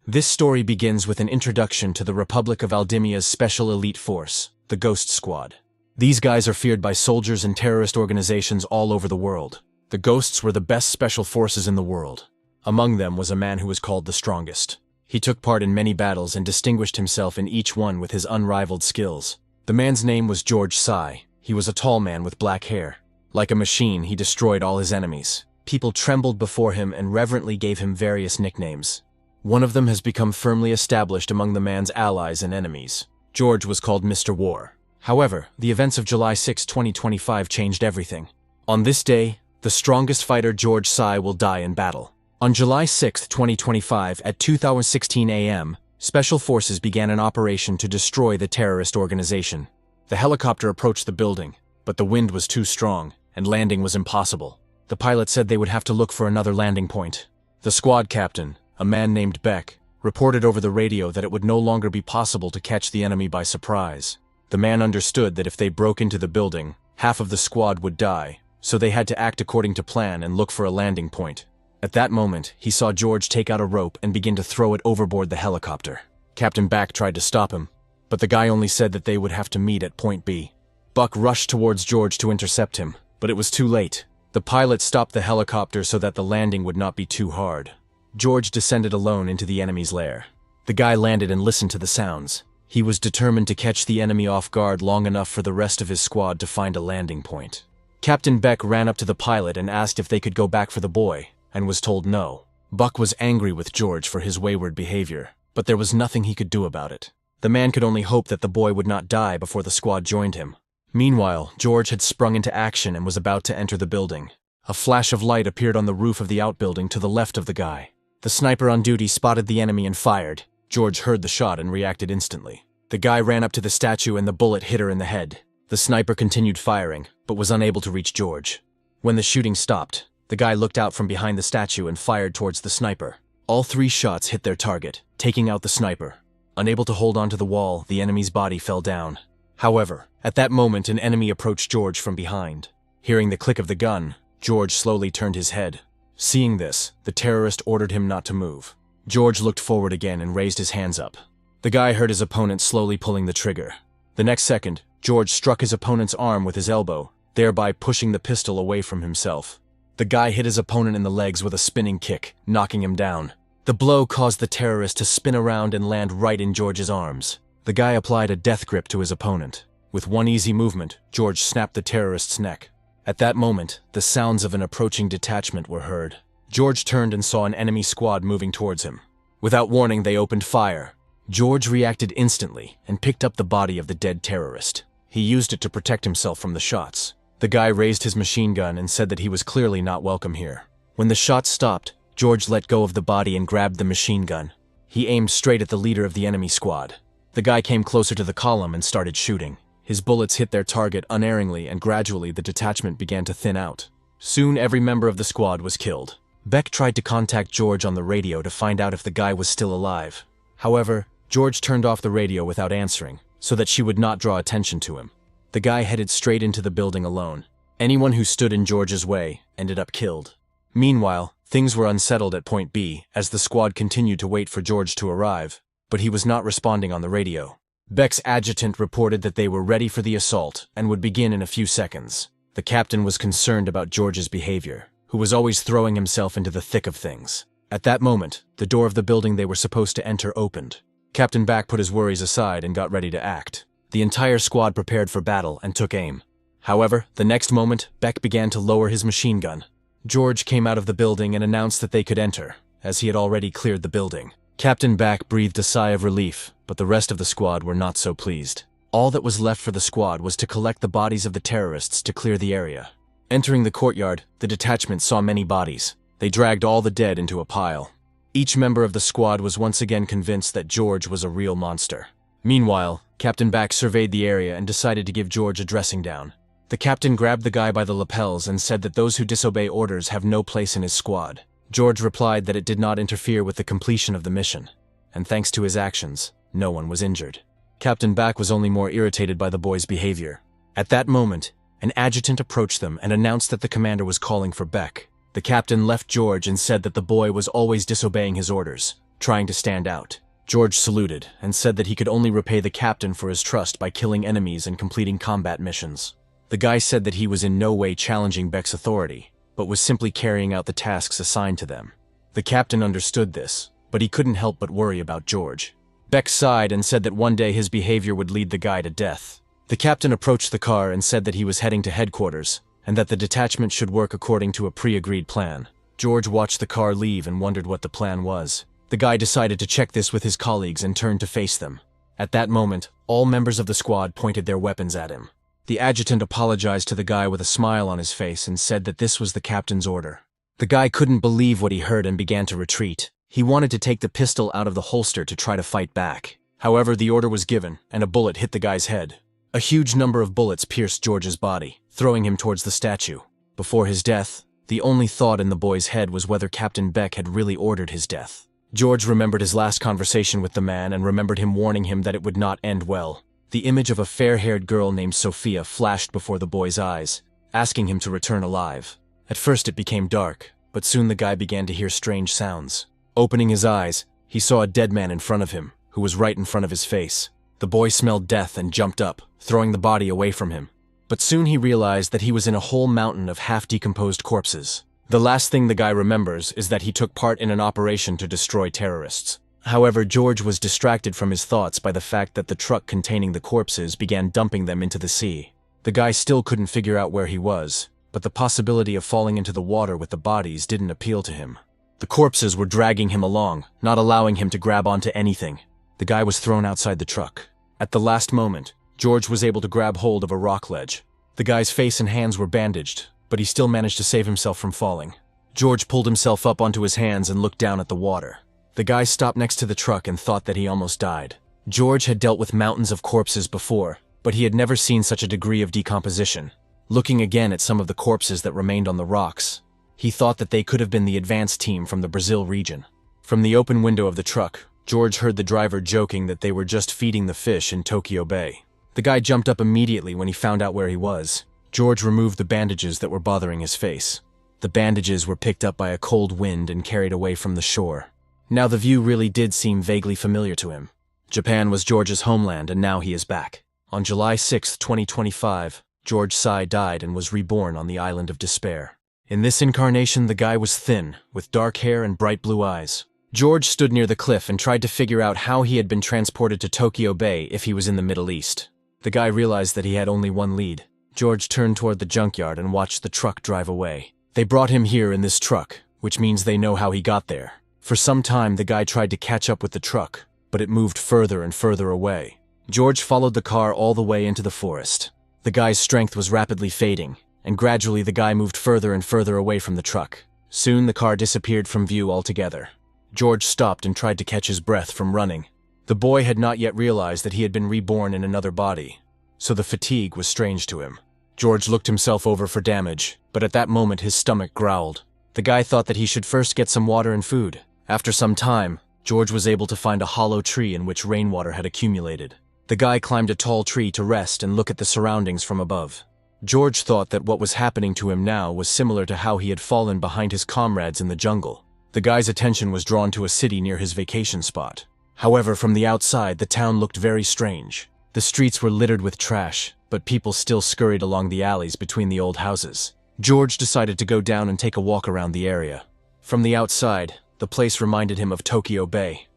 This story begins with an introduction to the Republic of Aldimia's special elite force, the Ghost Squad. These guys are feared by soldiers and terrorist organizations all over the world. The Ghosts were the best special forces in the world. Among them was a man who was called the Strongest. He took part in many battles and distinguished himself in each one with his unrivaled skills. The man's name was George Sai. He was a tall man with black hair. Like a machine, he destroyed all his enemies. People trembled before him and reverently gave him various nicknames. One of them has become firmly established among the man's allies and enemies. George was called Mr. War. However, the events of July 6, 2025 changed everything. On this day, the strongest fighter George Sai will die in battle. On July 6, 2025 at 2:16 a.m., Special Forces began an operation to destroy the terrorist organization. The helicopter approached the building, but the wind was too strong, and landing was impossible. The pilot said they would have to look for another landing point. The squad captain, a man named Beck, reported over the radio that it would no longer be possible to catch the enemy by surprise. The man understood that if they broke into the building, half of the squad would die, so they had to act according to plan and look for a landing point. At that moment, he saw George take out a rope and begin to throw it overboard the helicopter. Captain Beck tried to stop him, but the guy only said that they would have to meet at point B. Buck rushed towards George to intercept him, but it was too late. The pilot stopped the helicopter so that the landing would not be too hard. George descended alone into the enemy's lair. The guy landed and listened to the sounds. He was determined to catch the enemy off guard long enough for the rest of his squad to find a landing point. Captain Beck ran up to the pilot and asked if they could go back for the boy, and was told no. Buck was angry with George for his wayward behavior, but there was nothing he could do about it. The man could only hope that the boy would not die before the squad joined him. Meanwhile, George had sprung into action and was about to enter the building. A flash of light appeared on the roof of the outbuilding to the left of the guy. The sniper on duty spotted the enemy and fired. George heard the shot and reacted instantly. The guy ran up to the statue and the bullet hit her in the head. The sniper continued firing, but was unable to reach George. When the shooting stopped, the guy looked out from behind the statue and fired towards the sniper. All 3 shots hit their target, taking out the sniper. Unable to hold onto the wall, the enemy's body fell down. However, at that moment an enemy approached George from behind. Hearing the click of the gun, George slowly turned his head. Seeing this, the terrorist ordered him not to move. George looked forward again and raised his hands up. The guy heard his opponent slowly pulling the trigger. The next second, George struck his opponent's arm with his elbow, thereby pushing the pistol away from himself. The guy hit his opponent in the legs with a spinning kick, knocking him down. The blow caused the terrorist to spin around and land right in George's arms. The guy applied a death grip to his opponent. With one easy movement, George snapped the terrorist's neck. At that moment, the sounds of an approaching detachment were heard. George turned and saw an enemy squad moving towards him. Without warning, they opened fire. George reacted instantly and picked up the body of the dead terrorist. He used it to protect himself from the shots. The guy raised his machine gun and said that he was clearly not welcome here. When the shots stopped, George let go of the body and grabbed the machine gun. He aimed straight at the leader of the enemy squad. The guy came closer to the column and started shooting. His bullets hit their target unerringly, and gradually the detachment began to thin out. Soon every member of the squad was killed. Beck tried to contact George on the radio to find out if the guy was still alive. However, George turned off the radio without answering, so that she would not draw attention to him. The guy headed straight into the building alone. Anyone who stood in George's way ended up killed. Meanwhile, things were unsettled at point B as the squad continued to wait for George to arrive, but he was not responding on the radio. Beck's adjutant reported that they were ready for the assault and would begin in a few seconds. The captain was concerned about George's behavior, who was always throwing himself into the thick of things. At that moment, the door of the building they were supposed to enter opened. Captain Beck put his worries aside and got ready to act. The entire squad prepared for battle and took aim. However, the next moment, Beck began to lower his machine gun. George came out of the building and announced that they could enter, as he had already cleared the building. Captain Beck breathed a sigh of relief, but the rest of the squad were not so pleased. All that was left for the squad was to collect the bodies of the terrorists to clear the area. Entering the courtyard, the detachment saw many bodies. They dragged all the dead into a pile. Each member of the squad was once again convinced that George was a real monster. Meanwhile, Captain Beck surveyed the area and decided to give George a dressing down. The captain grabbed the guy by the lapels and said that those who disobey orders have no place in his squad. George replied that it did not interfere with the completion of the mission, and thanks to his actions, no one was injured. Captain Beck was only more irritated by the boy's behavior. At that moment, an adjutant approached them and announced that the commander was calling for Beck. The captain left George and said that the boy was always disobeying his orders. trying to stand out. George saluted and said that he could only repay the captain for his trust by killing enemies and completing combat missions. The guy said that he was in no way challenging Beck's authority, but was simply carrying out the tasks assigned to them. The captain understood this, but he couldn't help but worry about George. Beck sighed and said that one day his behavior would lead the guy to death. The captain approached the car and said that he was heading to headquarters, and that the detachment should work according to a pre-agreed plan. George watched the car leave and wondered what the plan was. The guy decided to check this with his colleagues and turned to face them. At that moment, all members of the squad pointed their weapons at him. The adjutant apologized to the guy with a smile on his face and said that this was the captain's order. The guy couldn't believe what he heard and began to retreat. He wanted to take the pistol out of the holster to try to fight back. However, the order was given, and a bullet hit the guy's head. A huge number of bullets pierced George's body, throwing him towards the statue. Before his death, the only thought in the boy's head was whether Captain Beck had really ordered his death. George remembered his last conversation with the man and remembered him warning him that it would not end well. The image of a fair-haired girl named Sophia flashed before the boy's eyes, asking him to return alive. At first it became dark, but soon the guy began to hear strange sounds. Opening his eyes, he saw a dead man in front of him, who was right in front of his face. The boy smelled death and jumped up, throwing the body away from him. But soon he realized that he was in a whole mountain of half-decomposed corpses. The last thing the guy remembers is that he took part in an operation to destroy terrorists. However, George was distracted from his thoughts by the fact that the truck containing the corpses began dumping them into the sea. The guy still couldn't figure out where he was, but the possibility of falling into the water with the bodies didn't appeal to him. The corpses were dragging him along, not allowing him to grab onto anything. The guy was thrown outside the truck. At the last moment, George was able to grab hold of a rock ledge. The guy's face and hands were bandaged, but he still managed to save himself from falling. George pulled himself up onto his hands and looked down at the water. The guy stopped next to the truck and thought that he almost died. George had dealt with mountains of corpses before, but he had never seen such a degree of decomposition. Looking again at some of the corpses that remained on the rocks, he thought that they could have been the advance team from the Brazil region. From the open window of the truck, George heard the driver joking that they were just feeding the fish in Tokyo Bay. The guy jumped up immediately when he found out where he was. George removed the bandages that were bothering his face. The bandages were picked up by a cold wind and carried away from the shore. Now the view really did seem vaguely familiar to him. Japan was George's homeland, and now he is back. On July 6, 2025, George Sai died and was reborn on the island of despair. In this incarnation, the guy was thin, with dark hair and bright blue eyes. George stood near the cliff and tried to figure out how he had been transported to Tokyo Bay if he was in the Middle East. The guy realized that he had only one lead. George turned toward the junkyard and watched the truck drive away. They brought him here in this truck, which means they know how he got there. For some time, the guy tried to catch up with the truck, but it moved further and further away. George followed the car all the way into the forest. The guy's strength was rapidly fading, and gradually the guy moved further and further away from the truck. Soon the car disappeared from view altogether. George stopped and tried to catch his breath from running. The boy had not yet realized that he had been reborn in another body, so the fatigue was strange to him. George looked himself over for damage, but at that moment his stomach growled. The guy thought that he should first get some water and food. After some time, George was able to find a hollow tree in which rainwater had accumulated. The guy climbed a tall tree to rest and look at the surroundings from above. George thought that what was happening to him now was similar to how he had fallen behind his comrades in the jungle. The guy's attention was drawn to a city near his vacation spot. However, from the outside, the town looked very strange. The streets were littered with trash, but people still scurried along the alleys between the old houses. George decided to go down and take a walk around the area. From the outside, the place reminded him of Tokyo Bay.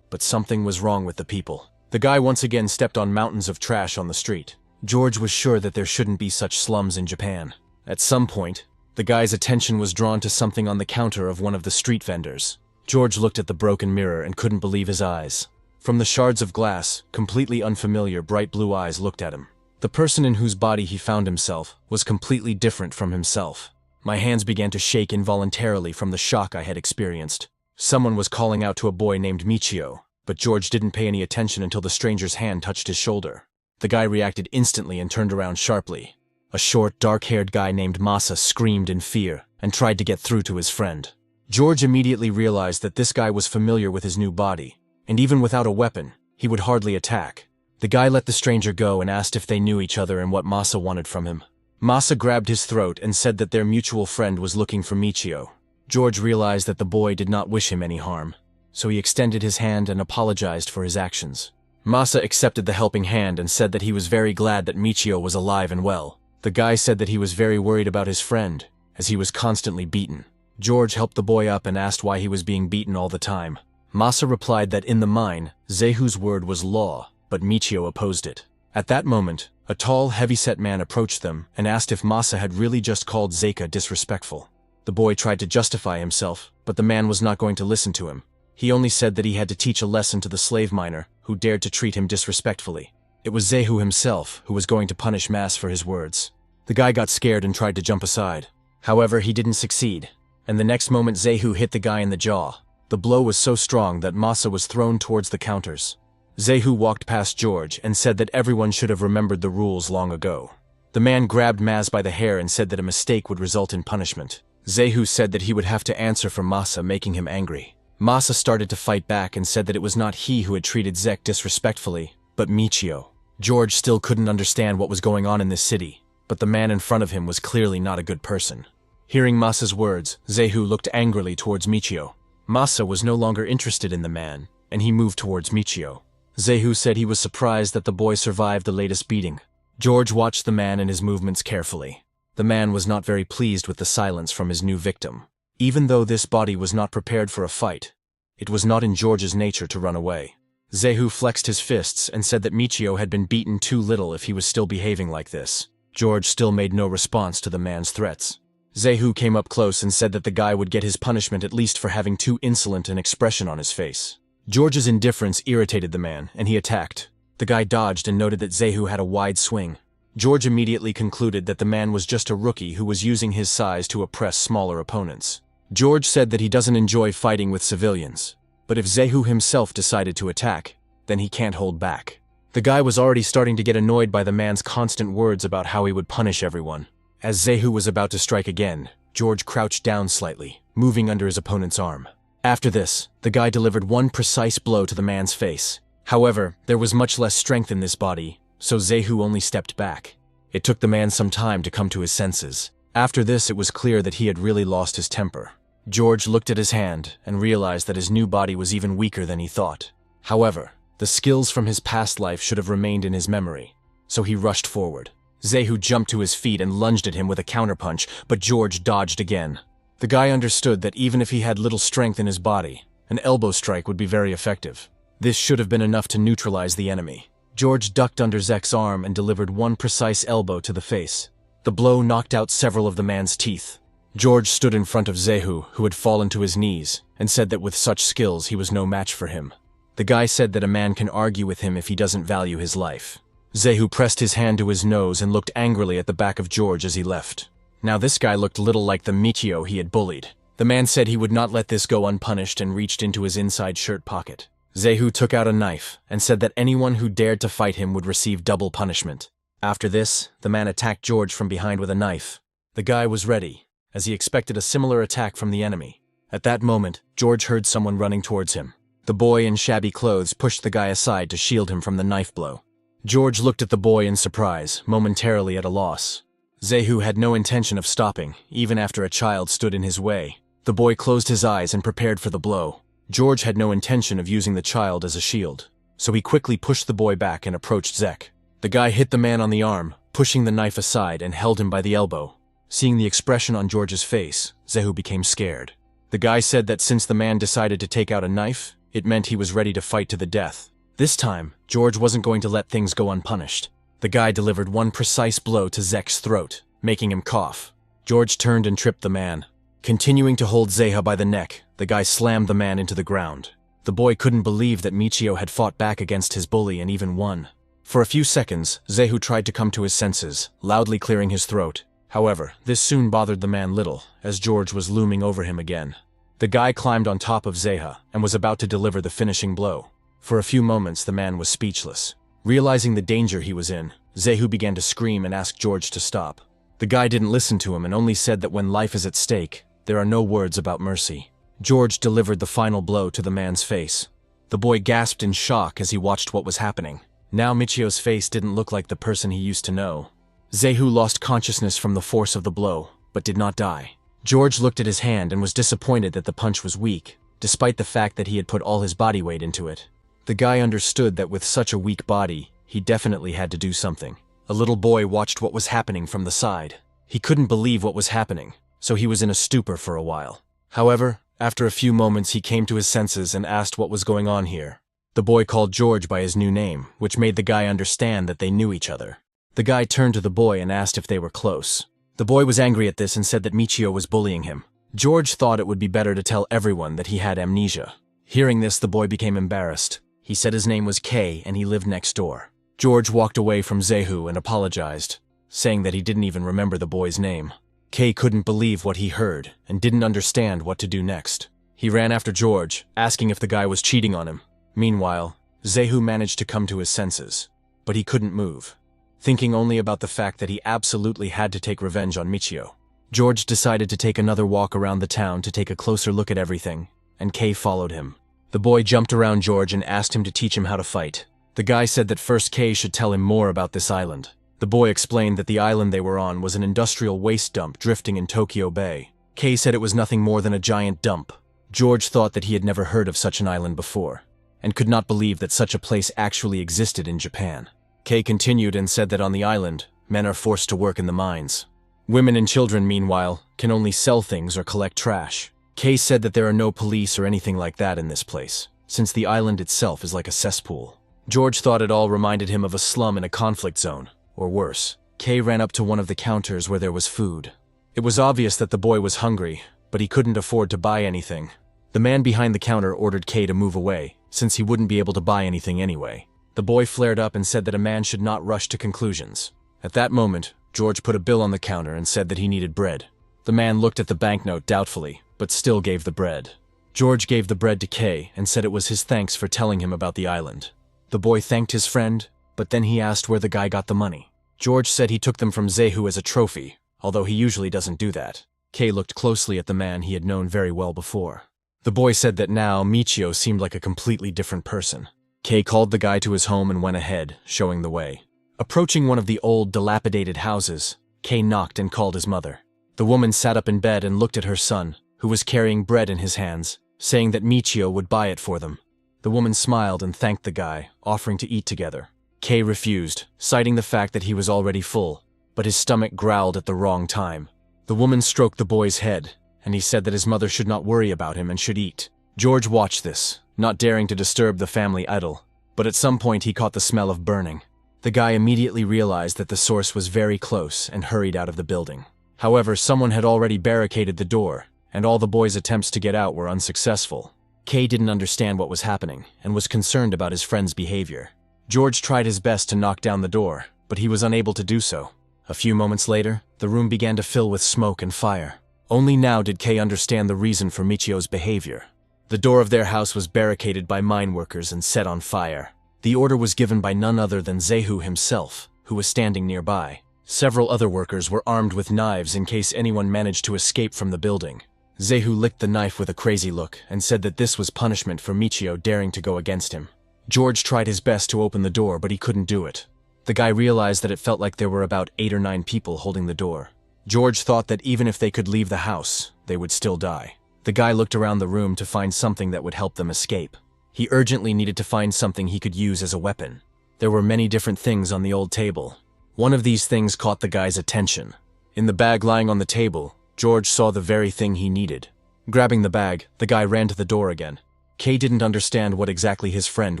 But something was wrong with the people. The guy once again stepped on mountains of trash on the street. George was sure that there shouldn't be such slums in Japan. At some point, the guy's attention was drawn to something on the counter of one of the street vendors. George looked at the broken mirror and couldn't believe his eyes. From the shards of glass, completely unfamiliar bright blue eyes looked at him. The person in whose body he found himself was completely different from himself. My hands began to shake involuntarily from the shock I had experienced. Someone was calling out to a boy named Michio, but George didn't pay any attention until the stranger's hand touched his shoulder. The guy reacted instantly and turned around sharply. A short, dark-haired guy named Masa screamed in fear and tried to get through to his friend. George immediately realized that this guy was familiar with his new body, and even without a weapon, he would hardly attack. The guy let the stranger go and asked if they knew each other and what Masa wanted from him. Masa grabbed his throat and said that their mutual friend was looking for Michio. George realized that the boy did not wish him any harm. so he extended his hand and apologized for his actions. Masa accepted the helping hand and said that he was very glad that Michio was alive and well. The guy said that he was very worried about his friend, as he was constantly beaten. George helped the boy up and asked why he was being beaten all the time. Masa replied that in the mine, Zehu's word was law, but Michio opposed it. At that moment, a tall, heavy-set man approached them and asked if Masa had really just called Zeika disrespectful. The boy tried to justify himself, but the man was not going to listen to him. He only said that he had to teach a lesson to the slave miner who dared to treat him disrespectfully. It was Zehu himself who was going to punish Mas for his words. The guy got scared and tried to jump aside. However, he didn't succeed, and the next moment Zehu hit the guy in the jaw. The blow was so strong that Masa was thrown towards the counters. Zehu walked past George and said that everyone should have remembered the rules long ago. The man grabbed Maz by the hair and said that a mistake would result in punishment. Zehu said that he would have to answer for Masa, making him angry. Masa started to fight back and said that it was not he who had treated Zek disrespectfully, but Michio. George still couldn't understand what was going on in this city, but the man in front of him was clearly not a good person. Hearing Masa's words, Zehu looked angrily towards Michio. Masa was no longer interested in the man, and he moved towards Michio. Zehu said he was surprised that the boy survived the latest beating. George watched the man and his movements carefully. The man was not very pleased with the silence from his new victim. Even though this body was not prepared for a fight, it was not in George's nature to run away. Zehu flexed his fists and said that Michio had been beaten too little if he was still behaving like this. George still made no response to the man's threats. Zehu came up close and said that the guy would get his punishment at least for having too insolent an expression on his face. George's indifference irritated the man, and he attacked. The guy dodged and noted that Zehu had a wide swing. George immediately concluded that the man was just a rookie who was using his size to oppress smaller opponents. George said that he doesn't enjoy fighting with civilians, but if Zehu himself decided to attack, then he can't hold back. The guy was already starting to get annoyed by the man's constant words about how he would punish everyone. As Zehu was about to strike again, George crouched down slightly, moving under his opponent's arm. After this, the guy delivered one precise blow to the man's face. However, there was much less strength in this body, so Zehu only stepped back. It took the man some time to come to his senses. After this, it was clear that he had really lost his temper. George looked at his hand and realized that his new body was even weaker than he thought. However, the skills from his past life should have remained in his memory, so he rushed forward. Zehu jumped to his feet and lunged at him with a counterpunch, but George dodged again. The guy understood that even if he had little strength in his body, an elbow strike would be very effective. This should have been enough to neutralize the enemy. George ducked under Zek's arm and delivered one precise elbow to the face. The blow knocked out several of the man's teeth. George stood in front of Zehu, who had fallen to his knees, and said that with such skills he was no match for him. The guy said that a man can argue with him if he doesn't value his life. Zehu pressed his hand to his nose and looked angrily at the back of George as he left. Now this guy looked little like the Michio he had bullied. The man said he would not let this go unpunished and reached into his inside shirt pocket. Zehu took out a knife and said that anyone who dared to fight him would receive double punishment. After this, the man attacked George from behind with a knife. The guy was ready, as he expected a similar attack from the enemy. At that moment, George heard someone running towards him. The boy in shabby clothes pushed the guy aside to shield him from the knife blow. George looked at the boy in surprise, momentarily at a loss. Zehu had no intention of stopping, even after a child stood in his way. The boy closed his eyes and prepared for the blow. George had no intention of using the child as a shield, so he quickly pushed the boy back and approached Zek. The guy hit the man on the arm, pushing the knife aside and held him by the elbow. Seeing the expression on George's face, Zehu became scared. The guy said that since the man decided to take out a knife, it meant he was ready to fight to the death. This time, George wasn't going to let things go unpunished. The guy delivered one precise blow to Zek's throat, making him cough. George turned and tripped the man. Continuing to hold Zeha by the neck, the guy slammed the man into the ground. The boy couldn't believe that Michio had fought back against his bully and even won. For a few seconds, Zehu tried to come to his senses, loudly clearing his throat. However, this soon bothered the man little, as George was looming over him again. The guy climbed on top of Zeha and was about to deliver the finishing blow. For a few moments, the man was speechless. Realizing the danger he was in, Zehu began to scream and ask George to stop. The guy didn't listen to him and only said that when life is at stake, there are no words about mercy. George delivered the final blow to the man's face. The boy gasped in shock as he watched what was happening. Now Michio's face didn't look like the person he used to know. Zehu lost consciousness from the force of the blow, but did not die. George looked at his hand and was disappointed that the punch was weak. despite the fact that he had put all his body weight into it. The guy understood that with such a weak body, he definitely had to do something. A little boy watched what was happening from the side. He couldn't believe what was happening, so he was in a stupor for a while. However, after a few moments he came to his senses and asked what was going on here. The boy called George by his new name, which made the guy understand that they knew each other. The guy turned to the boy and asked if they were close. The boy was angry at this and said that Michio was bullying him. George thought it would be better to tell everyone that he had amnesia. Hearing this, the boy became embarrassed. He said his name was Kei and he lived next door. George walked away from Zehu and apologized, saying that he didn't even remember the boy's name. Kei couldn't believe what he heard and didn't understand what to do next. He ran after George, asking if the guy was cheating on him. Meanwhile, Zehu managed to come to his senses, but he couldn't move, thinking only about the fact that he absolutely had to take revenge on Michio. George decided to take another walk around the town to take a closer look at everything, and Kei followed him. The boy jumped around George and asked him to teach him how to fight. The guy said that first Kei should tell him more about this island. The boy explained that the island they were on was an industrial waste dump drifting in Tokyo Bay. Kei said it was nothing more than a giant dump. George thought that he had never heard of such an island before, and could not believe that such a place actually existed in Japan. Kei continued and said that on the island, men are forced to work in the mines. Women and children, meanwhile, can only sell things or collect trash. Kei said that there are no police or anything like that in this place, since the island itself is like a cesspool. George thought it all reminded him of a slum in a conflict zone, or worse. Kei ran up to one of the counters where there was food. It was obvious that the boy was hungry, but he couldn't afford to buy anything. The man behind the counter ordered Kei to move away, since he wouldn't be able to buy anything anyway. The boy flared up and said that a man should not rush to conclusions. At that moment, George put a bill on the counter and said that he needed bread. The man looked at the banknote doubtfully, but still gave the bread. George gave the bread to Kei and said it was his thanks for telling him about the island. The boy thanked his friend, but then he asked where the guy got the money. George said he took them from Zehu as a trophy, although he usually doesn't do that. Kei looked closely at the man he had known very well before. The boy said that now Michio seemed like a completely different person. Kei called the guy to his home and went ahead, showing the way. Approaching one of the old, dilapidated houses, Kei knocked and called his mother. The woman sat up in bed and looked at her son, who was carrying bread in his hands, saying that Michio would buy it for them. The woman smiled and thanked the guy, offering to eat together. Kei refused, citing the fact that he was already full, but his stomach growled at the wrong time. The woman stroked the boy's head, and he said that his mother should not worry about him and should eat. George watched this, not daring to disturb the family idol, but at some point he caught the smell of burning. The guy immediately realized that the source was very close and hurried out of the building. However, someone had already barricaded the door, and all the boy's attempts to get out were unsuccessful. Kei didn't understand what was happening and was concerned about his friend's behavior. George tried his best to knock down the door, but he was unable to do so. A few moments later, the room began to fill with smoke and fire. Only now did Kei understand the reason for Michio's behavior. The door of their house was barricaded by mine workers and set on fire. The order was given by none other than Zehu himself, who was standing nearby. Several other workers were armed with knives in case anyone managed to escape from the building. Zehu licked the knife with a crazy look and said that this was punishment for Michio daring to go against him. George tried his best to open the door, but he couldn't do it. The guy realized that it felt like there were about 8 or 9 people holding the door. George thought that even if they could leave the house, they would still die. The guy looked around the room to find something that would help them escape. He urgently needed to find something he could use as a weapon. There were many different things on the old table. One of these things caught the guy's attention. In the bag lying on the table, George saw the very thing he needed. Grabbing the bag, the guy ran to the door again. Kei didn't understand what exactly his friend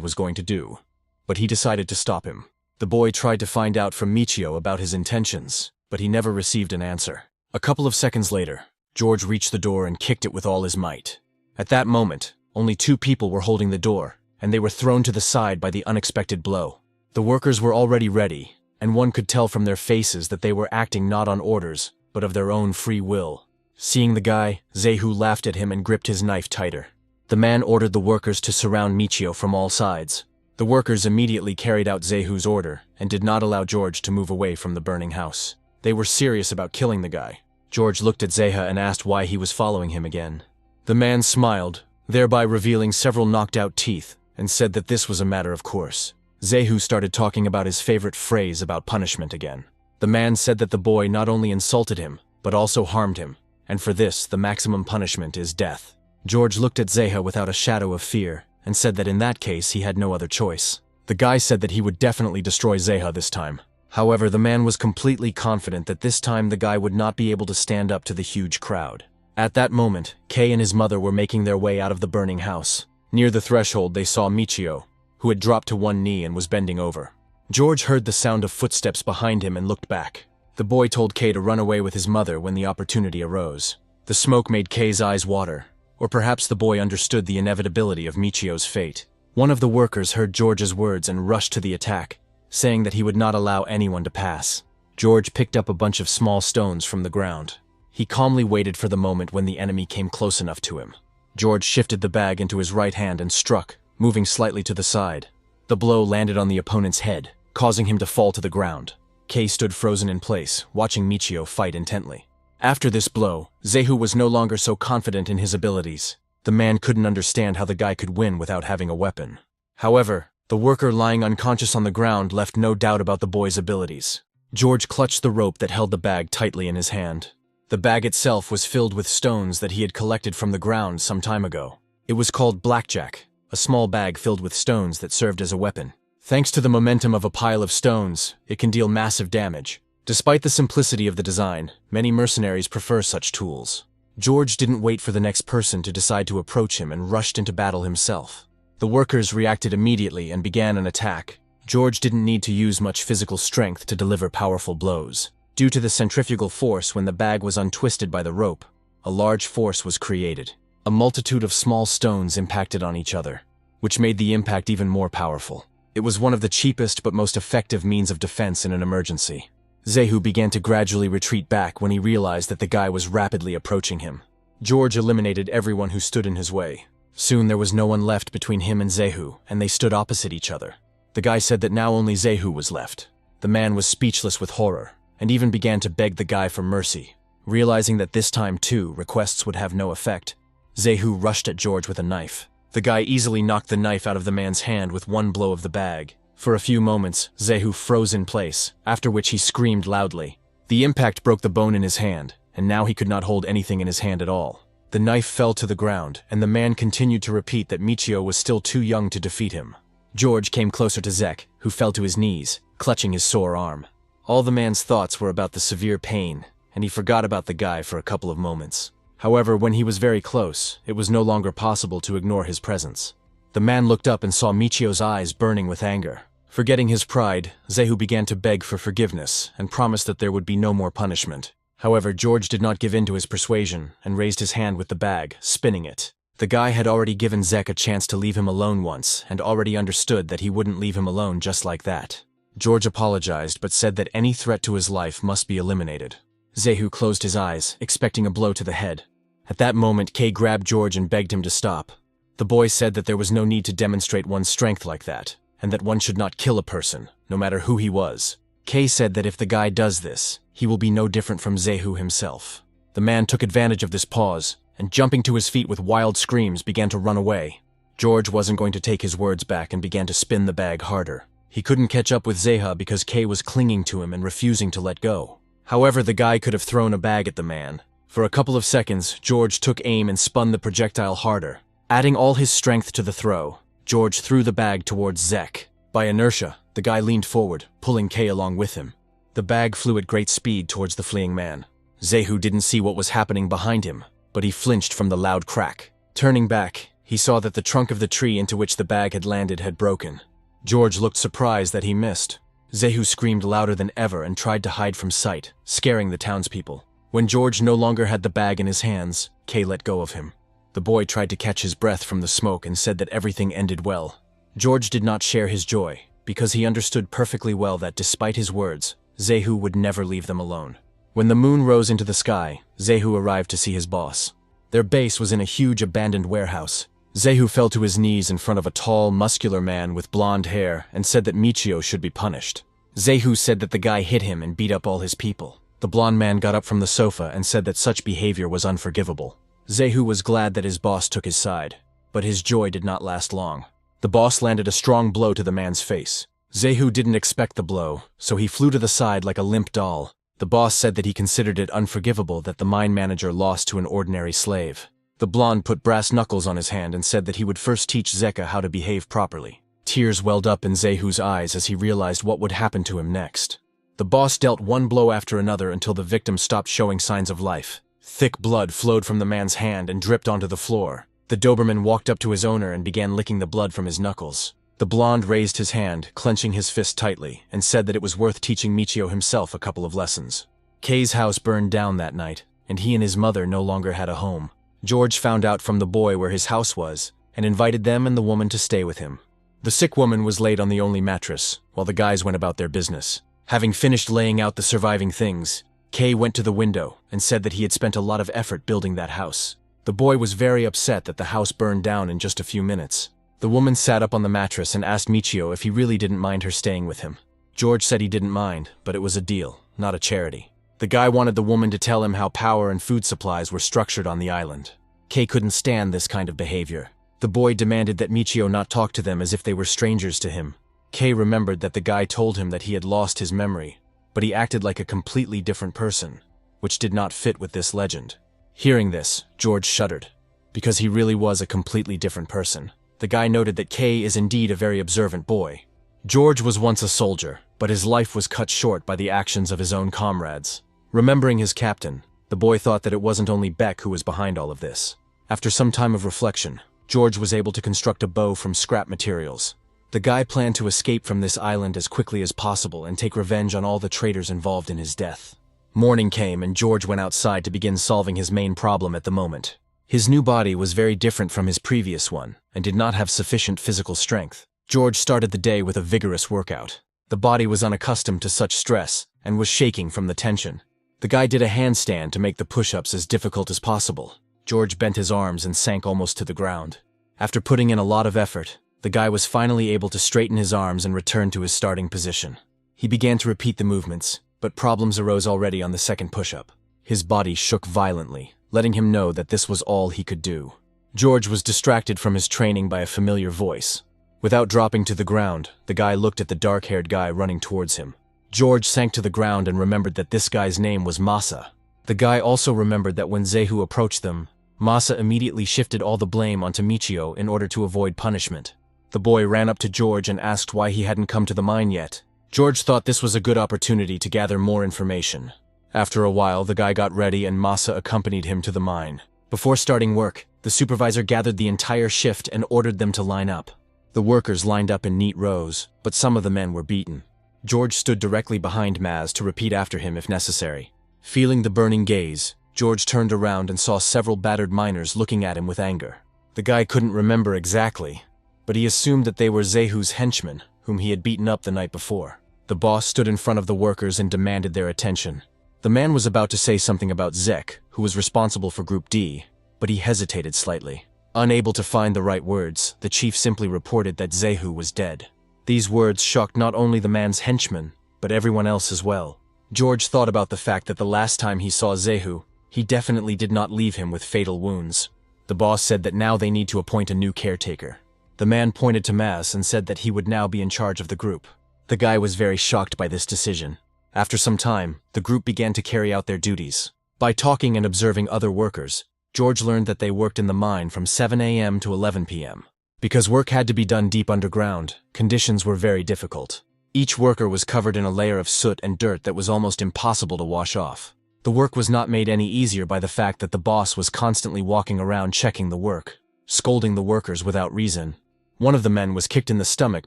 was going to do, but he decided to stop him. The boy tried to find out from Michio about his intentions, but he never received an answer. A couple of seconds later, George reached the door and kicked it with all his might. At that moment, only 2 people were holding the door, and they were thrown to the side by the unexpected blow. The workers were already ready, and one could tell from their faces that they were acting not on orders, but of their own free will. Seeing the guy, Zehu laughed at him and gripped his knife tighter. The man ordered the workers to surround Michio from all sides. The workers immediately carried out Zehu's order and did not allow George to move away from the burning house. They were serious about killing the guy. George looked at Zeha and asked why he was following him again. The man smiled, thereby revealing several knocked-out teeth, and said that this was a matter of course. Zehu started talking about his favorite phrase about punishment again. The man said that the boy not only insulted him, but also harmed him, and for this, the maximum punishment is death. George looked at Zeha without a shadow of fear and said that in that case he had no other choice. The guy said that he would definitely destroy Zeha this time. However, the man was completely confident that this time the guy would not be able to stand up to the huge crowd. At that moment, Kei and his mother were making their way out of the burning house. Near the threshold they saw Michio, who had dropped to one knee and was bending over. George heard the sound of footsteps behind him and looked back. The boy told Kei to run away with his mother when the opportunity arose. The smoke made Kei's eyes water, or perhaps the boy understood the inevitability of Michio's fate. One of the workers heard George's words and rushed to the attack, saying that he would not allow anyone to pass. George picked up a bunch of small stones from the ground. He calmly waited for the moment when the enemy came close enough to him. George shifted the bag into his right hand and struck, moving slightly to the side. The blow landed on the opponent's head, causing him to fall to the ground. Kei stood frozen in place, watching Michio fight intently. After this blow, Zehu was no longer so confident in his abilities. The man couldn't understand how the guy could win without having a weapon. However, the worker lying unconscious on the ground left no doubt about the boy's abilities. George clutched the rope that held the bag tightly in his hand. The bag itself was filled with stones that he had collected from the ground some time ago. It was called Blackjack, a small bag filled with stones that served as a weapon. Thanks to the momentum of a pile of stones, it can deal massive damage. Despite the simplicity of the design, many mercenaries prefer such tools. George didn't wait for the next person to decide to approach him and rushed into battle himself. The workers reacted immediately and began an attack. George didn't need to use much physical strength to deliver powerful blows. Due to the centrifugal force when the bag was untwisted by the rope, a large force was created. A multitude of small stones impacted on each other, which made the impact even more powerful. It was one of the cheapest but most effective means of defense in an emergency. Zehu began to gradually retreat back when he realized that the guy was rapidly approaching him. George eliminated everyone who stood in his way. Soon there was no one left between him and Zehu, and they stood opposite each other. The guy said that now only Zehu was left. The man was speechless with horror, and even began to beg the guy for mercy. Realizing that this time, too, requests would have no effect, Zehu rushed at George with a knife. The guy easily knocked the knife out of the man's hand with one blow of the bag. For a few moments, Zehu froze in place, after which he screamed loudly. The impact broke the bone in his hand, and now he could not hold anything in his hand at all. The knife fell to the ground, and the man continued to repeat that Michio was still too young to defeat him. George came closer to Zek, who fell to his knees, clutching his sore arm. All the man's thoughts were about the severe pain, and he forgot about the guy for a couple of moments. However, when he was very close, it was no longer possible to ignore his presence. The man looked up and saw Michio's eyes burning with anger. Forgetting his pride, Zehu began to beg for forgiveness and promised that there would be no more punishment. However, George did not give in to his persuasion and raised his hand with the bag, spinning it. The guy had already given Zek a chance to leave him alone once and already understood that he wouldn't leave him alone just like that. George apologized but said that any threat to his life must be eliminated. Zehu closed his eyes, expecting a blow to the head. At that moment, Kei grabbed George and begged him to stop. The boy said that there was no need to demonstrate one's strength like that, and that one should not kill a person, no matter who he was. Kei said that if the guy does this, he will be no different from Zehu himself. The man took advantage of this pause, and jumping to his feet with wild screams began to run away. George wasn't going to take his words back and began to spin the bag harder. He couldn't catch up with Zeha because Kei was clinging to him and refusing to let go. However, the guy could have thrown a bag at the man. For a couple of seconds, George took aim and spun the projectile harder. Adding all his strength to the throw, George threw the bag towards Zek. By inertia, the guy leaned forward, pulling Kei along with him. The bag flew at great speed towards the fleeing man. Zehu didn't see what was happening behind him, but he flinched from the loud crack. Turning back, he saw that the trunk of the tree into which the bag had landed had broken. George looked surprised that he missed. Zehu screamed louder than ever and tried to hide from sight, scaring the townspeople. When George no longer had the bag in his hands, Kei let go of him. The boy tried to catch his breath from the smoke and said that everything ended well. George did not share his joy, because he understood perfectly well that despite his words, Zehu would never leave them alone. When the moon rose into the sky, Zehu arrived to see his boss. Their base was in a huge abandoned warehouse. Zehu fell to his knees in front of a tall, muscular man with blonde hair and said that Michio should be punished. Zehu said that the guy hit him and beat up all his people. The blonde man got up from the sofa and said that such behavior was unforgivable. Zehu was glad that his boss took his side, but his joy did not last long. The boss landed a strong blow to the man's face. Zehu didn't expect the blow, so he flew to the side like a limp doll. The boss said that he considered it unforgivable that the mine manager lost to an ordinary slave. The blonde put brass knuckles on his hand and said that he would first teach Zeka how to behave properly. Tears welled up in Zehu's eyes as he realized what would happen to him next. The boss dealt one blow after another until the victim stopped showing signs of life. Thick blood flowed from the man's hand and dripped onto the floor. The Doberman walked up to his owner and began licking the blood from his knuckles. The blonde raised his hand, clenching his fist tightly, and said that it was worth teaching Michio himself a couple of lessons. Kei's house burned down that night, and he and his mother no longer had a home. George found out from the boy where his house was, and invited them and the woman to stay with him. The sick woman was laid on the only mattress, while the guys went about their business. Having finished laying out the surviving things, Kei went to the window and said that he had spent a lot of effort building that house. The boy was very upset that the house burned down in just a few minutes. The woman sat up on the mattress and asked Michio if he really didn't mind her staying with him. George said he didn't mind, but it was a deal, not a charity. The guy wanted the woman to tell him how power and food supplies were structured on the island. Kei couldn't stand this kind of behavior. The boy demanded that Michio not talk to them as if they were strangers to him. Kei remembered that the guy told him that he had lost his memory, but he acted like a completely different person, which did not fit with this legend. Hearing this, George shuddered, because he really was a completely different person. The guy noted that Kei is indeed a very observant boy. George was once a soldier, but his life was cut short by the actions of his own comrades. Remembering his captain, the boy thought that it wasn't only Beck who was behind all of this. After some time of reflection, George was able to construct a bow from scrap materials. The guy planned to escape from this island as quickly as possible and take revenge on all the traitors involved in his death. Morning came and George went outside to begin solving his main problem at the moment. His new body was very different from his previous one and did not have sufficient physical strength. George started the day with a vigorous workout. The body was unaccustomed to such stress and was shaking from the tension. The guy did a handstand to make the push-ups as difficult as possible. George bent his arms and sank almost to the ground. After putting in a lot of effort, the guy was finally able to straighten his arms and return to his starting position. He began to repeat the movements, but problems arose already on the second push-up. His body shook violently, letting him know that this was all he could do. George was distracted from his training by a familiar voice. Without dropping to the ground, the guy looked at the dark-haired guy running towards him. George sank to the ground and remembered that this guy's name was Masa. The guy also remembered that when Zehu approached them, Masa immediately shifted all the blame onto Michio in order to avoid punishment. The boy ran up to George and asked why he hadn't come to the mine yet. George thought this was a good opportunity to gather more information. After a while, the guy got ready and Masa accompanied him to the mine. Before starting work, the supervisor gathered the entire shift and ordered them to line up. The workers lined up in neat rows, but some of the men were beaten. George stood directly behind Maz to repeat after him if necessary. Feeling the burning gaze, George turned around and saw several battered miners looking at him with anger. The guy couldn't remember exactly, but he assumed that they were Zehu's henchmen, whom he had beaten up the night before. The boss stood in front of the workers and demanded their attention. The man was about to say something about Zek, who was responsible for Group D, but he hesitated slightly. Unable to find the right words, the chief simply reported that Zehu was dead. These words shocked not only the man's henchmen, but everyone else as well. George thought about the fact that the last time he saw Zehu, he definitely did not leave him with fatal wounds. The boss said that now they need to appoint a new caretaker. The man pointed to Maz and said that he would now be in charge of the group. The guy was very shocked by this decision. After some time, the group began to carry out their duties. By talking and observing other workers, George learned that they worked in the mine from 7 a.m. to 11 p.m. Because work had to be done deep underground, conditions were very difficult. Each worker was covered in a layer of soot and dirt that was almost impossible to wash off. The work was not made any easier by the fact that the boss was constantly walking around checking the work, scolding the workers without reason. One of the men was kicked in the stomach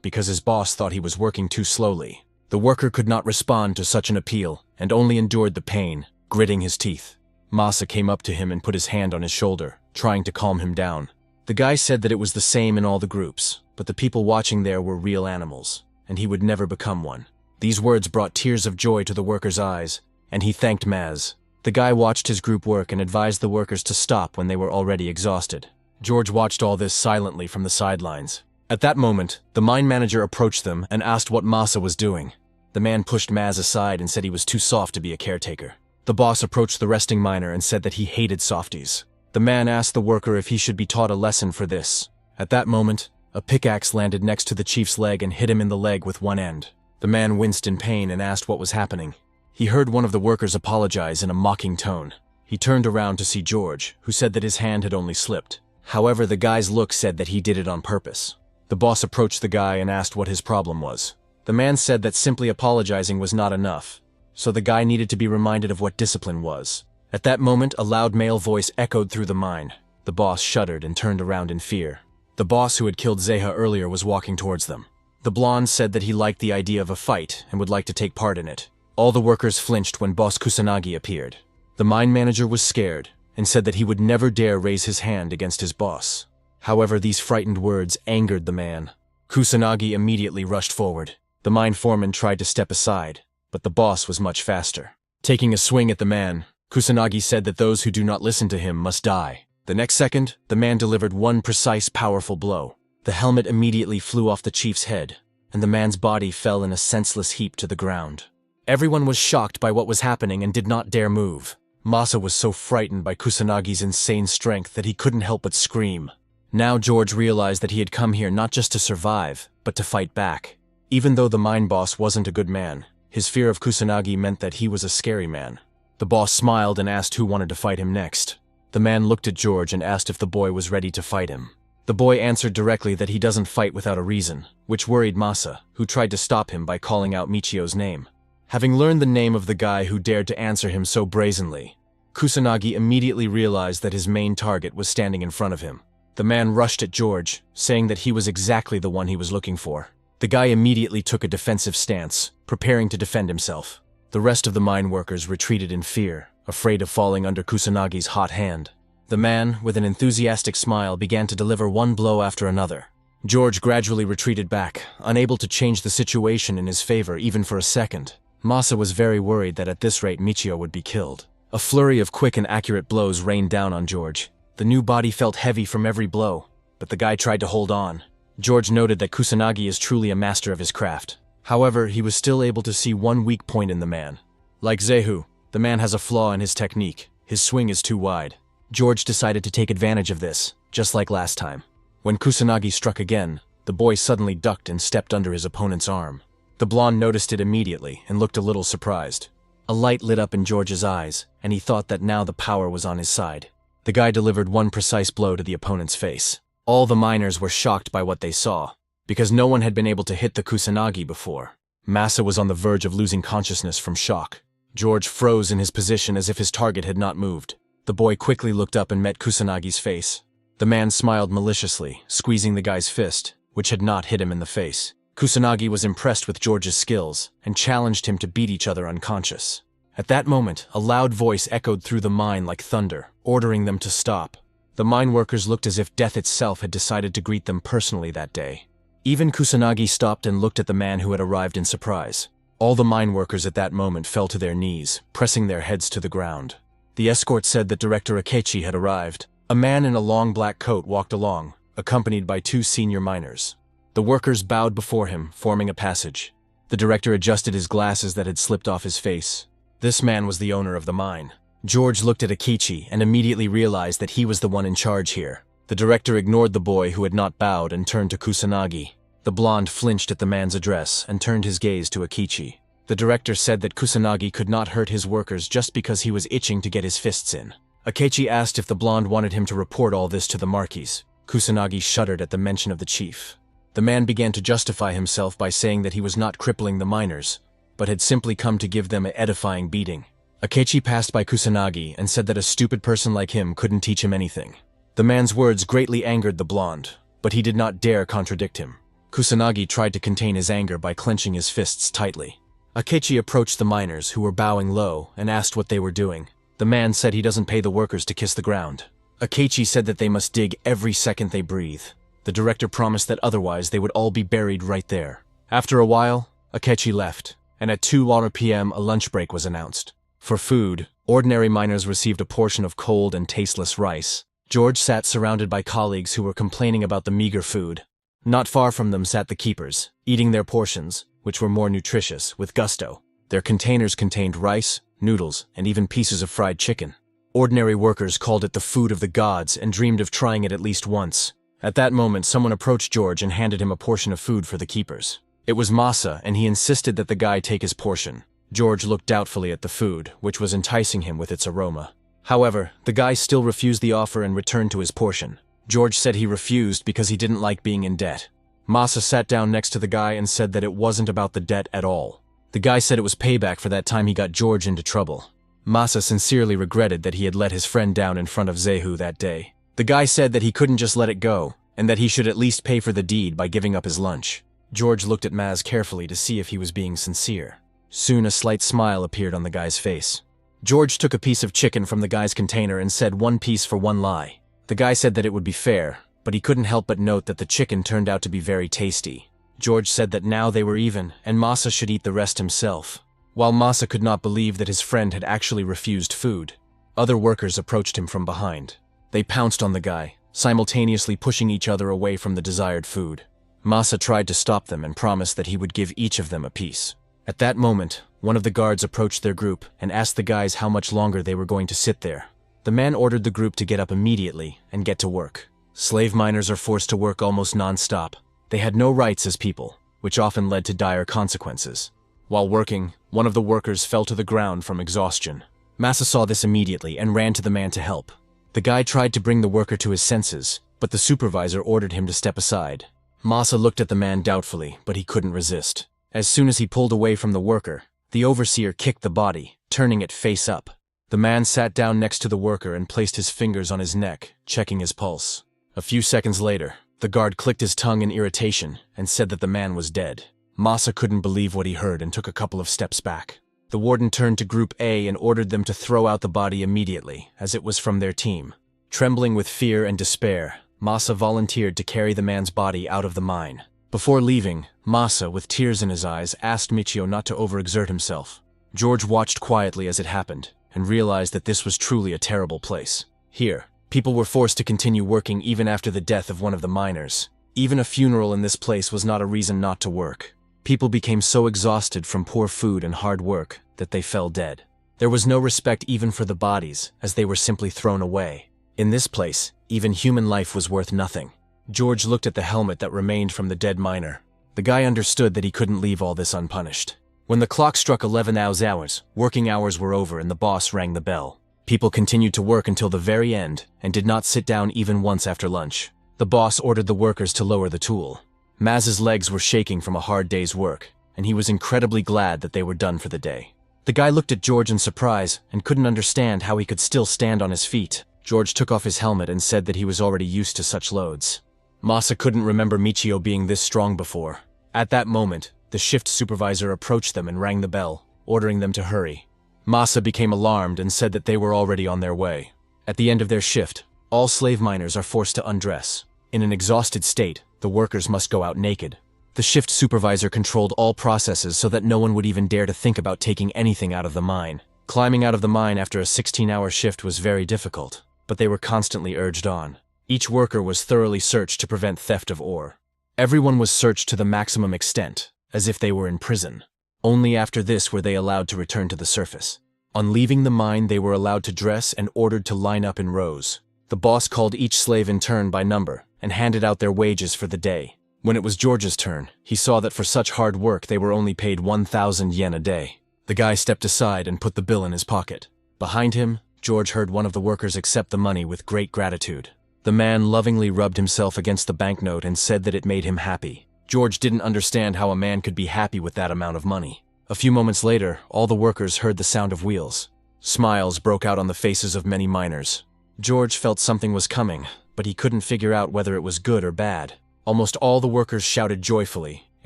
because his boss thought he was working too slowly. The worker could not respond to such an appeal and only endured the pain, gritting his teeth. Masa came up to him and put his hand on his shoulder, trying to calm him down. The guy said that it was the same in all the groups, but the people watching there were real animals, and he would never become one. These words brought tears of joy to the worker's eyes, and he thanked Maz. The guy watched his group work and advised the workers to stop when they were already exhausted. George watched all this silently from the sidelines. At that moment, the mine manager approached them and asked what Masa was doing. The man pushed Maz aside and said he was too soft to be a caretaker. The boss approached the resting miner and said that he hated softies. The man asked the worker if he should be taught a lesson for this. At that moment, a pickaxe landed next to the chief's leg and hit him in the leg with one end. The man winced in pain and asked what was happening. He heard one of the workers apologize in a mocking tone. He He turned around to see George, who said that his hand had only slipped. However, the guy's look said that he did it on purpose. The boss approached the guy and asked what his problem was. The man said that simply apologizing was not enough, so the guy needed to be reminded of what discipline was. At that moment, a loud male voice echoed through the mine. The boss shuddered and turned around in fear. The boss who had killed Zeha earlier was walking towards them. The blonde said that he liked the idea of a fight and would like to take part in it. All the workers flinched when Boss Kusanagi appeared. The mine manager was scared and said that he would never dare raise his hand against his boss. However, these frightened words angered the man. Kusanagi immediately rushed forward. The mine foreman tried to step aside, but the boss was much faster. Taking a swing at the man, Kusanagi said that those who do not listen to him must die. The next second, the man delivered one precise, powerful blow. The helmet immediately flew off the chief's head, and the man's body fell in a senseless heap to the ground. Everyone was shocked by what was happening and did not dare move. Masa was so frightened by Kusanagi's insane strength that he couldn't help but scream. Now George realized that he had come here not just to survive, but to fight back. Even though the mine boss wasn't a good man, his fear of Kusanagi meant that he was a scary man. The boss smiled and asked who wanted to fight him next. The man looked at George and asked if the boy was ready to fight him. The boy answered directly that he doesn't fight without a reason, which worried Masa, who tried to stop him by calling out Michio's name. Having learned the name of the guy who dared to answer him so brazenly, Kusanagi immediately realized that his main target was standing in front of him. The man rushed at George, saying that he was exactly the one he was looking for. The guy immediately took a defensive stance, preparing to defend himself. The rest of the mine workers retreated in fear, afraid of falling under Kusanagi's hot hand. The man, with an enthusiastic smile, began to deliver one blow after another. George gradually retreated back, unable to change the situation in his favor even for a second. Masa was very worried that at this rate Michio would be killed. A flurry of quick and accurate blows rained down on George. The new body felt heavy from every blow, but the guy tried to hold on. George noted that Kusanagi is truly a master of his craft. However, he was still able to see one weak point in the man. Like Zehu, the man has a flaw in his technique. His swing is too wide. George decided to take advantage of this, just like last time. When Kusanagi struck again, the boy suddenly ducked and stepped under his opponent's arm. The blonde noticed it immediately and looked a little surprised. A light lit up in George's eyes, and he thought that now the power was on his side. The guy delivered one precise blow to the opponent's face. All the miners were shocked by what they saw, because no one had been able to hit the Kusanagi before. Masa was on the verge of losing consciousness from shock. George froze in his position as if his target had not moved. The boy quickly looked up and met Kusanagi's face. The man smiled maliciously, squeezing the guy's fist, which had not hit him in the face. Kusanagi was impressed with George's skills and challenged him to beat each other unconscious. At that moment, a loud voice echoed through the mine like thunder, ordering them to stop. The mine workers looked as if death itself had decided to greet them personally that day. Even Kusanagi stopped and looked at the man who had arrived in surprise. All the mine workers at that moment fell to their knees, pressing their heads to the ground. The escort said that Director Akechi had arrived. A man in a long black coat walked along, accompanied by two senior miners. The workers bowed before him, forming a passage. The director adjusted his glasses that had slipped off his face. This man was the owner of the mine. George looked at Akechi and immediately realized that he was the one in charge here. The director ignored the boy who had not bowed and turned to Kusanagi. The blonde flinched at the man's address and turned his gaze to Akechi. The director said that Kusanagi could not hurt his workers just because he was itching to get his fists in. Akechi asked if the blonde wanted him to report all this to the Marquis. Kusanagi shuddered at the mention of the chief. The man began to justify himself by saying that he was not crippling the miners, but had simply come to give them an edifying beating. Akechi passed by Kusanagi and said that a stupid person like him couldn't teach him anything. The man's words greatly angered the blonde, but he did not dare contradict him. Kusanagi tried to contain his anger by clenching his fists tightly. Akechi approached the miners, who were bowing low, and asked what they were doing. The man said he doesn't pay the workers to kiss the ground. Akechi said that they must dig every second they breathe. The director promised that otherwise they would all be buried right there. After a while, Akechi left, and at 2 p.m. a lunch break was announced. For food, ordinary miners received a portion of cold and tasteless rice. George sat surrounded by colleagues who were complaining about the meager food. Not far from them sat the keepers, eating their portions, which were more nutritious, with gusto. Their containers contained rice, noodles, and even pieces of fried chicken. Ordinary workers called it the food of the gods and dreamed of trying it at least once. At that moment, someone approached George and handed him a portion of food for the keepers. It was Masa, and he insisted that the guy take his portion. George looked doubtfully at the food, which was enticing him with its aroma. However, the guy still refused the offer and returned to his portion. George said he refused because he didn't like being in debt. Masa sat down next to the guy and said that it wasn't about the debt at all. The guy said it was payback for that time he got George into trouble. Masa sincerely regretted that he had let his friend down in front of Zehu that day. The guy said that he couldn't just let it go, and that he should at least pay for the deed by giving up his lunch. George looked at Maz carefully to see if he was being sincere. Soon a slight smile appeared on the guy's face. George took a piece of chicken from the guy's container and said 1 piece for 1 lie. The guy said that it would be fair, but he couldn't help but note that the chicken turned out to be very tasty. George said that now they were even, and Masa should eat the rest himself. While Masa could not believe that his friend had actually refused food, other workers approached him from behind. They pounced on the guy, simultaneously pushing each other away from the desired food. Masa tried to stop them and promised that he would give each of them a piece. At that moment, one of the guards approached their group and asked the guys how much longer they were going to sit there. The man ordered the group to get up immediately and get to work. Slave miners are forced to work almost non-stop. They had no rights as people, which often led to dire consequences. While working, one of the workers fell to the ground from exhaustion. Masa saw this immediately and ran to the man to help. The guy tried to bring the worker to his senses, but the supervisor ordered him to step aside. Masa looked at the man doubtfully, but he couldn't resist. As soon as he pulled away from the worker, the overseer kicked the body, turning it face up. The man sat down next to the worker and placed his fingers on his neck, checking his pulse. A few seconds later, the guard clicked his tongue in irritation and said that the man was dead. Masa couldn't believe what he heard and took a couple of steps back. The warden turned to Group A and ordered them to throw out the body immediately, as it was from their team. Trembling with fear and despair, Masa volunteered to carry the man's body out of the mine. Before leaving, Masa, with tears in his eyes, asked Michio not to overexert himself. George watched quietly as it happened, and realized that this was truly a terrible place. Here, people were forced to continue working even after the death of one of the miners. Even a funeral in this place was not a reason not to work. People became so exhausted from poor food and hard work that they fell dead. There was no respect even for the bodies, as they were simply thrown away. In this place, even human life was worth nothing. George looked at the helmet that remained from the dead miner. The guy understood that he couldn't leave all this unpunished. When the clock struck 11 hours, working hours were over and the boss rang the bell. People continued to work until the very end and did not sit down even once after lunch. The boss ordered the workers to lower the tool. Maz's legs were shaking from a hard day's work, and he was incredibly glad that they were done for the day. The guy looked at George in surprise and couldn't understand how he could still stand on his feet. George took off his helmet and said that he was already used to such loads. Masa couldn't remember Michio being this strong before. At that moment, the shift supervisor approached them and rang the bell, ordering them to hurry. Masa became alarmed and said that they were already on their way. At the end of their shift, all slave miners are forced to undress. In an exhausted state, the workers must go out naked. The shift supervisor controlled all processes so that no one would even dare to think about taking anything out of the mine. Climbing out of the mine after a 16-hour shift was very difficult, but they were constantly urged on. Each worker was thoroughly searched to prevent theft of ore. Everyone was searched to the maximum extent, as if they were in prison. Only after this were they allowed to return to the surface. On leaving the mine, they were allowed to dress and ordered to line up in rows. The boss called each slave in turn by number and handed out their wages for the day. When it was George's turn, he saw that for such hard work they were only paid 1,000 yen a day. The guy stepped aside and put the bill in his pocket. Behind him, George heard one of the workers accept the money with great gratitude. The man lovingly rubbed himself against the banknote and said that it made him happy. George didn't understand how a man could be happy with that amount of money. A few moments later, all the workers heard the sound of wheels. Smiles broke out on the faces of many miners. George felt something was coming, but he couldn't figure out whether it was good or bad. Almost all the workers shouted joyfully,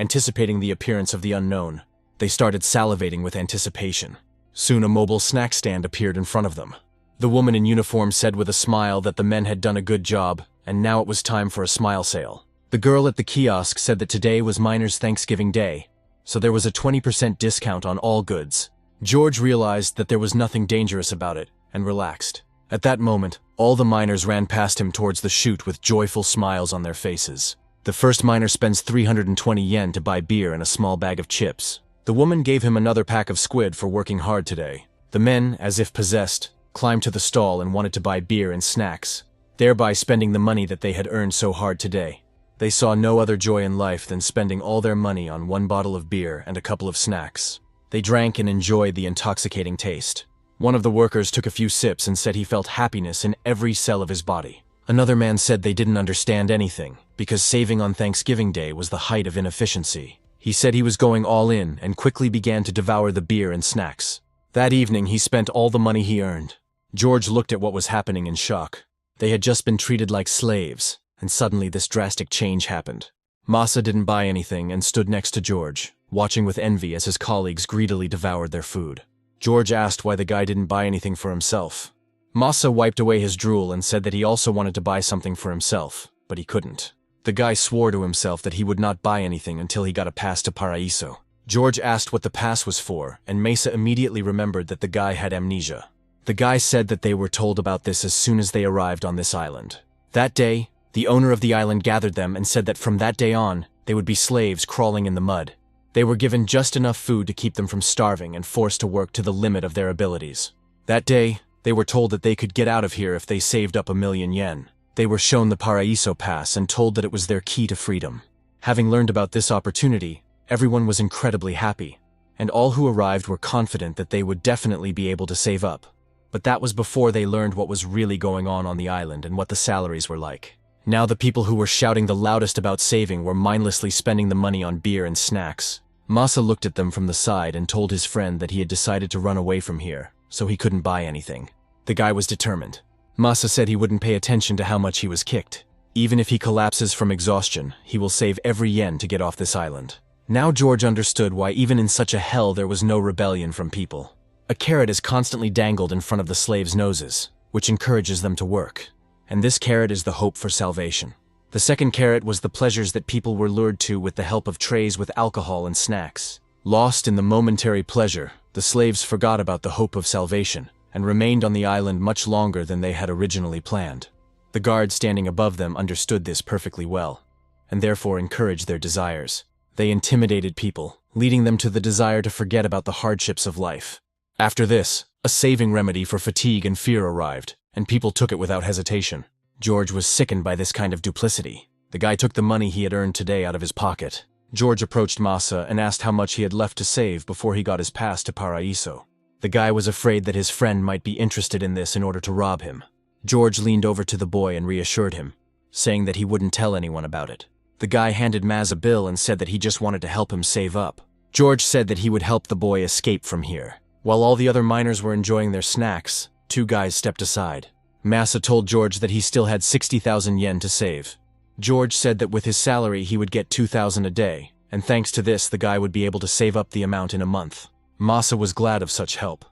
anticipating the appearance of the unknown. They started salivating with anticipation. Soon a mobile snack stand appeared in front of them. The woman in uniform said with a smile that the men had done a good job, and now it was time for a smile sale. The girl at the kiosk said that today was Miners' Thanksgiving Day, so there was a 20% discount on all goods. George realized that there was nothing dangerous about it, and relaxed. At that moment, all the miners ran past him towards the chute with joyful smiles on their faces. The first miner spends 320 yen to buy beer and a small bag of chips. The woman gave him another pack of squid for working hard today. The men, as if possessed, climbed to the stall and wanted to buy beer and snacks, thereby spending the money that they had earned so hard today. They saw no other joy in life than spending all their money on one bottle of beer and a couple of snacks. They drank and enjoyed the intoxicating taste. One of the workers took a few sips and said he felt happiness in every cell of his body. Another man said they didn't understand anything, because saving on Thanksgiving Day was the height of inefficiency. He said he was going all in and quickly began to devour the beer and snacks. That evening, he spent all the money he earned. George looked at what was happening in shock. They had just been treated like slaves, and suddenly this drastic change happened. Masa didn't buy anything and stood next to George, watching with envy as his colleagues greedily devoured their food. George asked why the guy didn't buy anything for himself. Masa wiped away his drool and said that he also wanted to buy something for himself, but he couldn't. The guy swore to himself that he would not buy anything until he got a pass to Paraíso. George asked what the pass was for, and Mesa immediately remembered that the guy had amnesia. The guy said that they were told about this as soon as they arrived on this island. That day, the owner of the island gathered them and said that from that day on, they would be slaves crawling in the mud. They were given just enough food to keep them from starving and forced to work to the limit of their abilities. That day, they were told that they could get out of here if they saved up 1,000,000 yen. They were shown the Paraíso Pass and told that it was their key to freedom. Having learned about this opportunity, everyone was incredibly happy, and all who arrived were confident that they would definitely be able to save up. But that was before they learned what was really going on the island and what the salaries were like. Now the people who were shouting the loudest about saving were mindlessly spending the money on beer and snacks. Masa looked at them from the side and told his friend that he had decided to run away from here, so he couldn't buy anything. The guy was determined. Masa said he wouldn't pay attention to how much he was kicked. Even if he collapses from exhaustion, he will save every yen to get off this island. Now George understood why even in such a hell there was no rebellion from people. A carrot is constantly dangled in front of the slaves' noses, which encourages them to work. And this carrot is the hope for salvation. The second carrot was the pleasures that people were lured to with the help of trays with alcohol and snacks. Lost in the momentary pleasure, the slaves forgot about the hope of salvation and remained on the island much longer than they had originally planned. The guard standing above them understood this perfectly well, and therefore encouraged their desires. They intimidated people, leading them to the desire to forget about the hardships of life. After this, a saving remedy for fatigue and fear arrived, and people took it without hesitation. George was sickened by this kind of duplicity. The guy took the money he had earned today out of his pocket. George approached Masa and asked how much he had left to save before he got his pass to Paraíso. The guy was afraid that his friend might be interested in this in order to rob him. George leaned over to the boy and reassured him, saying that he wouldn't tell anyone about it. The guy handed Maz a bill and said that he just wanted to help him save up. George said that he would help the boy escape from here. While all the other miners were enjoying their snacks, two guys stepped aside. Masa told George that he still had 60,000 yen to save. George said that with his salary he would get 2,000 a day, and thanks to this the guy would be able to save up the amount in a month. Masa was glad of such help,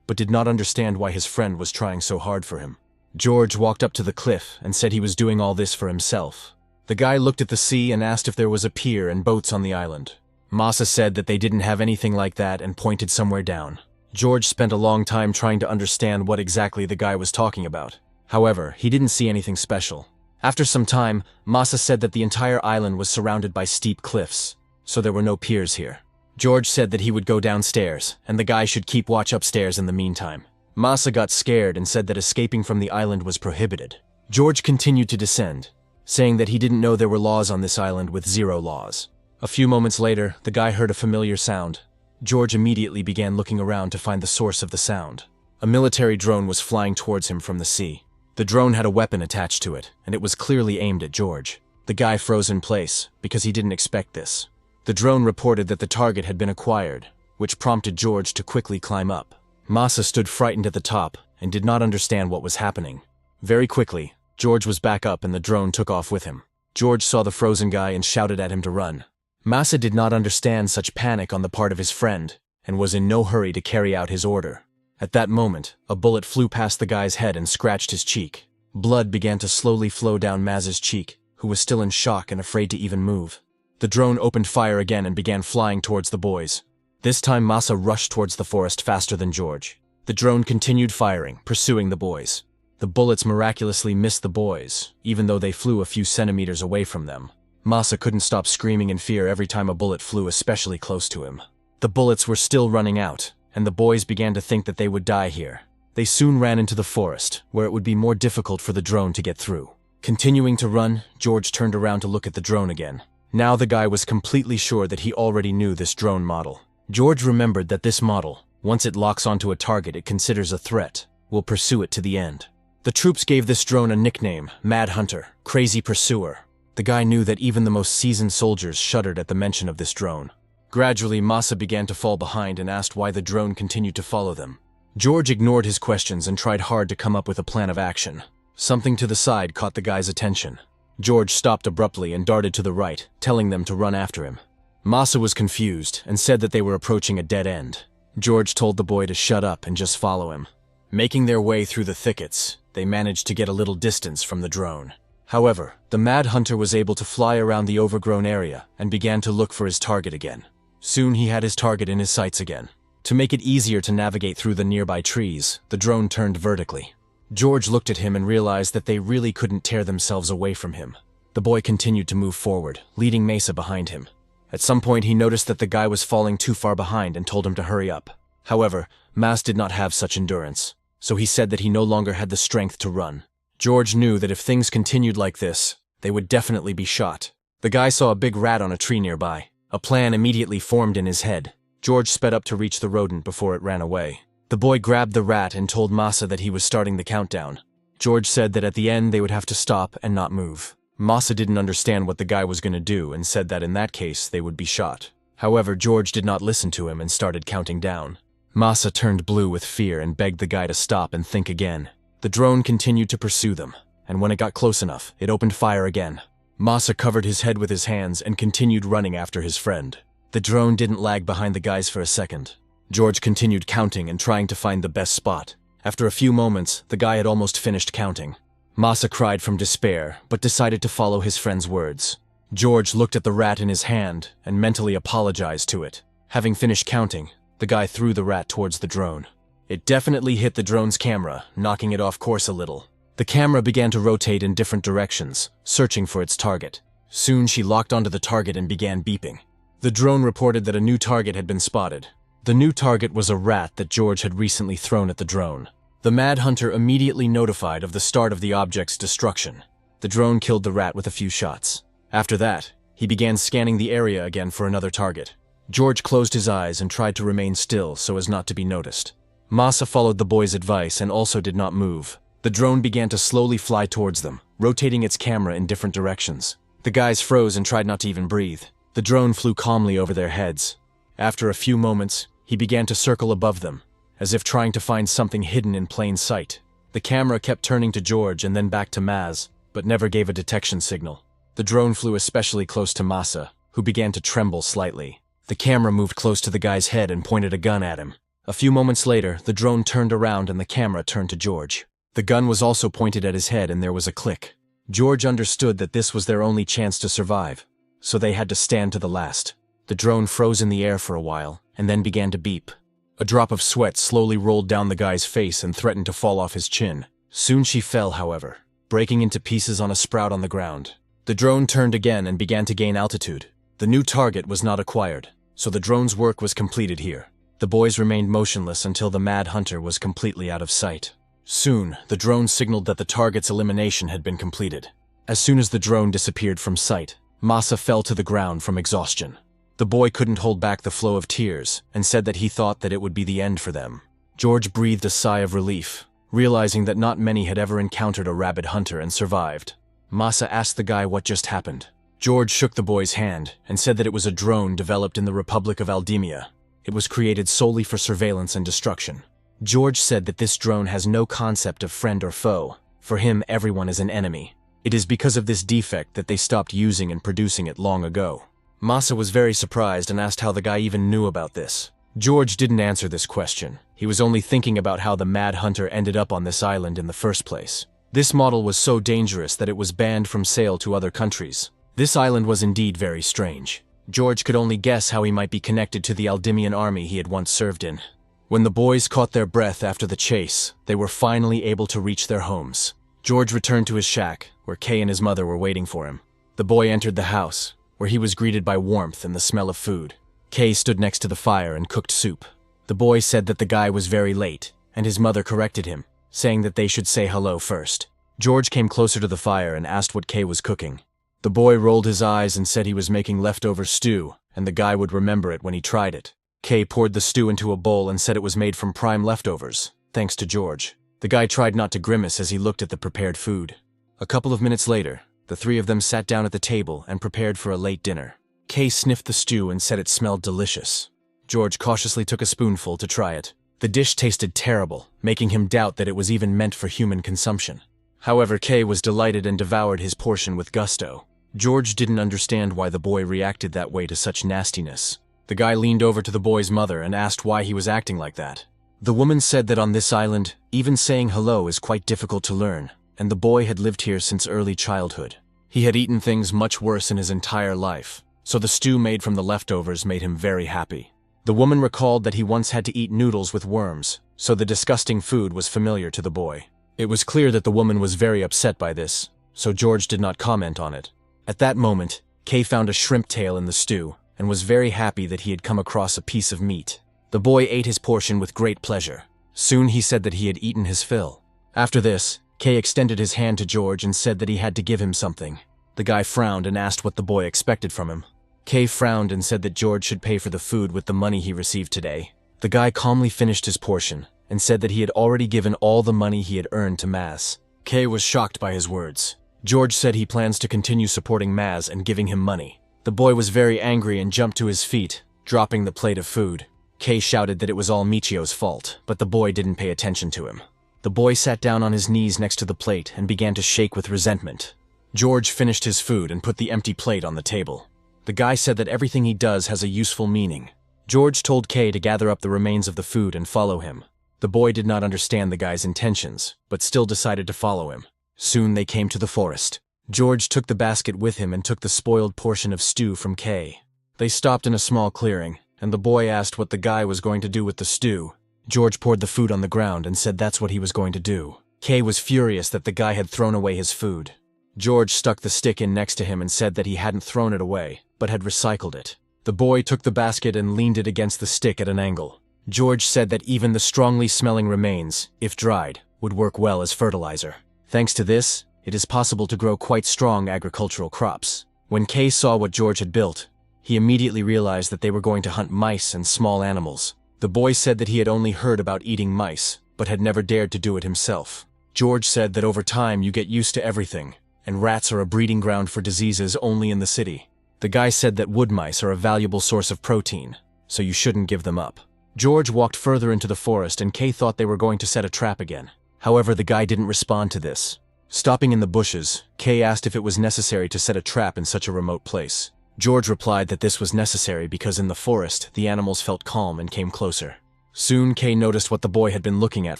but did not understand why his friend was trying so hard for him. George walked up to the cliff and said he was doing all this for himself. The guy looked at the sea and asked if there was a pier and boats on the island. Masa said that they didn't have anything like that and pointed somewhere down. George spent a long time trying to understand what exactly the guy was talking about. However, he didn't see anything special. After some time, Masa said that the entire island was surrounded by steep cliffs, so there were no piers here. George said that he would go downstairs, and the guy should keep watch upstairs in the meantime. Masa got scared and said that escaping from the island was prohibited. George continued to descend, saying that he didn't know there were laws on this island with 0 laws. A few moments later, the guy heard a familiar sound. George immediately began looking around to find the source of the sound. A military drone was flying towards him from the sea. The drone had a weapon attached to it, and it was clearly aimed at George. The guy froze in place, because he didn't expect this. The drone reported that the target had been acquired, which prompted George to quickly climb up. Masa stood frightened at the top, and did not understand what was happening. Very quickly, George was back up and the drone took off with him. George saw the frozen guy and shouted at him to run. Masa did not understand such panic on the part of his friend, and was in no hurry to carry out his order. At that moment, a bullet flew past the guy's head and scratched his cheek. Blood began to slowly flow down Maz's cheek, who was still in shock and afraid to even move. The drone opened fire again and began flying towards the boys. This time Masa rushed towards the forest faster than George. The drone continued firing, pursuing the boys. The bullets miraculously missed the boys, even though they flew a few centimeters away from them. Masa couldn't stop screaming in fear every time a bullet flew especially close to him. The bullets were still running out, and the boys began to think that they would die here. They soon ran into the forest, where it would be more difficult for the drone to get through. Continuing to run, George turned around to look at the drone again. Now the guy was completely sure that he already knew this drone model. George remembered that this model, Once it locks onto a target it considers a threat, will pursue it to the end. The troops gave this drone a nickname, Mad Hunter, Crazy Pursuer. The guy knew that even the most seasoned soldiers shuddered at the mention of this drone. Gradually, Masa began to fall behind and asked why the drone continued to follow them. George ignored his questions and tried hard to come up with a plan of action. Something to the side caught the guy's attention. George stopped abruptly and darted to the right, telling them to run after him. Masa was confused and said that they were approaching a dead end. George told the boy to shut up and just follow him. Making their way through the thickets, they managed to get a little distance from the drone. However, the Mad Hunter was able to fly around the overgrown area and began to look for his target again. Soon he had his target in his sights again. To make it easier to navigate through the nearby trees, the drone turned vertically. George looked at him and realized that they really couldn't tear themselves away from him. The boy continued to move forward, leading Mesa behind him. At some point he noticed that the guy was falling too far behind and told him to hurry up. However, Mas did not have such endurance, so he said that he no longer had the strength to run. George knew that if things continued like this, they would definitely be shot. The guy saw a big rat on a tree nearby. A plan immediately formed in his head. George sped up to reach the rodent before it ran away. The boy grabbed the rat and told Masa that he was starting the countdown. George said that at the end they would have to stop and not move. Masa didn't understand what the guy was going to do and said that in that case they would be shot. However, George did not listen to him and started counting down. Masa turned blue with fear and begged the guy to stop and think again. The drone continued to pursue them, and when it got close enough, it opened fire again. Masa covered his head with his hands and continued running after his friend. The drone didn't lag behind the guys for a second. George continued counting and trying to find the best spot. After a few moments, the guy had almost finished counting. Masa cried from despair, but decided to follow his friend's words. George looked at the rat in his hand and mentally apologized to it. Having finished counting, the guy threw the rat towards the drone. It definitely hit the drone's camera, knocking it off course a little. The camera began to rotate in different directions, searching for its target. Soon she locked onto the target and began beeping. The drone reported that a new target had been spotted. The new target was a rat that George had recently thrown at the drone. The Mad Hunter immediately notified of the start of the object's destruction. The drone killed the rat with a few shots. After that, he began scanning the area again for another target. George closed his eyes and tried to remain still so as not to be noticed. Masa followed the boy's advice and also did not move. The drone began to slowly fly towards them, rotating its camera in different directions. The guys froze and tried not to even breathe. The drone flew calmly over their heads. After a few moments, he began to circle above them, as if trying to find something hidden in plain sight. The camera kept turning to George and then back to Maz, but never gave a detection signal. The drone flew especially close to Masa, who began to tremble slightly. The camera moved close to the guy's head and pointed a gun at him. A few moments later, the drone turned around and the camera turned to George. The gun was also pointed at his head and there was a click. George understood that this was their only chance to survive, so they had to stand to the last. The drone froze in the air for a while and then began to beep. A drop of sweat slowly rolled down the guy's face and threatened to fall off his chin. Soon she fell, however, breaking into pieces on a sprout on the ground. The drone turned again and began to gain altitude. The new target was not acquired, so the drone's work was completed here. The boys remained motionless until the Mad Hunter was completely out of sight. Soon, the drone signaled that the target's elimination had been completed. As soon as the drone disappeared from sight, Masa fell to the ground from exhaustion. The boy couldn't hold back the flow of tears and said that he thought that it would be the end for them. George breathed a sigh of relief, realizing that not many had ever encountered a rabid hunter and survived. Masa asked the guy what just happened. George shook the boy's hand and said that it was a drone developed in the Republic of Aldemia. It was created solely for surveillance and destruction. George said that this drone has no concept of friend or foe. For him, everyone is an enemy. It is because of this defect that they stopped using and producing it long ago. Masa was very surprised and asked how the guy even knew about this. George didn't answer this question. He was only thinking about how the Mad Hunter ended up on this island in the first place. This model was so dangerous that it was banned from sale to other countries. This island was indeed very strange. George could only guess how he might be connected to the Aldemian army he had once served in. When the boys caught their breath after the chase, they were finally able to reach their homes. George returned to his shack, where Kay and his mother were waiting for him. The boy entered the house, where he was greeted by warmth and the smell of food. Kay stood next to the fire and cooked soup. The boy said that the guy was very late, and his mother corrected him, saying that they should say hello first. George came closer to the fire and asked what Kay was cooking. The boy rolled his eyes and said he was making leftover stew, and the guy would remember it when he tried it. Kay poured the stew into a bowl and said it was made from prime leftovers, thanks to George. The guy tried not to grimace as he looked at the prepared food. A couple of minutes later, the three of them sat down at the table and prepared for a late dinner. Kay sniffed the stew and said it smelled delicious. George cautiously took a spoonful to try it. The dish tasted terrible, making him doubt that it was even meant for human consumption. However, Kay was delighted and devoured his portion with gusto. George didn't understand why the boy reacted that way to such nastiness. The guy leaned over to the boy's mother and asked why he was acting like that. The woman said that on this island, even saying hello is quite difficult to learn, and the boy had lived here since early childhood. He had eaten things much worse in his entire life, so the stew made from the leftovers made him very happy. The woman recalled that he once had to eat noodles with worms, so the disgusting food was familiar to the boy. It was clear that the woman was very upset by this, so George did not comment on it. At that moment, Kay found a shrimp tail in the stew, and was very happy that he had come across a piece of meat. The boy ate his portion with great pleasure. Soon he said that he had eaten his fill. After this, Kay extended his hand to George and said that he had to give him something. The guy frowned and asked what the boy expected from him. Kay frowned and said that George should pay for the food with the money he received today. The guy calmly finished his portion and said that he had already given all the money he had earned to Maz. Kay was shocked by his words. George said he plans to continue supporting Maz and giving him money. The boy was very angry and jumped to his feet, dropping the plate of food. Kay shouted that it was all Michio's fault, but the boy didn't pay attention to him. The boy sat down on his knees next to the plate and began to shake with resentment. George finished his food and put the empty plate on the table. The guy said that everything he does has a useful meaning. George told Kay to gather up the remains of the food and follow him. The boy did not understand the guy's intentions, but still decided to follow him. Soon they came to the forest. George took the basket with him and took the spoiled portion of stew from Kay. They stopped in a small clearing, and the boy asked what the guy was going to do with the stew. George poured the food on the ground and said that's what he was going to do. Kay was furious that the guy had thrown away his food. George stuck the stick in next to him and said that he hadn't thrown it away, but had recycled it. The boy took the basket and leaned it against the stick at an angle. George said that even the strongly smelling remains, if dried, would work well as fertilizer. Thanks to this, it is possible to grow quite strong agricultural crops. When Kay saw what George had built, he immediately realized that they were going to hunt mice and small animals. The boy said that he had only heard about eating mice, but had never dared to do it himself. George said that over time you get used to everything, and rats are a breeding ground for diseases only in the city. The guy said that wood mice are a valuable source of protein, so you shouldn't give them up. George walked further into the forest and Kay thought they were going to set a trap again. However, the guy didn't respond to this. Stopping in the bushes, Kay asked if it was necessary to set a trap in such a remote place. George replied that this was necessary because in the forest, the animals felt calm and came closer. Soon, Kay noticed what the boy had been looking at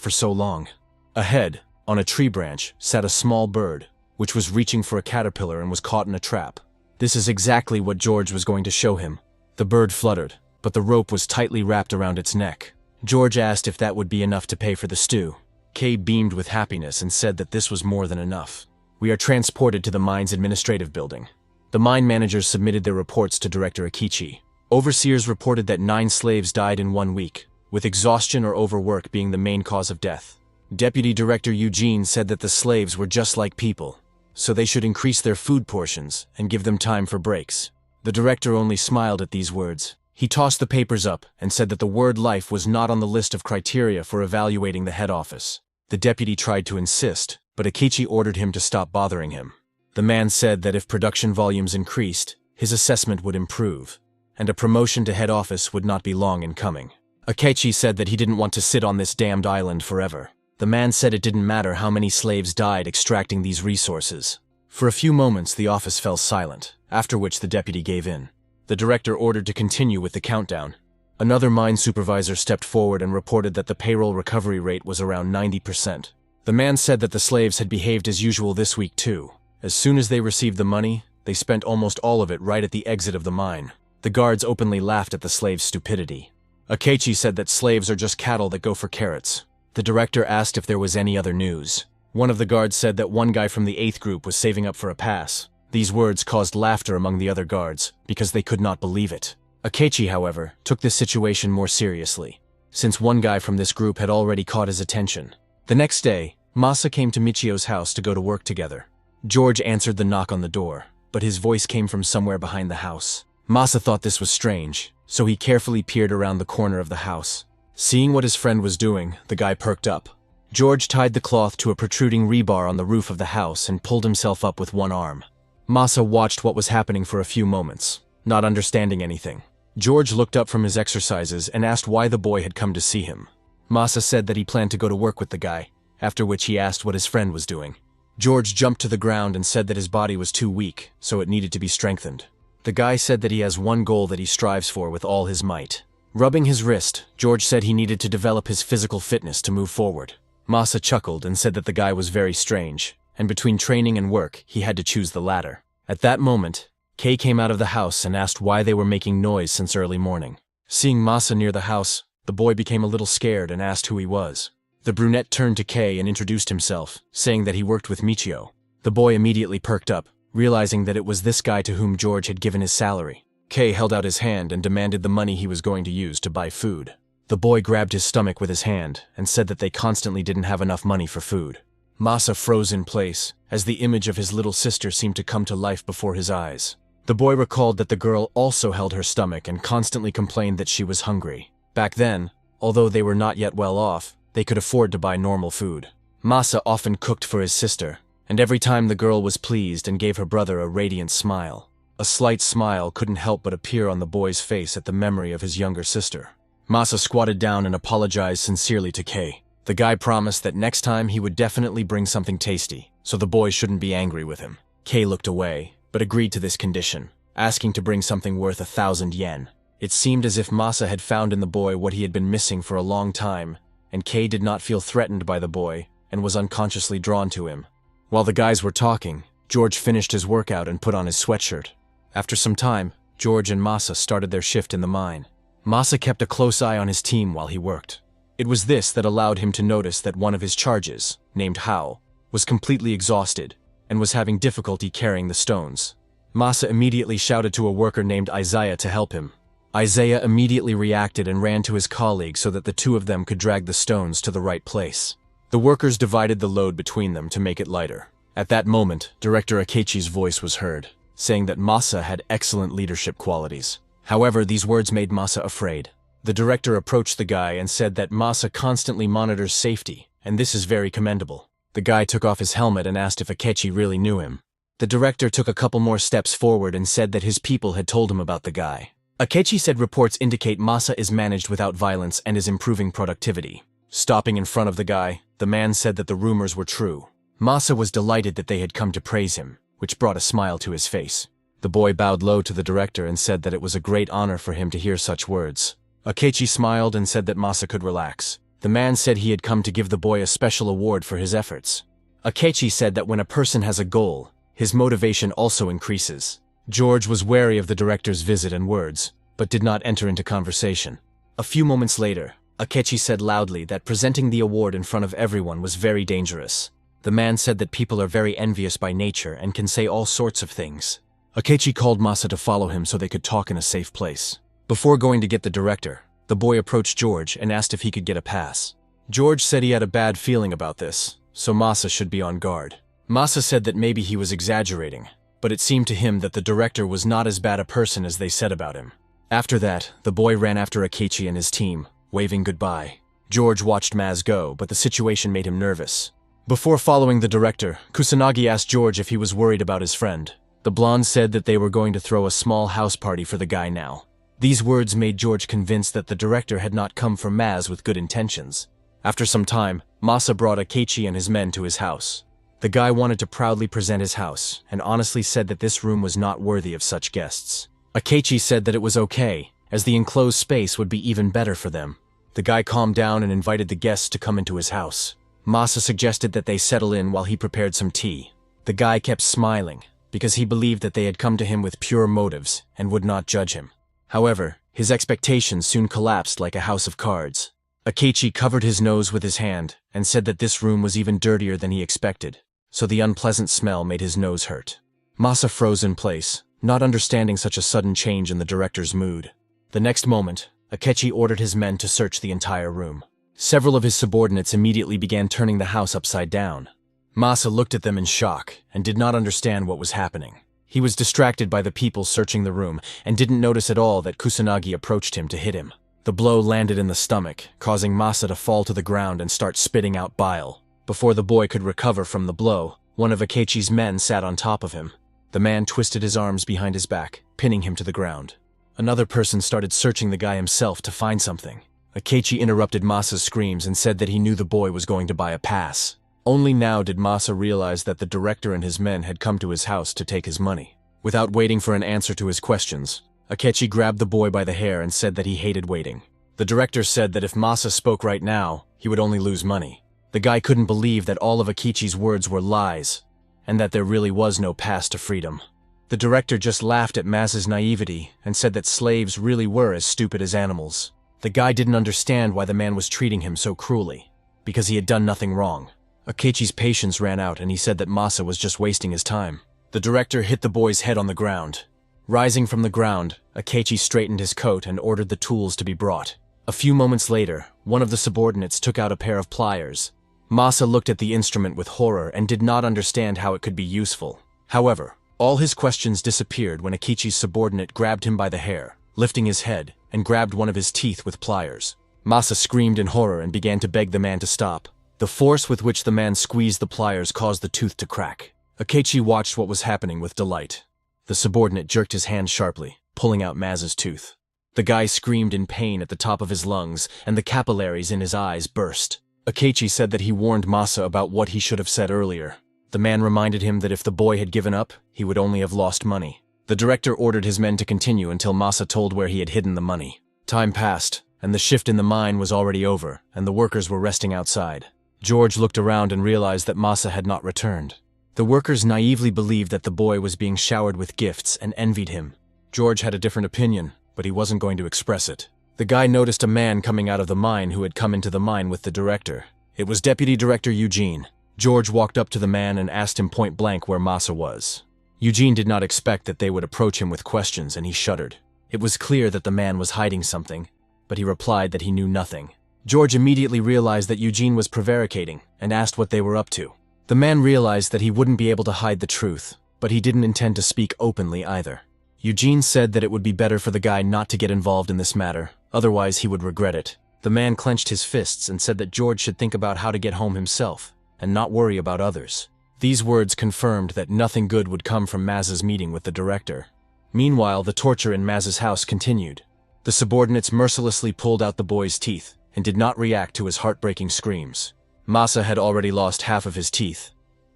for so long. Ahead, on a tree branch, sat a small bird, which was reaching for a caterpillar and was caught in a trap. This is exactly what George was going to show him. The bird fluttered, but the rope was tightly wrapped around its neck. George asked if that would be enough to pay for the stew. Kay beamed with happiness and said that this was more than enough. We are transported to the mine's administrative building. The mine managers submitted their reports to Director Akichi. Overseers reported that 9 slaves died in 1 week, with exhaustion or overwork being the main cause of death. Deputy Director Eugene said that the slaves were just like people, so they should increase their food portions and give them time for breaks. The director only smiled at these words. He tossed the papers up and said that the word life was not on the list of criteria for evaluating the head office. The deputy tried to insist, but Akichi ordered him to stop bothering him. The man said that if production volumes increased, his assessment would improve, and a promotion to head office would not be long in coming. Akichi said that he didn't want to sit on this damned island forever. The man said it didn't matter how many slaves died extracting these resources. For a few moments the office fell silent, after which the deputy gave in. The director ordered to continue with the countdown. Another mine supervisor stepped forward and reported that the payroll recovery rate was around 90%. The man said that the slaves had behaved as usual this week too. As soon as they received the money, they spent almost all of it right at the exit of the mine. The guards openly laughed at the slaves' stupidity. Akichi said that slaves are just cattle that go for carrots. The director asked if there was any other news. One of the guards said that one guy from the 8th group was saving up for a pass. These words caused laughter among the other guards, because they could not believe it. Akichi, however, took this situation more seriously, since one guy from this group had already caught his attention. The next day, Masa came to Michio's house to go to work together. George answered the knock on the door, but his voice came from somewhere behind the house. Masa thought this was strange, so he carefully peered around the corner of the house. Seeing what his friend was doing, the guy perked up. George tied the cloth to a protruding rebar on the roof of the house and pulled himself up with one arm. Masa watched what was happening for a few moments, not understanding anything. George looked up from his exercises and asked why the boy had come to see him. Masa said that he planned to go to work with the guy, after which he asked what his friend was doing. George jumped to the ground and said that his body was too weak, so it needed to be strengthened. The guy said that he has one goal that he strives for with all his might. Rubbing his wrist, George said he needed to develop his physical fitness to move forward. Masa chuckled and said that the guy was very strange, and between training and work, he had to choose the latter. At that moment, Kay came out of the house and asked why they were making noise since early morning. Seeing Masa near the house, the boy became a little scared and asked who he was. The brunette turned to Kay and introduced himself, saying that he worked with Michio. The boy immediately perked up, realizing that it was this guy to whom George had given his salary. Kay held out his hand and demanded the money he was going to use to buy food. The boy grabbed his stomach with his hand and said that they constantly didn't have enough money for food. Masa froze in place, as the image of his little sister seemed to come to life before his eyes. The boy recalled that the girl also held her stomach and constantly complained that she was hungry. Back then, although they were not yet well off, they could afford to buy normal food. Masa often cooked for his sister, and every time the girl was pleased and gave her brother a radiant smile. A slight smile couldn't help but appear on the boy's face at the memory of his younger sister. Masa squatted down and apologized sincerely to Kay. The guy promised that next time he would definitely bring something tasty, so the boy shouldn't be angry with him. Kay looked away, but agreed to this condition, asking to bring something worth 1,000 yen. It seemed as if Masa had found in the boy what he had been missing for a long time, and Kay did not feel threatened by the boy and was unconsciously drawn to him. While the guys were talking, George finished his workout and put on his sweatshirt. After some time, George and Masa started their shift in the mine. Masa kept a close eye on his team while he worked. It was this that allowed him to notice that one of his charges, named Hao, was completely exhausted and was having difficulty carrying the stones. Masa immediately shouted to a worker named Isaiah to help him. Isaiah immediately reacted and ran to his colleague so that the two of them could drag the stones to the right place. The workers divided the load between them to make it lighter. At that moment, Director Akechi's voice was heard, saying that Masa had excellent leadership qualities. However, these words made Masa afraid. The director approached the guy and said that Masa constantly monitors safety, and this is very commendable. The guy took off his helmet and asked if Akechi really knew him. The director took a couple more steps forward and said that his people had told him about the guy. Akechi said reports indicate Masa is managed without violence and is improving productivity. Stopping in front of the guy, the man said that the rumors were true. Masa was delighted that they had come to praise him, which brought a smile to his face. The boy bowed low to the director and said that it was a great honor for him to hear such words. Akechi smiled and said that Masa could relax. The man said he had come to give the boy a special award for his efforts. Akechi said that when a person has a goal, his motivation also increases. George was wary of the director's visit and words, but did not enter into conversation. A few moments later, Akechi said loudly that presenting the award in front of everyone was very dangerous. The man said that people are very envious by nature and can say all sorts of things. Akechi called Masa to follow him so they could talk in a safe place. Before going to get the director, the boy approached George and asked if he could get a pass. George said he had a bad feeling about this, so Masa should be on guard. Masa said that maybe he was exaggerating, but it seemed to him that the director was not as bad a person as they said about him. After that, the boy ran after Akechi and his team, waving goodbye. George watched Maz go, but the situation made him nervous. Before following the director, Kusanagi asked George if he was worried about his friend. The blonde said that they were going to throw a small house party for the guy now. These words made George convinced that the director had not come for Maz with good intentions. After some time, Masa brought Akechi and his men to his house. The guy wanted to proudly present his house, and honestly said that this room was not worthy of such guests. Akechi said that it was okay, as the enclosed space would be even better for them. The guy calmed down and invited the guests to come into his house. Masa suggested that they settle in while he prepared some tea. The guy kept smiling, because he believed that they had come to him with pure motives and would not judge him. However, his expectations soon collapsed like a house of cards. Akechi covered his nose with his hand and said that this room was even dirtier than he expected, so the unpleasant smell made his nose hurt. Masa froze in place, not understanding such a sudden change in the director's mood. The next moment, Akechi ordered his men to search the entire room. Several of his subordinates immediately began turning the house upside down. Masa looked at them in shock and did not understand what was happening. He was distracted by the people searching the room and didn't notice at all that Kusanagi approached him to hit him. The blow landed in the stomach, causing Masa to fall to the ground and start spitting out bile. Before the boy could recover from the blow, one of Akechi's men sat on top of him. The man twisted his arms behind his back, pinning him to the ground. Another person started searching the guy himself to find something. Akechi interrupted Masa's screams and said that he knew the boy was going to buy a pass. Only now did Masa realize that the director and his men had come to his house to take his money. Without waiting for an answer to his questions, Akechi grabbed the boy by the hair and said that he hated waiting. The director said that if Masa spoke right now, he would only lose money. The guy couldn't believe that all of Akechi's words were lies, and that there really was no path to freedom. The director just laughed at Masa's naivety and said that slaves really were as stupid as animals. The guy didn't understand why the man was treating him so cruelly, because he had done nothing wrong. Akechi's patience ran out and he said that Masa was just wasting his time. The director hit the boy's head on the ground. Rising from the ground, Akechi straightened his coat and ordered the tools to be brought. A few moments later, one of the subordinates took out a pair of pliers. Masa looked at the instrument with horror and did not understand how it could be useful. However, all his questions disappeared when Akechi's subordinate grabbed him by the hair, lifting his head, and grabbed one of his teeth with pliers. Masa screamed in horror and began to beg the man to stop. The force with which the man squeezed the pliers caused the tooth to crack. Akechi watched what was happening with delight. The subordinate jerked his hand sharply, pulling out Masa's tooth. The guy screamed in pain at the top of his lungs, and the capillaries in his eyes burst. Akechi said that he warned Masa about what he should have said earlier. The man reminded him that if the boy had given up, he would only have lost money. The director ordered his men to continue until Masa told where he had hidden the money. Time passed, and the shift in the mine was already over, and the workers were resting outside. George looked around and realized that Masa had not returned. The workers naively believed that the boy was being showered with gifts and envied him. George had a different opinion, but he wasn't going to express it. The guy noticed a man coming out of the mine who had come into the mine with the director. It was Deputy Director Eugene. George walked up to the man and asked him point blank where Masa was. Eugene did not expect that they would approach him with questions, and he shuddered. It was clear that the man was hiding something, but he replied that he knew nothing. George immediately realized that Eugene was prevaricating and asked what they were up to. The man realized that he wouldn't be able to hide the truth, but he didn't intend to speak openly either. Eugene said that it would be better for the guy not to get involved in this matter, otherwise he would regret it. The man clenched his fists and said that George should think about how to get home himself, and not worry about others. These words confirmed that nothing good would come from Masa's meeting with the director. Meanwhile, the torture in Masa's house continued. The subordinates mercilessly pulled out the boy's teeth, and did not react to his heartbreaking screams. Masa had already lost half of his teeth,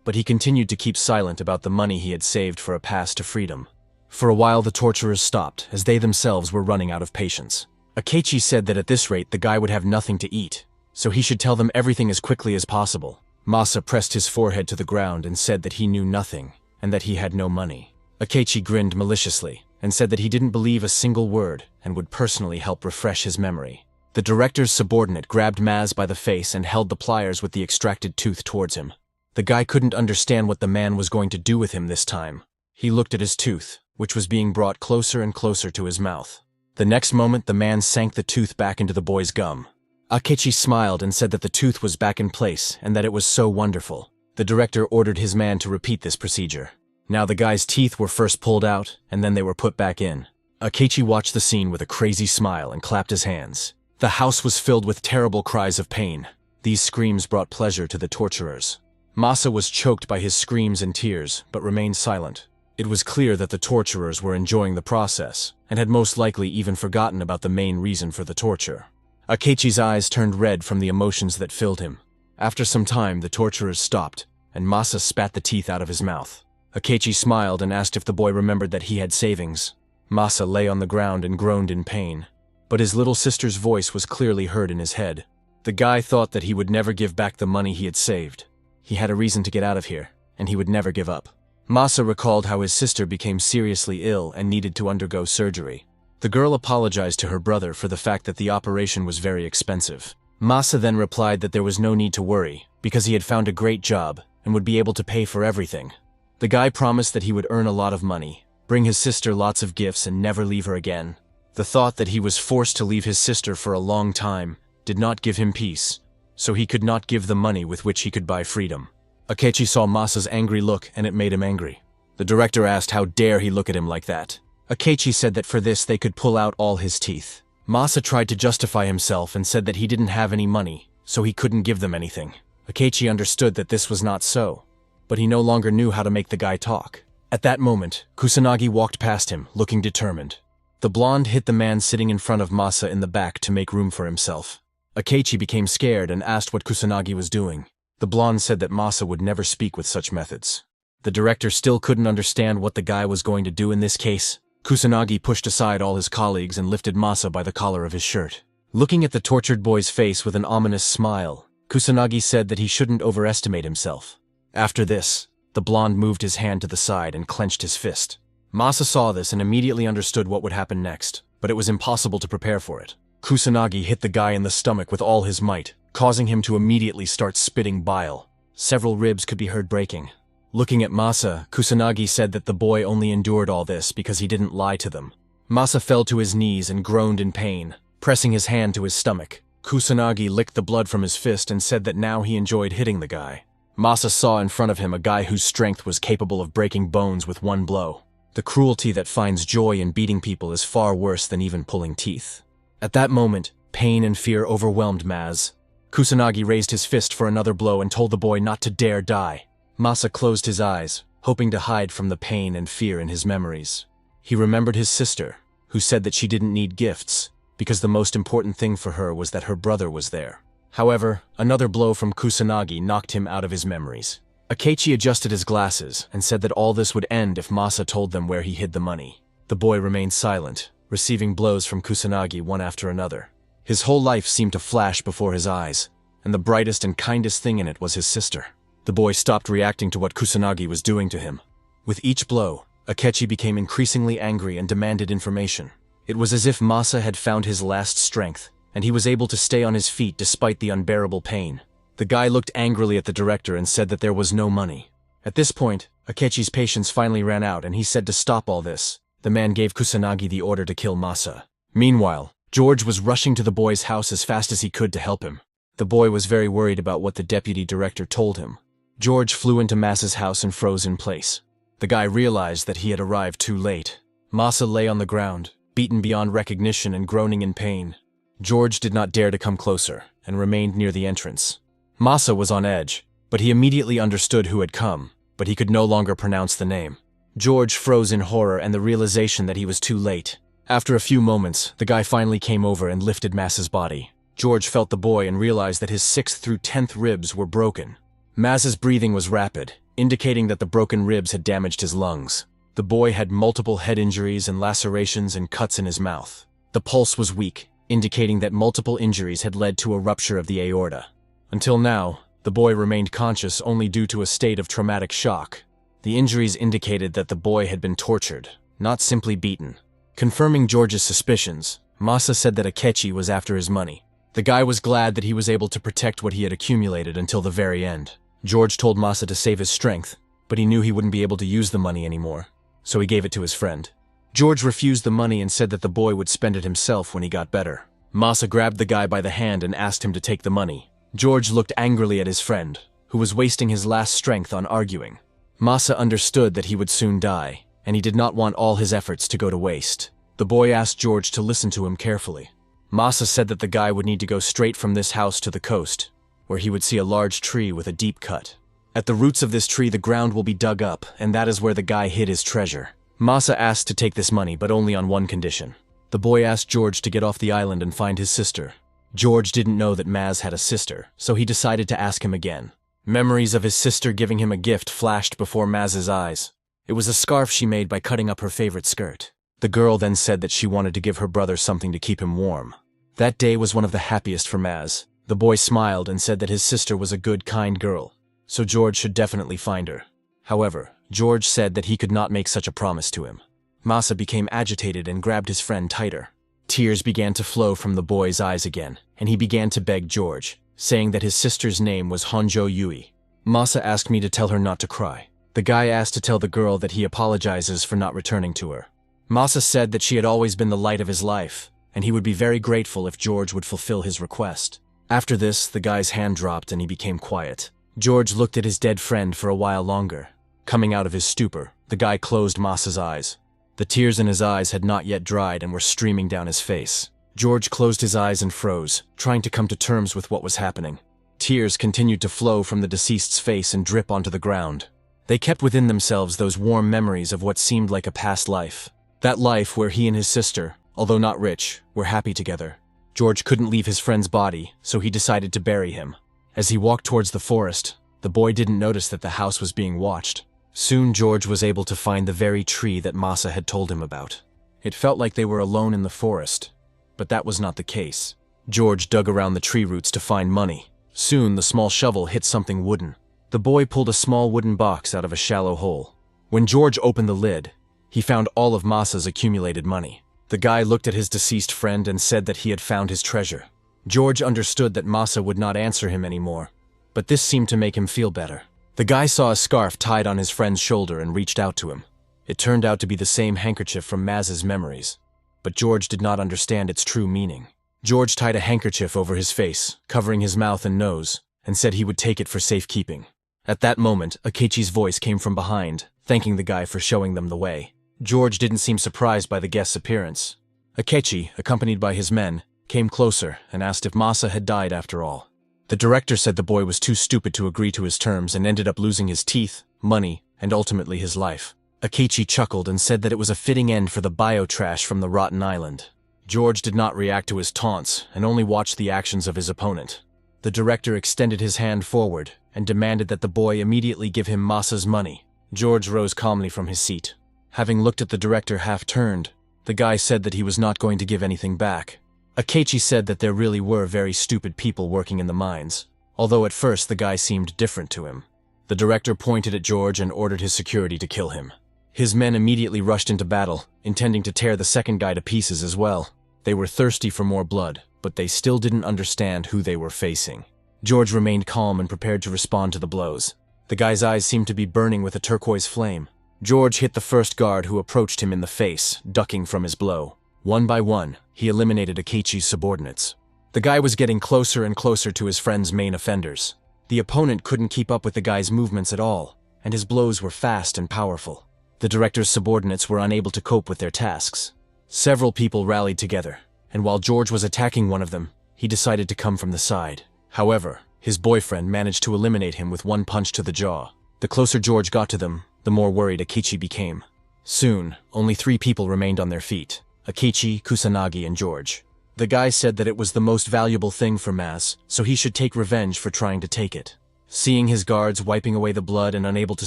but he continued to keep silent about the money he had saved for a pass to freedom. For a while the torturers stopped, as they themselves were running out of patience. Akechi said that at this rate the guy would have nothing to eat, so he should tell them everything as quickly as possible. Masa pressed his forehead to the ground and said that he knew nothing, and that he had no money. Akechi grinned maliciously, and said that he didn't believe a single word, and would personally help refresh his memory. The director's subordinate grabbed Maz by the face and held the pliers with the extracted tooth towards him. The guy couldn't understand what the man was going to do with him this time. He looked at his tooth, which was being brought closer and closer to his mouth. The next moment, the man sank the tooth back into the boy's gum. Akechi smiled and said that the tooth was back in place and that it was so wonderful. The director ordered his man to repeat this procedure. Now the guy's teeth were first pulled out, and then they were put back in. Akechi watched the scene with a crazy smile and clapped his hands. The house was filled with terrible cries of pain. These screams brought pleasure to the torturers. Masa was choked by his screams and tears, but remained silent. It was clear that the torturers were enjoying the process, and had most likely even forgotten about the main reason for the torture. Akechi's eyes turned red from the emotions that filled him. After some time, the torturers stopped, and Masa spat the teeth out of his mouth. Akechi smiled and asked if the boy remembered that he had savings. Masa lay on the ground and groaned in pain, but his little sister's voice was clearly heard in his head. The guy thought that he would never give back the money he had saved. He had a reason to get out of here, and he would never give up. Masa recalled how his sister became seriously ill and needed to undergo surgery. The girl apologized to her brother for the fact that the operation was very expensive. Masa then replied that there was no need to worry, because he had found a great job and would be able to pay for everything. The guy promised that he would earn a lot of money, bring his sister lots of gifts, and never leave her again. The thought that he was forced to leave his sister for a long time did not give him peace, so he could not give the money with which he could buy freedom. Akechi saw Masa's angry look and it made him angry. The director asked how dare he look at him like that. Akechi said that for this they could pull out all his teeth. Masa tried to justify himself and said that he didn't have any money, so he couldn't give them anything. Akechi understood that this was not so, but he no longer knew how to make the guy talk. At that moment, Kusanagi walked past him, looking determined. The blonde hit the man sitting in front of Masa in the back to make room for himself. Akechi became scared and asked what Kusanagi was doing. The blonde said that Masa would never speak with such methods. The director still couldn't understand what the guy was going to do in this case. Kusanagi pushed aside all his colleagues and lifted Masa by the collar of his shirt. Looking at the tortured boy's face with an ominous smile, Kusanagi said that he shouldn't overestimate himself. After this, the blonde moved his hand to the side and clenched his fist. Masa saw this and immediately understood what would happen next, but it was impossible to prepare for it. Kusanagi hit the guy in the stomach with all his might, causing him to immediately start spitting bile. Several ribs could be heard breaking. Looking at Masa, Kusanagi said that the boy only endured all this because he didn't lie to them. Masa fell to his knees and groaned in pain, pressing his hand to his stomach. Kusanagi licked the blood from his fist and said that now he enjoyed hitting the guy. Masa saw in front of him a guy whose strength was capable of breaking bones with one blow. The cruelty that finds joy in beating people is far worse than even pulling teeth. At that moment, pain and fear overwhelmed Maz. Kusanagi raised his fist for another blow and told the boy not to dare die. Masa closed his eyes, hoping to hide from the pain and fear in his memories. He remembered his sister, who said that she didn't need gifts, because the most important thing for her was that her brother was there. However, another blow from Kusanagi knocked him out of his memories. Akechi adjusted his glasses and said that all this would end if Masa told them where he hid the money. The boy remained silent, receiving blows from Kusanagi one after another. His whole life seemed to flash before his eyes, and the brightest and kindest thing in it was his sister. The boy stopped reacting to what Kusanagi was doing to him. With each blow, Akechi became increasingly angry and demanded information. It was as if Masa had found his last strength, and he was able to stay on his feet despite the unbearable pain. The guy looked angrily at the director and said that there was no money. At this point, Akechi's patience finally ran out and he said to stop all this. The man gave Kusanagi the order to kill Masa. Meanwhile, George was rushing to the boy's house as fast as he could to help him. The boy was very worried about what the deputy director told him. George flew into Masa's house and froze in place. The guy realized that he had arrived too late. Masa lay on the ground, beaten beyond recognition and groaning in pain. George did not dare to come closer and remained near the entrance. Masa was on edge, but he immediately understood who had come, but he could no longer pronounce the name. George froze in horror and the realization that he was too late. After a few moments, the guy finally came over and lifted Masa's body. George felt the boy and realized that his 6th through 10th ribs were broken. Masa's breathing was rapid, indicating that the broken ribs had damaged his lungs. The boy had multiple head injuries and lacerations and cuts in his mouth. The pulse was weak, indicating that multiple injuries had led to a rupture of the aorta. Until now, the boy remained conscious only due to a state of traumatic shock. The injuries indicated that the boy had been tortured, not simply beaten. Confirming George's suspicions, Masa said that Akechi was after his money. The guy was glad that he was able to protect what he had accumulated until the very end. George told Masa to save his strength, but he knew he wouldn't be able to use the money anymore, so he gave it to his friend. George refused the money and said that the boy would spend it himself when he got better. Masa grabbed the guy by the hand and asked him to take the money. George looked angrily at his friend, who was wasting his last strength on arguing. Masa understood that he would soon die, and he did not want all his efforts to go to waste. The boy asked George to listen to him carefully. Masa said that the guy would need to go straight from this house to the coast, where he would see a large tree with a deep cut. At the roots of this tree, the ground will be dug up, and that is where the guy hid his treasure. Masa asked to take this money, but only on one condition. The boy asked George to get off the island and find his sister. George didn't know that Maz had a sister, so he decided to ask him again. Memories of his sister giving him a gift flashed before Maz's eyes. It was a scarf she made by cutting up her favorite skirt. The girl then said that she wanted to give her brother something to keep him warm. That day was one of the happiest for Maz. The boy smiled and said that his sister was a good, kind girl, so George should definitely find her. However, George said that he could not make such a promise to him. Masa became agitated and grabbed his friend tighter. Tears began to flow from the boy's eyes again, and he began to beg George, saying that his sister's name was Honjo Yui. Masa asked me to tell her not to cry. The guy asked to tell the girl that he apologizes for not returning to her. Masa said that she had always been the light of his life, and he would be very grateful if George would fulfill his request. After this, the guy's hand dropped and he became quiet. George looked at his dead friend for a while longer. Coming out of his stupor, the guy closed Masa's eyes. The tears in his eyes had not yet dried and were streaming down his face. George closed his eyes and froze, trying to come to terms with what was happening. Tears continued to flow from the deceased's face and drip onto the ground. They kept within themselves those warm memories of what seemed like a past life. That life where he and his sister, although not rich, were happy together. George couldn't leave his friend's body, so he decided to bury him. As he walked towards the forest, the boy didn't notice that the house was being watched. Soon George was able to find the very tree that Masa had told him about. It felt like they were alone in the forest, but that was not the case. George dug around the tree roots to find money. Soon the small shovel hit something wooden. The boy pulled a small wooden box out of a shallow hole. When George opened the lid, he found all of Masa's accumulated money. The guy looked at his deceased friend and said that he had found his treasure. George understood that Masa would not answer him anymore, but this seemed to make him feel better. The guy saw a scarf tied on his friend's shoulder and reached out to him. It turned out to be the same handkerchief from Maz's memories, but George did not understand its true meaning. George tied a handkerchief over his face, covering his mouth and nose, and said he would take it for safekeeping. At that moment, Akechi's voice came from behind, thanking the guy for showing them the way. George didn't seem surprised by the guest's appearance. Akechi, accompanied by his men, came closer and asked if Masa had died after all. The director said the boy was too stupid to agree to his terms and ended up losing his teeth, money, and ultimately his life. Akechi chuckled and said that it was a fitting end for the biotrash from the rotten island. George did not react to his taunts and only watched the actions of his opponent. The director extended his hand forward and demanded that the boy immediately give him Masa's money. George rose calmly from his seat. Having looked at the director half-turned, the guy said that he was not going to give anything back. Akechi said that there really were very stupid people working in the mines, although at first the guy seemed different to him. The director pointed at George and ordered his security to kill him. His men immediately rushed into battle, intending to tear the second guy to pieces as well. They were thirsty for more blood, but they still didn't understand who they were facing. George remained calm and prepared to respond to the blows. The guy's eyes seemed to be burning with a turquoise flame. George hit the first guard who approached him in the face, ducking from his blow. One by one, he eliminated Akechi's subordinates. The guy was getting closer and closer to his friend's main offenders. The opponent couldn't keep up with the guy's movements at all, and his blows were fast and powerful. The director's subordinates were unable to cope with their tasks. Several people rallied together, and while George was attacking one of them, he decided to come from the side. However, his boyfriend managed to eliminate him with one punch to the jaw. The closer George got to them, the more worried Akechi became. Soon, only 3 people remained on their feet: Akechi, Kusanagi, and George. The guy said that it was the most valuable thing for Maz, so he should take revenge for trying to take it. Seeing his guards wiping away the blood and unable to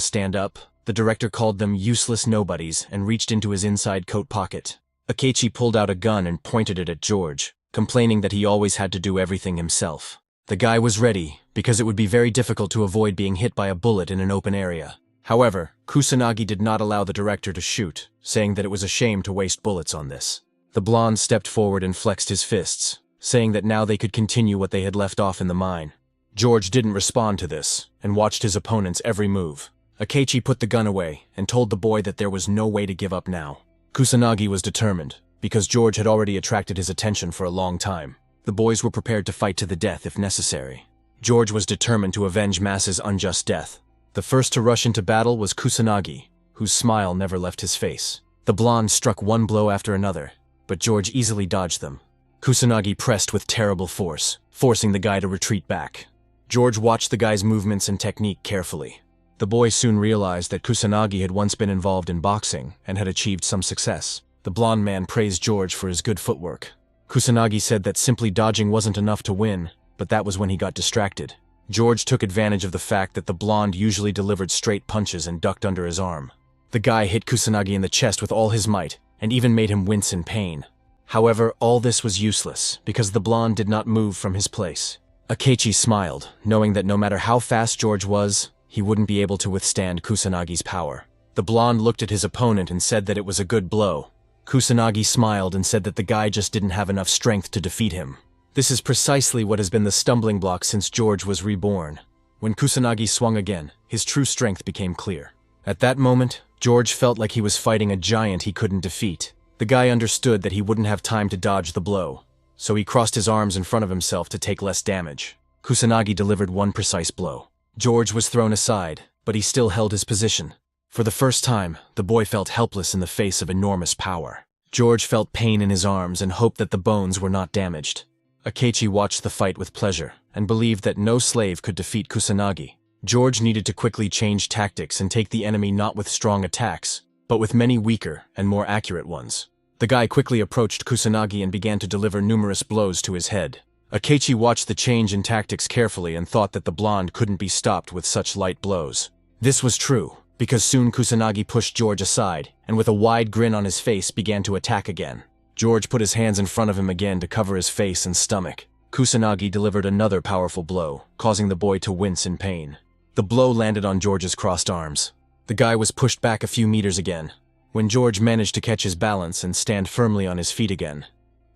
stand up, the director called them useless nobodies and reached into his inside coat pocket. Akechi pulled out a gun and pointed it at George, complaining that he always had to do everything himself. The guy was ready, because it would be very difficult to avoid being hit by a bullet in an open area. However, Kusanagi did not allow the director to shoot, saying that it was a shame to waste bullets on this. The blonde stepped forward and flexed his fists, saying that now they could continue what they had left off in the mine. George didn't respond to this, and watched his opponent's every move. Akechi put the gun away, and told the boy that there was no way to give up now. Kusanagi was determined, because George had already attracted his attention for a long time. The boys were prepared to fight to the death if necessary. George was determined to avenge Mas's unjust death. The first to rush into battle was Kusanagi, whose smile never left his face. The blonde struck one blow after another, but George easily dodged them. Kusanagi pressed with terrible force, forcing the guy to retreat back. George watched the guy's movements and technique carefully. The boy soon realized that Kusanagi had once been involved in boxing and had achieved some success. The blonde man praised George for his good footwork. Kusanagi said that simply dodging wasn't enough to win, but that was when he got distracted. George took advantage of the fact that the blonde usually delivered straight punches and ducked under his arm. The guy hit Kusanagi in the chest with all his might, and even made him wince in pain. However, all this was useless, because the blonde did not move from his place. Akechi smiled, knowing that no matter how fast George was, he wouldn't be able to withstand Kusanagi's power. The blonde looked at his opponent and said that it was a good blow. Kusanagi smiled and said that the guy just didn't have enough strength to defeat him. This is precisely what has been the stumbling block since George was reborn. When Kusanagi swung again, his true strength became clear. At that moment, George felt like he was fighting a giant he couldn't defeat. The guy understood that he wouldn't have time to dodge the blow, so he crossed his arms in front of himself to take less damage. Kusanagi delivered one precise blow. George was thrown aside, but he still held his position. For the first time, the boy felt helpless in the face of enormous power. George felt pain in his arms and hoped that the bones were not damaged. Akechi watched the fight with pleasure and believed that no slave could defeat Kusanagi. George needed to quickly change tactics and take the enemy not with strong attacks, but with many weaker and more accurate ones. The guy quickly approached Kusanagi and began to deliver numerous blows to his head. Akechi watched the change in tactics carefully and thought that the blonde couldn't be stopped with such light blows. This was true, because soon Kusanagi pushed George aside, and with a wide grin on his face began to attack again. George put his hands in front of him again to cover his face and stomach. Kusanagi delivered another powerful blow, causing the boy to wince in pain. The blow landed on George's crossed arms. The guy was pushed back a few meters again. When George managed to catch his balance and stand firmly on his feet again,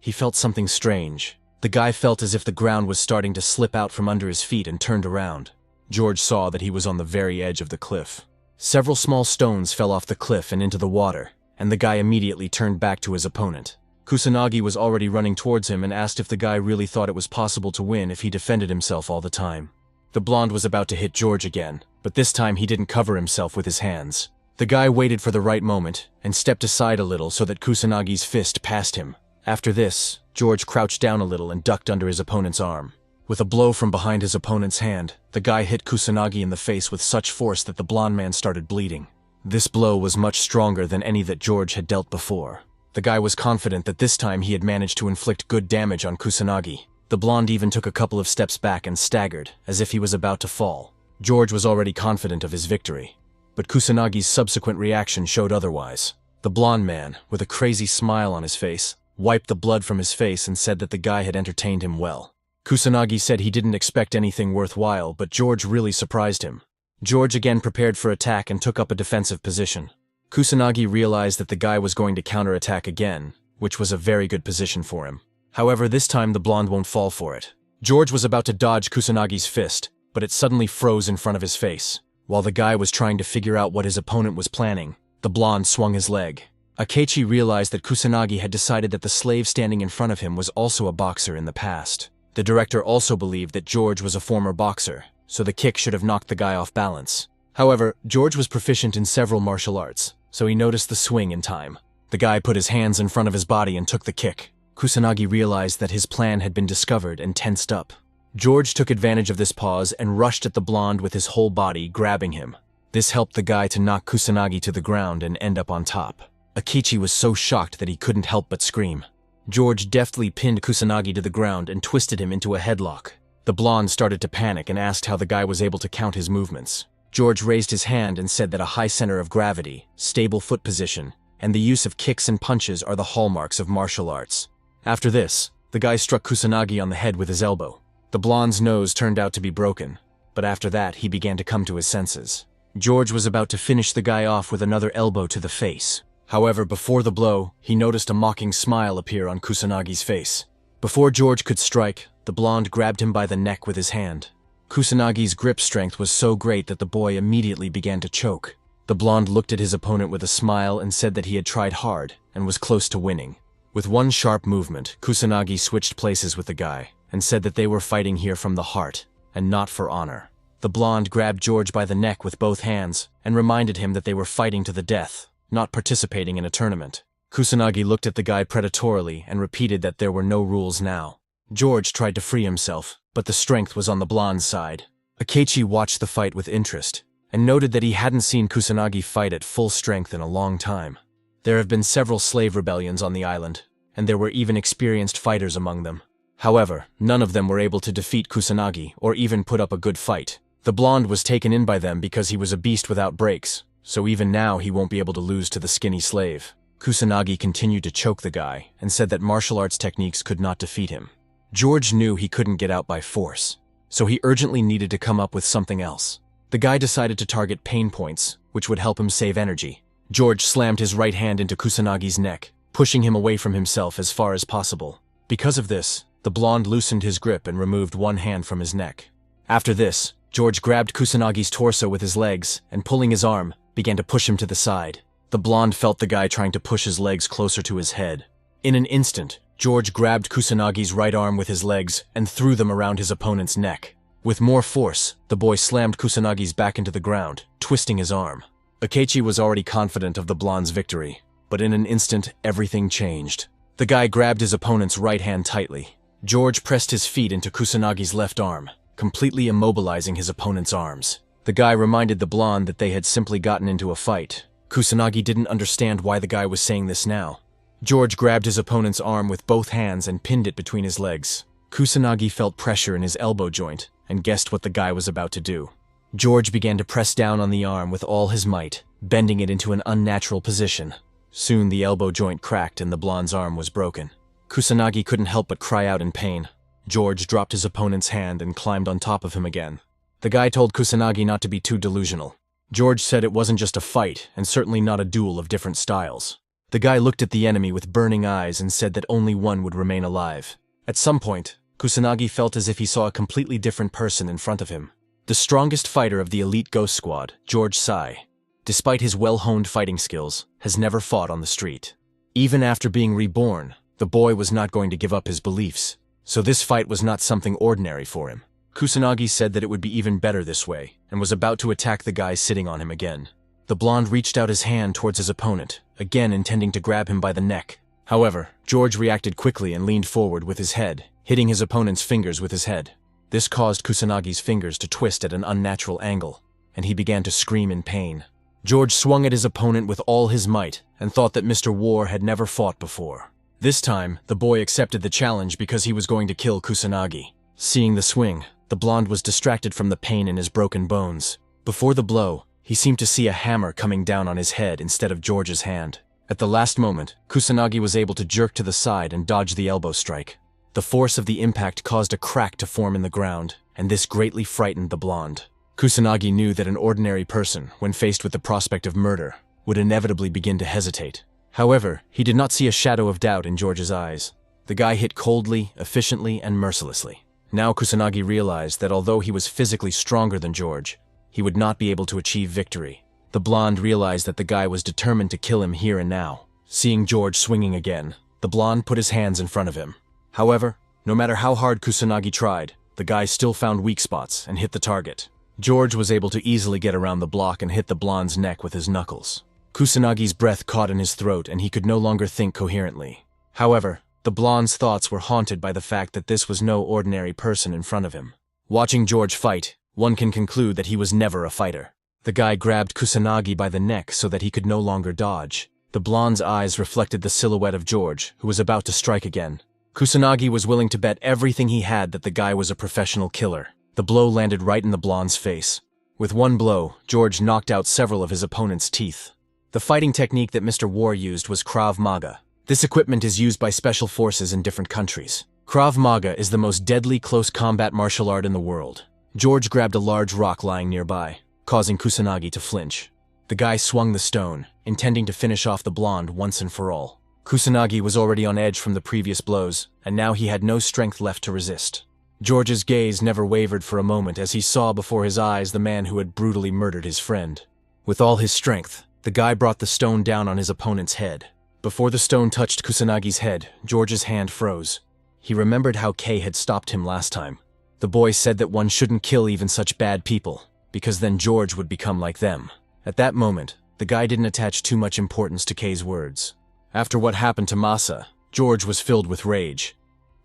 he felt something strange. The guy felt as if the ground was starting to slip out from under his feet and turned around. George saw that he was on the very edge of the cliff. Several small stones fell off the cliff and into the water, and the guy immediately turned back to his opponent. Kusanagi was already running towards him and asked if the guy really thought it was possible to win if he defended himself all the time. The blonde was about to hit George again, but this time he didn't cover himself with his hands. The guy waited for the right moment and stepped aside a little so that Kusanagi's fist passed him. After this, George crouched down a little and ducked under his opponent's arm. With a blow from behind his opponent's hand, the guy hit Kusanagi in the face with such force that the blonde man started bleeding. This blow was much stronger than any that George had dealt before. The guy was confident that this time he had managed to inflict good damage on Kusanagi. The blonde even took a couple of steps back and staggered, as if he was about to fall. George was already confident of his victory, but Kusanagi's subsequent reaction showed otherwise. The blonde man, with a crazy smile on his face, wiped the blood from his face and said that the guy had entertained him well. Kusanagi said he didn't expect anything worthwhile, but George really surprised him. George again prepared for attack and took up a defensive position. Kusanagi realized that the guy was going to counterattack again, which was a very good position for him. However, this time the blonde won't fall for it. George was about to dodge Kusanagi's fist, but it suddenly froze in front of his face. While the guy was trying to figure out what his opponent was planning, the blonde swung his leg. Akechi realized that Kusanagi had decided that the slave standing in front of him was also a boxer in the past. The director also believed that George was a former boxer, so the kick should have knocked the guy off balance. However, George was proficient in several martial arts, so he noticed the swing in time. The guy put his hands in front of his body and took the kick. Kusanagi realized that his plan had been discovered and tensed up. George took advantage of this pause and rushed at the blonde with his whole body, grabbing him. This helped the guy to knock Kusanagi to the ground and end up on top. Akechi was so shocked that he couldn't help but scream. George deftly pinned Kusanagi to the ground and twisted him into a headlock. The blonde started to panic and asked how the guy was able to count his movements. George raised his hand and said that a high center of gravity, stable foot position, and the use of kicks and punches are the hallmarks of martial arts. After this, the guy struck Kusanagi on the head with his elbow. The blonde's nose turned out to be broken, but after that he began to come to his senses. George was about to finish the guy off with another elbow to the face. However, before the blow, he noticed a mocking smile appear on Kusanagi's face. Before George could strike, the blonde grabbed him by the neck with his hand. Kusanagi's grip strength was so great that the boy immediately began to choke. The blonde looked at his opponent with a smile and said that he had tried hard and was close to winning. With one sharp movement, Kusanagi switched places with the guy and said that they were fighting here from the heart and not for honor. The blonde grabbed George by the neck with both hands and reminded him that they were fighting to the death, not participating in a tournament. Kusanagi looked at the guy predatorily and repeated that there were no rules now. George tried to free himself, but the strength was on the blonde's side. Akechi watched the fight with interest and noted that he hadn't seen Kusanagi fight at full strength in a long time. There have been several slave rebellions on the island, and there were even experienced fighters among them. However, none of them were able to defeat Kusanagi or even put up a good fight. The blonde was taken in by them because he was a beast without breaks, so even now he won't be able to lose to the skinny slave. Kusanagi continued to choke the guy and said that martial arts techniques could not defeat him. George knew he couldn't get out by force, so he urgently needed to come up with something else. The guy decided to target pain points, which would help him save energy. George slammed his right hand into Kusanagi's neck, pushing him away from himself as far as possible. Because of this, the blonde loosened his grip and removed one hand from his neck. After this, George grabbed Kusanagi's torso with his legs and, pulling his arm, began to push him to the side. The blonde felt the guy trying to push his legs closer to his head. In an instant, George grabbed Kusanagi's right arm with his legs and threw them around his opponent's neck. With more force, the boy slammed Kusanagi's back into the ground, twisting his arm. Akechi was already confident of the blonde's victory, but in an instant, everything changed. The guy grabbed his opponent's right hand tightly. George pressed his feet into Kusanagi's left arm, completely immobilizing his opponent's arms. The guy reminded the blonde that they had simply gotten into a fight. Kusanagi didn't understand why the guy was saying this now. George grabbed his opponent's arm with both hands and pinned it between his legs. Kusanagi felt pressure in his elbow joint and guessed what the guy was about to do. George began to press down on the arm with all his might, bending it into an unnatural position. Soon the elbow joint cracked and the blonde's arm was broken. Kusanagi couldn't help but cry out in pain. George dropped his opponent's hand and climbed on top of him again. The guy told Kusanagi not to be too delusional. George said it wasn't just a fight, and certainly not a duel of different styles. The guy looked at the enemy with burning eyes and said that only one would remain alive. At some point, Kusanagi felt as if he saw a completely different person in front of him. The strongest fighter of the elite ghost squad, George Sai, despite his well-honed fighting skills, has never fought on the street. Even after being reborn, the boy was not going to give up his beliefs, so this fight was not something ordinary for him. Kusanagi said that it would be even better this way, and was about to attack the guy sitting on him again. The blonde reached out his hand towards his opponent, again intending to grab him by the neck. However, George reacted quickly and leaned forward with his head, hitting his opponent's fingers with his head. This caused Kusanagi's fingers to twist at an unnatural angle, and he began to scream in pain. George swung at his opponent with all his might and thought that Mr. War had never fought before. This time, the boy accepted the challenge because he was going to kill Kusanagi. Seeing the swing, the blonde was distracted from the pain in his broken bones. Before the blow, he seemed to see a hammer coming down on his head instead of George's hand. At the last moment, Kusanagi was able to jerk to the side and dodge the elbow strike. The force of the impact caused a crack to form in the ground, and this greatly frightened the blonde. Kusanagi knew that an ordinary person, when faced with the prospect of murder, would inevitably begin to hesitate. However, he did not see a shadow of doubt in George's eyes. The guy hit coldly, efficiently, and mercilessly. Now Kusanagi realized that although he was physically stronger than George, he would not be able to achieve victory. The blonde realized that the guy was determined to kill him here and now. Seeing George swinging again, the blonde put his hands in front of him. However, no matter how hard Kusanagi tried, the guy still found weak spots and hit the target. George was able to easily get around the block and hit the blonde's neck with his knuckles. Kusanagi's breath caught in his throat and he could no longer think coherently. However, the blonde's thoughts were haunted by the fact that this was no ordinary person in front of him. Watching George fight, one can conclude that he was never a fighter. The guy grabbed Kusanagi by the neck so that he could no longer dodge. The blonde's eyes reflected the silhouette of George, who was about to strike again. Kusanagi was willing to bet everything he had that the guy was a professional killer. The blow landed right in the blonde's face. With one blow, George knocked out several of his opponent's teeth. The fighting technique that Mr. War used was Krav Maga. This equipment is used by special forces in different countries. Krav Maga is the most deadly close combat martial art in the world. George grabbed a large rock lying nearby, causing Kusanagi to flinch. The guy swung the stone, intending to finish off the blonde once and for all. Kusanagi was already on edge from the previous blows, and now he had no strength left to resist. George's gaze never wavered for a moment as he saw before his eyes the man who had brutally murdered his friend. With all his strength, the guy brought the stone down on his opponent's head. Before the stone touched Kusanagi's head, George's hand froze. He remembered how Kei had stopped him last time. The boy said that one shouldn't kill even such bad people, because then George would become like them. At that moment, the guy didn't attach too much importance to Kei's words. After what happened to Masa, George was filled with rage.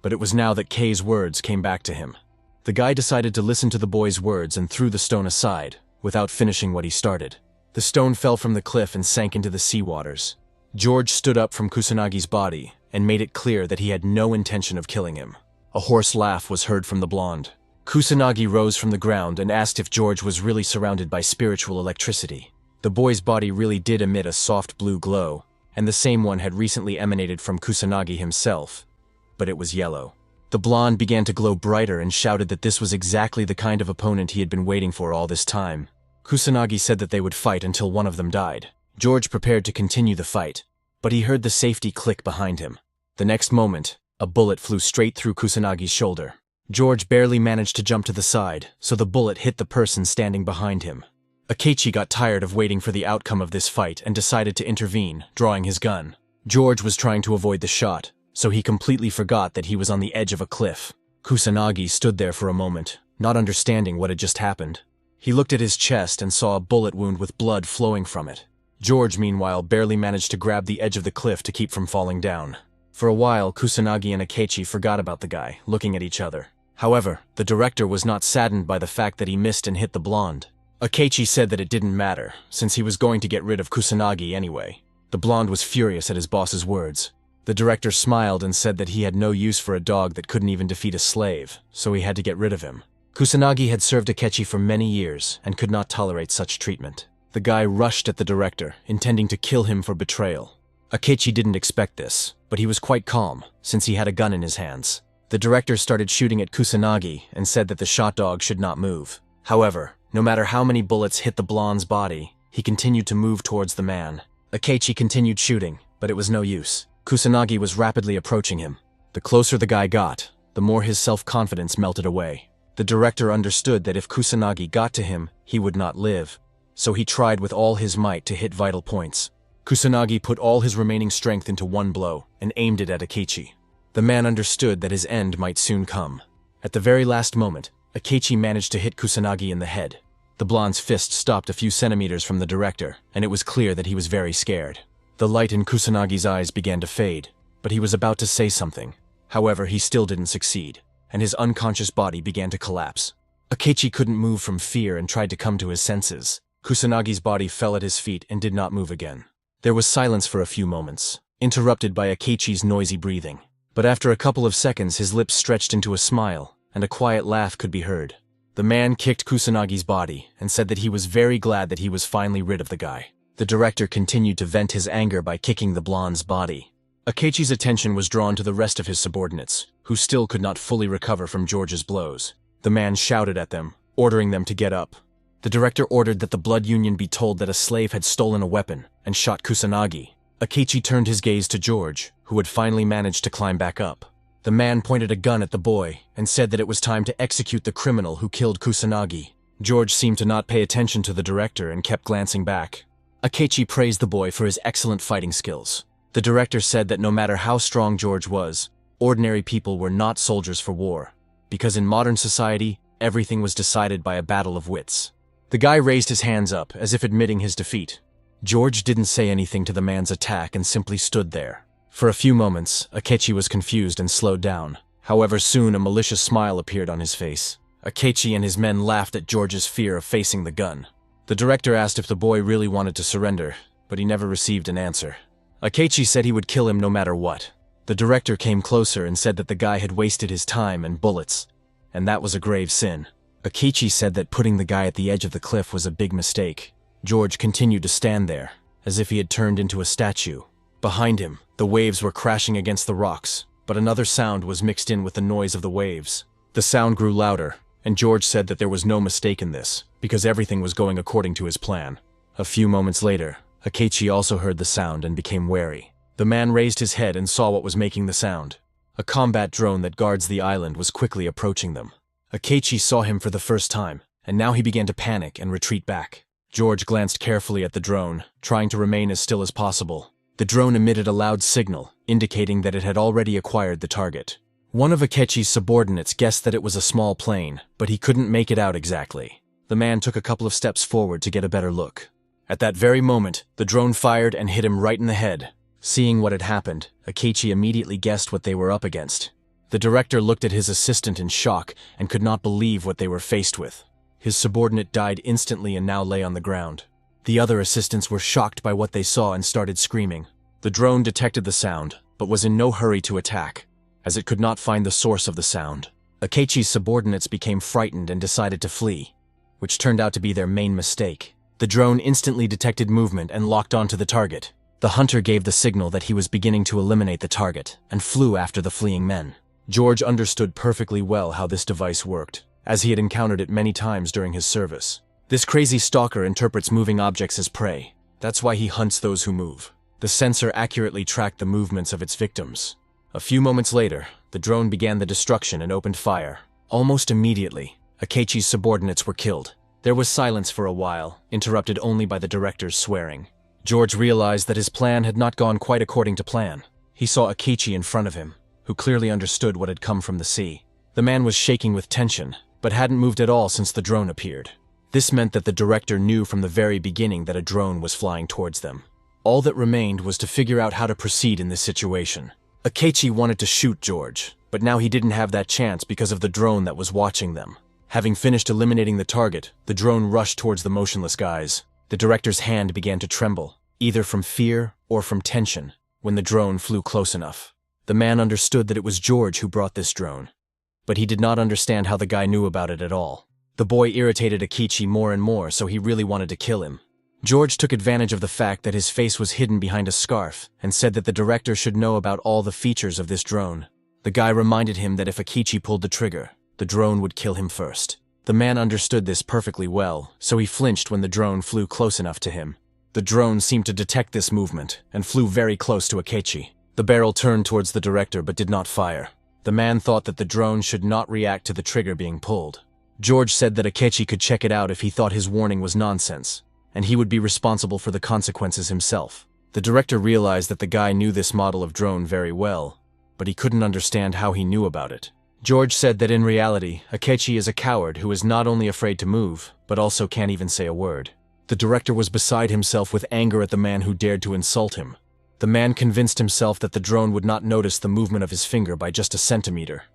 But it was now that Kei's words came back to him. The guy decided to listen to the boy's words and threw the stone aside, without finishing what he started. The stone fell from the cliff and sank into the sea waters. George stood up from Kusanagi's body and made it clear that he had no intention of killing him. A hoarse laugh was heard from the blonde. Kusanagi rose from the ground and asked if George was really surrounded by spiritual electricity. The boy's body really did emit a soft blue glow, and the same one had recently emanated from Kusanagi himself, but it was yellow. The blonde began to glow brighter and shouted that this was exactly the kind of opponent he had been waiting for all this time. Kusanagi said that they would fight until one of them died. George prepared to continue the fight, but he heard the safety click behind him. The next moment, a bullet flew straight through Kusanagi's shoulder. George barely managed to jump to the side, so the bullet hit the person standing behind him. Akechi got tired of waiting for the outcome of this fight and decided to intervene, drawing his gun. George was trying to avoid the shot, so he completely forgot that he was on the edge of a cliff. Kusanagi stood there for a moment, not understanding what had just happened. He looked at his chest and saw a bullet wound with blood flowing from it. George, meanwhile, barely managed to grab the edge of the cliff to keep from falling down. For a while, Kusanagi and Akechi forgot about the guy, looking at each other. However, the director was not saddened by the fact that he missed and hit the blonde. Akechi said that it didn't matter, since he was going to get rid of Kusanagi anyway. The blonde was furious at his boss's words. The director smiled and said that he had no use for a dog that couldn't even defeat a slave, so he had to get rid of him. Kusanagi had served Akechi for many years and could not tolerate such treatment. The guy rushed at the director, intending to kill him for betrayal. Akechi didn't expect this, but he was quite calm, since he had a gun in his hands. The director started shooting at Kusanagi and said that the shot dog should not move. However, no matter how many bullets hit the blonde's body, he continued to move towards the man. Akechi continued shooting, but it was no use. Kusanagi was rapidly approaching him. The closer the guy got, the more his self-confidence melted away. The director understood that if Kusanagi got to him, he would not live, so he tried with all his might to hit vital points. Kusanagi put all his remaining strength into one blow and aimed it at Akechi. The man understood that his end might soon come. At the very last moment, Akechi managed to hit Kusanagi in the head. The blonde's fist stopped a few centimeters from the director, and it was clear that he was very scared. The light in Kusanagi's eyes began to fade, but he was about to say something. However, he still didn't succeed, and his unconscious body began to collapse. Akechi couldn't move from fear and tried to come to his senses. Kusanagi's body fell at his feet and did not move again. There was silence for a few moments, interrupted by Akechi's noisy breathing. But after a couple of seconds, his lips stretched into a smile, and a quiet laugh could be heard. The man kicked Kusanagi's body and said that he was very glad that he was finally rid of the guy. The director continued to vent his anger by kicking the blonde's body. Akechi's attention was drawn to the rest of his subordinates, who still could not fully recover from George's blows. The man shouted at them, ordering them to get up. The director ordered that the Blood Union be told that a slave had stolen a weapon and shot Kusanagi. Akechi turned his gaze to George, who had finally managed to climb back up. The man pointed a gun at the boy and said that it was time to execute the criminal who killed Kusanagi. George seemed to not pay attention to the director and kept glancing back. Akechi praised the boy for his excellent fighting skills. The director said that no matter how strong George was, ordinary people were not soldiers for war, because in modern society, everything was decided by a battle of wits. The guy raised his hands up, as if admitting his defeat. George didn't say anything to the man's attack and simply stood there. For a few moments, Akechi was confused and slowed down. However, soon a malicious smile appeared on his face. Akechi and his men laughed at George's fear of facing the gun. The director asked if the boy really wanted to surrender, but he never received an answer. Akechi said he would kill him no matter what. The director came closer and said that the guy had wasted his time and bullets, and that was a grave sin. Akechi said that putting the guy at the edge of the cliff was a big mistake. George continued to stand there, as if he had turned into a statue. Behind him, the waves were crashing against the rocks, but another sound was mixed in with the noise of the waves. The sound grew louder, and George said that there was no mistake in this, because everything was going according to his plan. A few moments later, Akechi also heard the sound and became wary. The man raised his head and saw what was making the sound. A combat drone that guards the island was quickly approaching them. Akechi saw him for the first time, and now he began to panic and retreat back. George glanced carefully at the drone, trying to remain as still as possible. The drone emitted a loud signal, indicating that it had already acquired the target. One of Akechi's subordinates guessed that it was a small plane, but he couldn't make it out exactly. The man took a couple of steps forward to get a better look. At that very moment, the drone fired and hit him right in the head. Seeing what had happened, Akechi immediately guessed what they were up against. The director looked at his assistant in shock and could not believe what they were faced with. His subordinate died instantly and now lay on the ground. The other assistants were shocked by what they saw and started screaming. The drone detected the sound, but was in no hurry to attack, as it could not find the source of the sound. Akechi's subordinates became frightened and decided to flee, which turned out to be their main mistake. The drone instantly detected movement and locked onto the target. The hunter gave the signal that he was beginning to eliminate the target and flew after the fleeing men. George understood perfectly well how this device worked, as he had encountered it many times during his service. This crazy stalker interprets moving objects as prey. That's why he hunts those who move. The sensor accurately tracked the movements of its victims. A few moments later, the drone began the destruction and opened fire. Almost immediately, Akechi's subordinates were killed. There was silence for a while, interrupted only by the director's swearing. George realized that his plan had not gone quite according to plan. He saw Akechi in front of him, who clearly understood what had come from the sea. The man was shaking with tension, but hadn't moved at all since the drone appeared. This meant that the director knew from the very beginning that a drone was flying towards them. All that remained was to figure out how to proceed in this situation. Akechi wanted to shoot George, but now he didn't have that chance because of the drone that was watching them. Having finished eliminating the target, the drone rushed towards the motionless guys. The director's hand began to tremble, either from fear or from tension, when the drone flew close enough. The man understood that it was George who brought this drone, but he did not understand how the guy knew about it at all. The boy irritated Akechi more and more, so he really wanted to kill him. George took advantage of the fact that his face was hidden behind a scarf and said that the director should know about all the features of this drone. The guy reminded him that if Akechi pulled the trigger, the drone would kill him first. The man understood this perfectly well, so he flinched when the drone flew close enough to him. The drone seemed to detect this movement and flew very close to Akechi. The barrel turned towards the director but did not fire. The man thought that the drone should not react to the trigger being pulled. George said that Akechi could check it out if he thought his warning was nonsense, and he would be responsible for the consequences himself. The director realized that the guy knew this model of drone very well, but he couldn't understand how he knew about it. George said that in reality, Akechi is a coward who is not only afraid to move, but also can't even say a word. The director was beside himself with anger at the man who dared to insult him. The man convinced himself that the drone would not notice the movement of his finger by just a centimeter,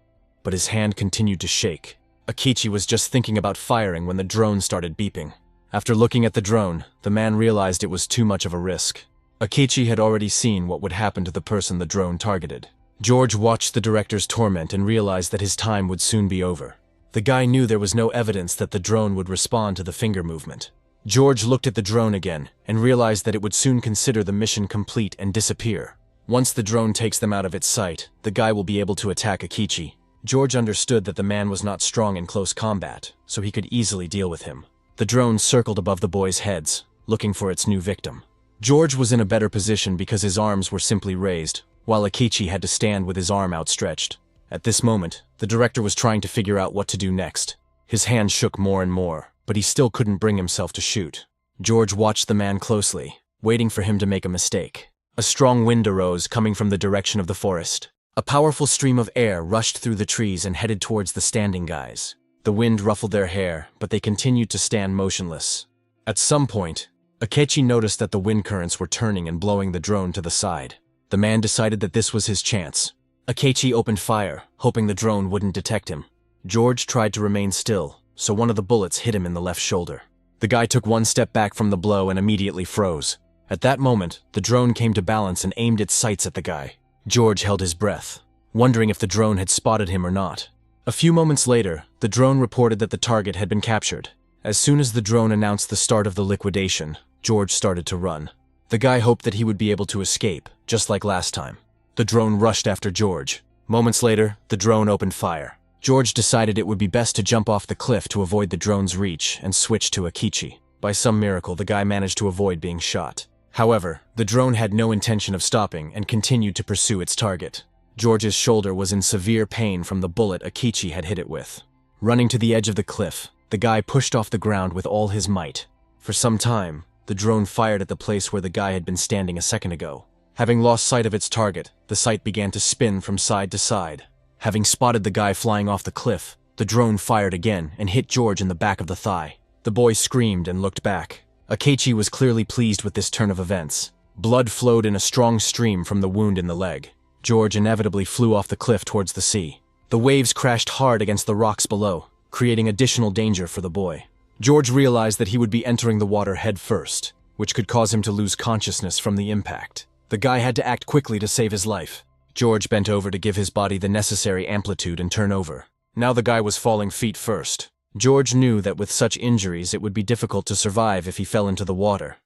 but his hand continued to shake. Akechi was just thinking about firing when the drone started beeping. After looking at the drone, the man realized it was too much of a risk. Akechi had already seen what would happen to the person the drone targeted. George watched the director's torment and realized that his time would soon be over. The guy knew there was no evidence that the drone would respond to the finger movement. George looked at the drone again and realized that it would soon consider the mission complete and disappear. Once the drone takes them out of its sight, the guy will be able to attack Akechi. George understood that the man was not strong in close combat, so he could easily deal with him. The drone circled above the boys' heads, looking for its new victim. George was in a better position because his arms were simply raised, while Akechi had to stand with his arm outstretched. At this moment, the director was trying to figure out what to do next. His hand shook more and more, but he still couldn't bring himself to shoot. George watched the man closely, waiting for him to make a mistake. A strong wind arose coming from the direction of the forest. A powerful stream of air rushed through the trees and headed towards the standing guys. The wind ruffled their hair, but they continued to stand motionless. At some point, Akechi noticed that the wind currents were turning and blowing the drone to the side. The man decided that this was his chance. Akechi opened fire, hoping the drone wouldn't detect him. George tried to remain still, so one of the bullets hit him in the left shoulder. The guy took one step back from the blow and immediately froze. At that moment, the drone came to balance and aimed its sights at the guy. George held his breath, wondering if the drone had spotted him or not. A few moments later, the drone reported that the target had been captured. As soon as the drone announced the start of the liquidation, George started to run. The guy hoped that he would be able to escape, just like last time. The drone rushed after George. Moments later, the drone opened fire. George decided it would be best to jump off the cliff to avoid the drone's reach and switch to Akechi. By some miracle, the guy managed to avoid being shot. However, the drone had no intention of stopping and continued to pursue its target. George's shoulder was in severe pain from the bullet Akechi had hit it with. Running to the edge of the cliff, the guy pushed off the ground with all his might. For some time, the drone fired at the place where the guy had been standing a second ago. Having lost sight of its target, the sight began to spin from side to side. Having spotted the guy flying off the cliff, the drone fired again and hit George in the back of the thigh. The boy screamed and looked back. Akechi was clearly pleased with this turn of events. Blood flowed in a strong stream from the wound in the leg. George inevitably flew off the cliff towards the sea. The waves crashed hard against the rocks below, creating additional danger for the boy. George realized that he would be entering the water head first, which could cause him to lose consciousness from the impact. The guy had to act quickly to save his life. George bent over to give his body the necessary amplitude and turn over. Now the guy was falling feet first. George knew that with such injuries it would be difficult to survive if he fell into the water,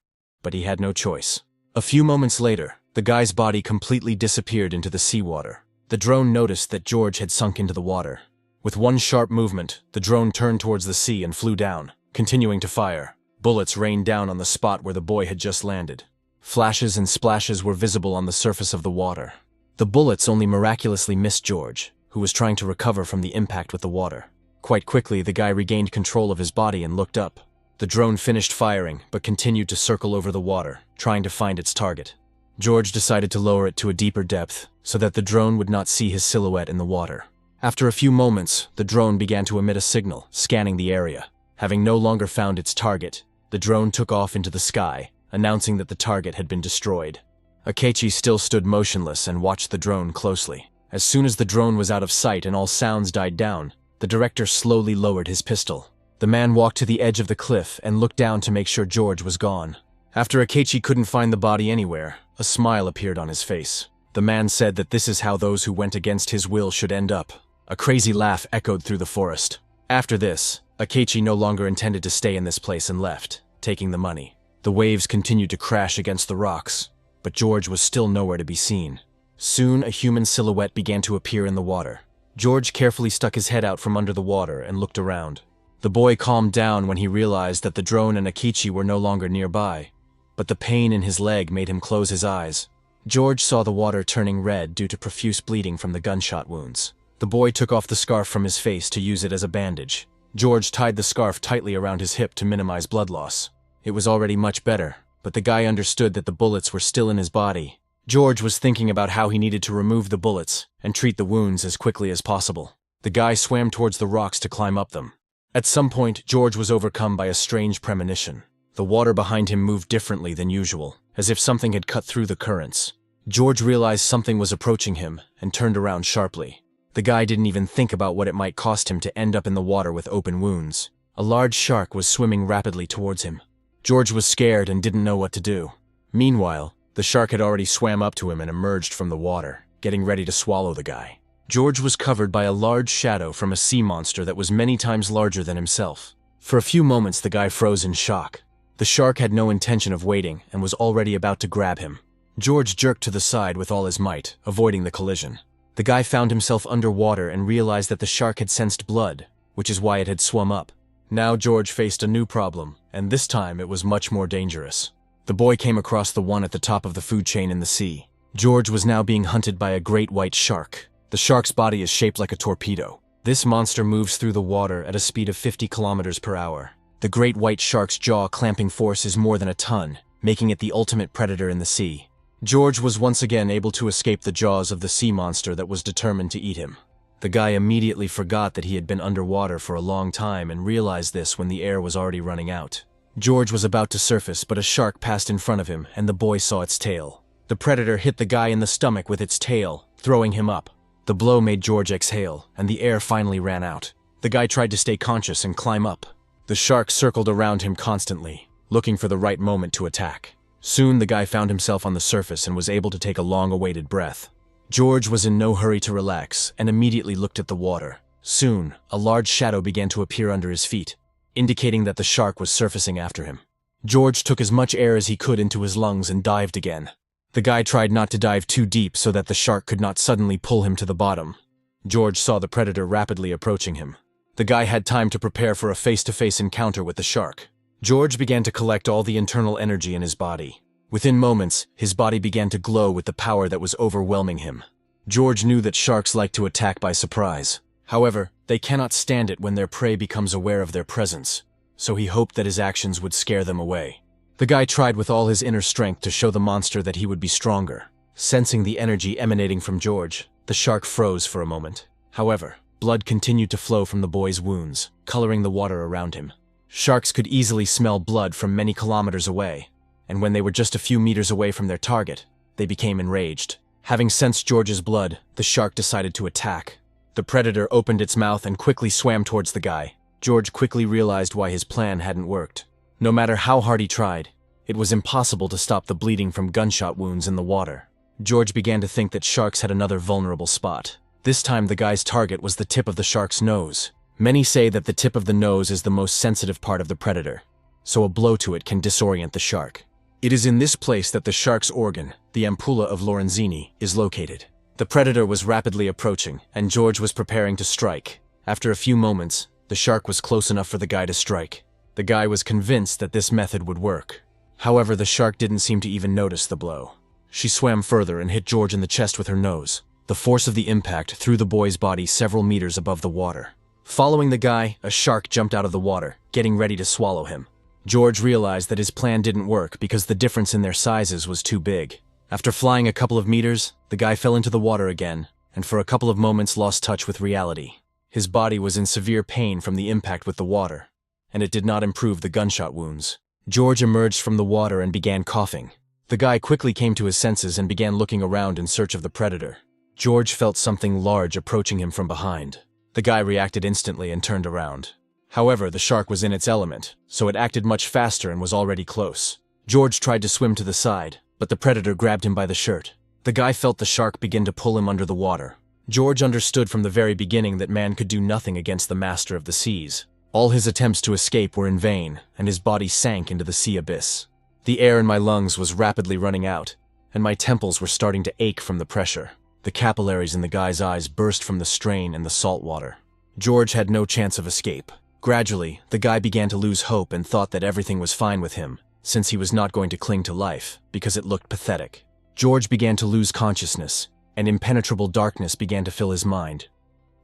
but he had no choice. A few moments later, the guy's body completely disappeared into the seawater. The drone noticed that George had sunk into the water. With one sharp movement, the drone turned towards the sea and flew down, continuing to fire. Bullets rained down on the spot where the boy had just landed. Flashes and splashes were visible on the surface of the water. The bullets only miraculously missed George, who was trying to recover from the impact with the water. Quite quickly, the guy regained control of his body and looked up. The drone finished firing, but continued to circle over the water, trying to find its target. George decided to lower it to a deeper depth, so that the drone would not see his silhouette in the water. After a few moments, the drone began to emit a signal, scanning the area. Having no longer found its target, the drone took off into the sky, announcing that the target had been destroyed. Akechi still stood motionless and watched the drone closely. As soon as the drone was out of sight and all sounds died down, the director slowly lowered his pistol. The man walked to the edge of the cliff and looked down to make sure George was gone. After Akechi couldn't find the body anywhere, a smile appeared on his face. The man said that this is how those who went against his will should end up. A crazy laugh echoed through the forest. After this, Akechi no longer intended to stay in this place and left, taking the money. The waves continued to crash against the rocks, but George was still nowhere to be seen. Soon, a human silhouette began to appear in the water. George carefully stuck his head out from under the water and looked around. The boy calmed down when he realized that the drone and Akechi were no longer nearby, but the pain in his leg made him close his eyes. George saw the water turning red due to profuse bleeding from the gunshot wounds. The boy took off the scarf from his face to use it as a bandage. George tied the scarf tightly around his hip to minimize blood loss. It was already much better, but the guy understood that the bullets were still in his body. George was thinking about how he needed to remove the bullets and treat the wounds as quickly as possible. The guy swam towards the rocks to climb up them. At some point, George was overcome by a strange premonition. The water behind him moved differently than usual, as if something had cut through the currents. George realized something was approaching him and turned around sharply. The guy didn't even think about what it might cost him to end up in the water with open wounds. A large shark was swimming rapidly towards him. George was scared and didn't know what to do. Meanwhile, the shark had already swam up to him and emerged from the water, getting ready to swallow the guy. George was covered by a large shadow from a sea monster that was many times larger than himself. For a few moments, the guy froze in shock. The shark had no intention of waiting and was already about to grab him. George jerked to the side with all his might, avoiding the collision. The guy found himself underwater and realized that the shark had sensed blood, which is why it had swum up. Now George faced a new problem, and this time it was much more dangerous. The boy came across the one at the top of the food chain in the sea. George was now being hunted by a great white shark. The shark's body is shaped like a torpedo. This monster moves through the water at a speed of 50 kilometers per hour. The great white shark's jaw clamping force is more than a ton, making it the ultimate predator in the sea. George was once again able to escape the jaws of the sea monster that was determined to eat him. The guy immediately forgot that he had been underwater for a long time and realized this when the air was already running out. George was about to surface, but a shark passed in front of him, and the boy saw its tail. The predator hit the guy in the stomach with its tail, throwing him up. The blow made George exhale, and the air finally ran out. The guy tried to stay conscious and climb up. The shark circled around him constantly, looking for the right moment to attack. Soon the guy found himself on the surface and was able to take a long-awaited breath. George was in no hurry to relax and immediately looked at the water. Soon, a large shadow began to appear under his feet, indicating that the shark was surfacing after him. George took as much air as he could into his lungs and dived again. The guy tried not to dive too deep so that the shark could not suddenly pull him to the bottom. George saw the predator rapidly approaching him. The guy had time to prepare for a face-to-face encounter with the shark. George began to collect all the internal energy in his body. Within moments, his body began to glow with the power that was overwhelming him. George knew that sharks like to attack by surprise. However, they cannot stand it when their prey becomes aware of their presence, so he hoped that his actions would scare them away. The guy tried with all his inner strength to show the monster that he would be stronger. Sensing the energy emanating from George, the shark froze for a moment. However, blood continued to flow from the boy's wounds, coloring the water around him. Sharks could easily smell blood from many kilometers away, and when they were just a few meters away from their target, they became enraged. Having sensed George's blood, the shark decided to attack. The predator opened its mouth and quickly swam towards the guy. George quickly realized why his plan hadn't worked. No matter how hard he tried, it was impossible to stop the bleeding from gunshot wounds in the water. George began to think that sharks had another vulnerable spot. This time the guy's target was the tip of the shark's nose. Many say that the tip of the nose is the most sensitive part of the predator, so a blow to it can disorient the shark. It is in this place that the shark's organ, the ampulla of Lorenzini, is located. The predator was rapidly approaching, and George was preparing to strike. After a few moments, the shark was close enough for the guy to strike. The guy was convinced that this method would work. However, the shark didn't seem to even notice the blow. She swam further and hit George in the chest with her nose. The force of the impact threw the boy's body several meters above the water. Following the guy, a shark jumped out of the water, getting ready to swallow him. George realized that his plan didn't work because the difference in their sizes was too big. After flying a couple of meters, the guy fell into the water again, and for a couple of moments lost touch with reality. His body was in severe pain from the impact with the water, and it did not improve the gunshot wounds. George emerged from the water and began coughing. The guy quickly came to his senses and began looking around in search of the predator. George felt something large approaching him from behind. The guy reacted instantly and turned around. However, the shark was in its element, so it acted much faster and was already close. George tried to swim to the side, but the predator grabbed him by the shirt. The guy felt the shark begin to pull him under the water. George understood from the very beginning that man could do nothing against the master of the seas. All his attempts to escape were in vain, and his body sank into the sea abyss. The air in my lungs was rapidly running out, and my temples were starting to ache from the pressure. The capillaries in the guy's eyes burst from the strain and the salt water. George had no chance of escape. Gradually, the guy began to lose hope and thought that everything was fine with him, since he was not going to cling to life, because it looked pathetic. George began to lose consciousness, and impenetrable darkness began to fill his mind.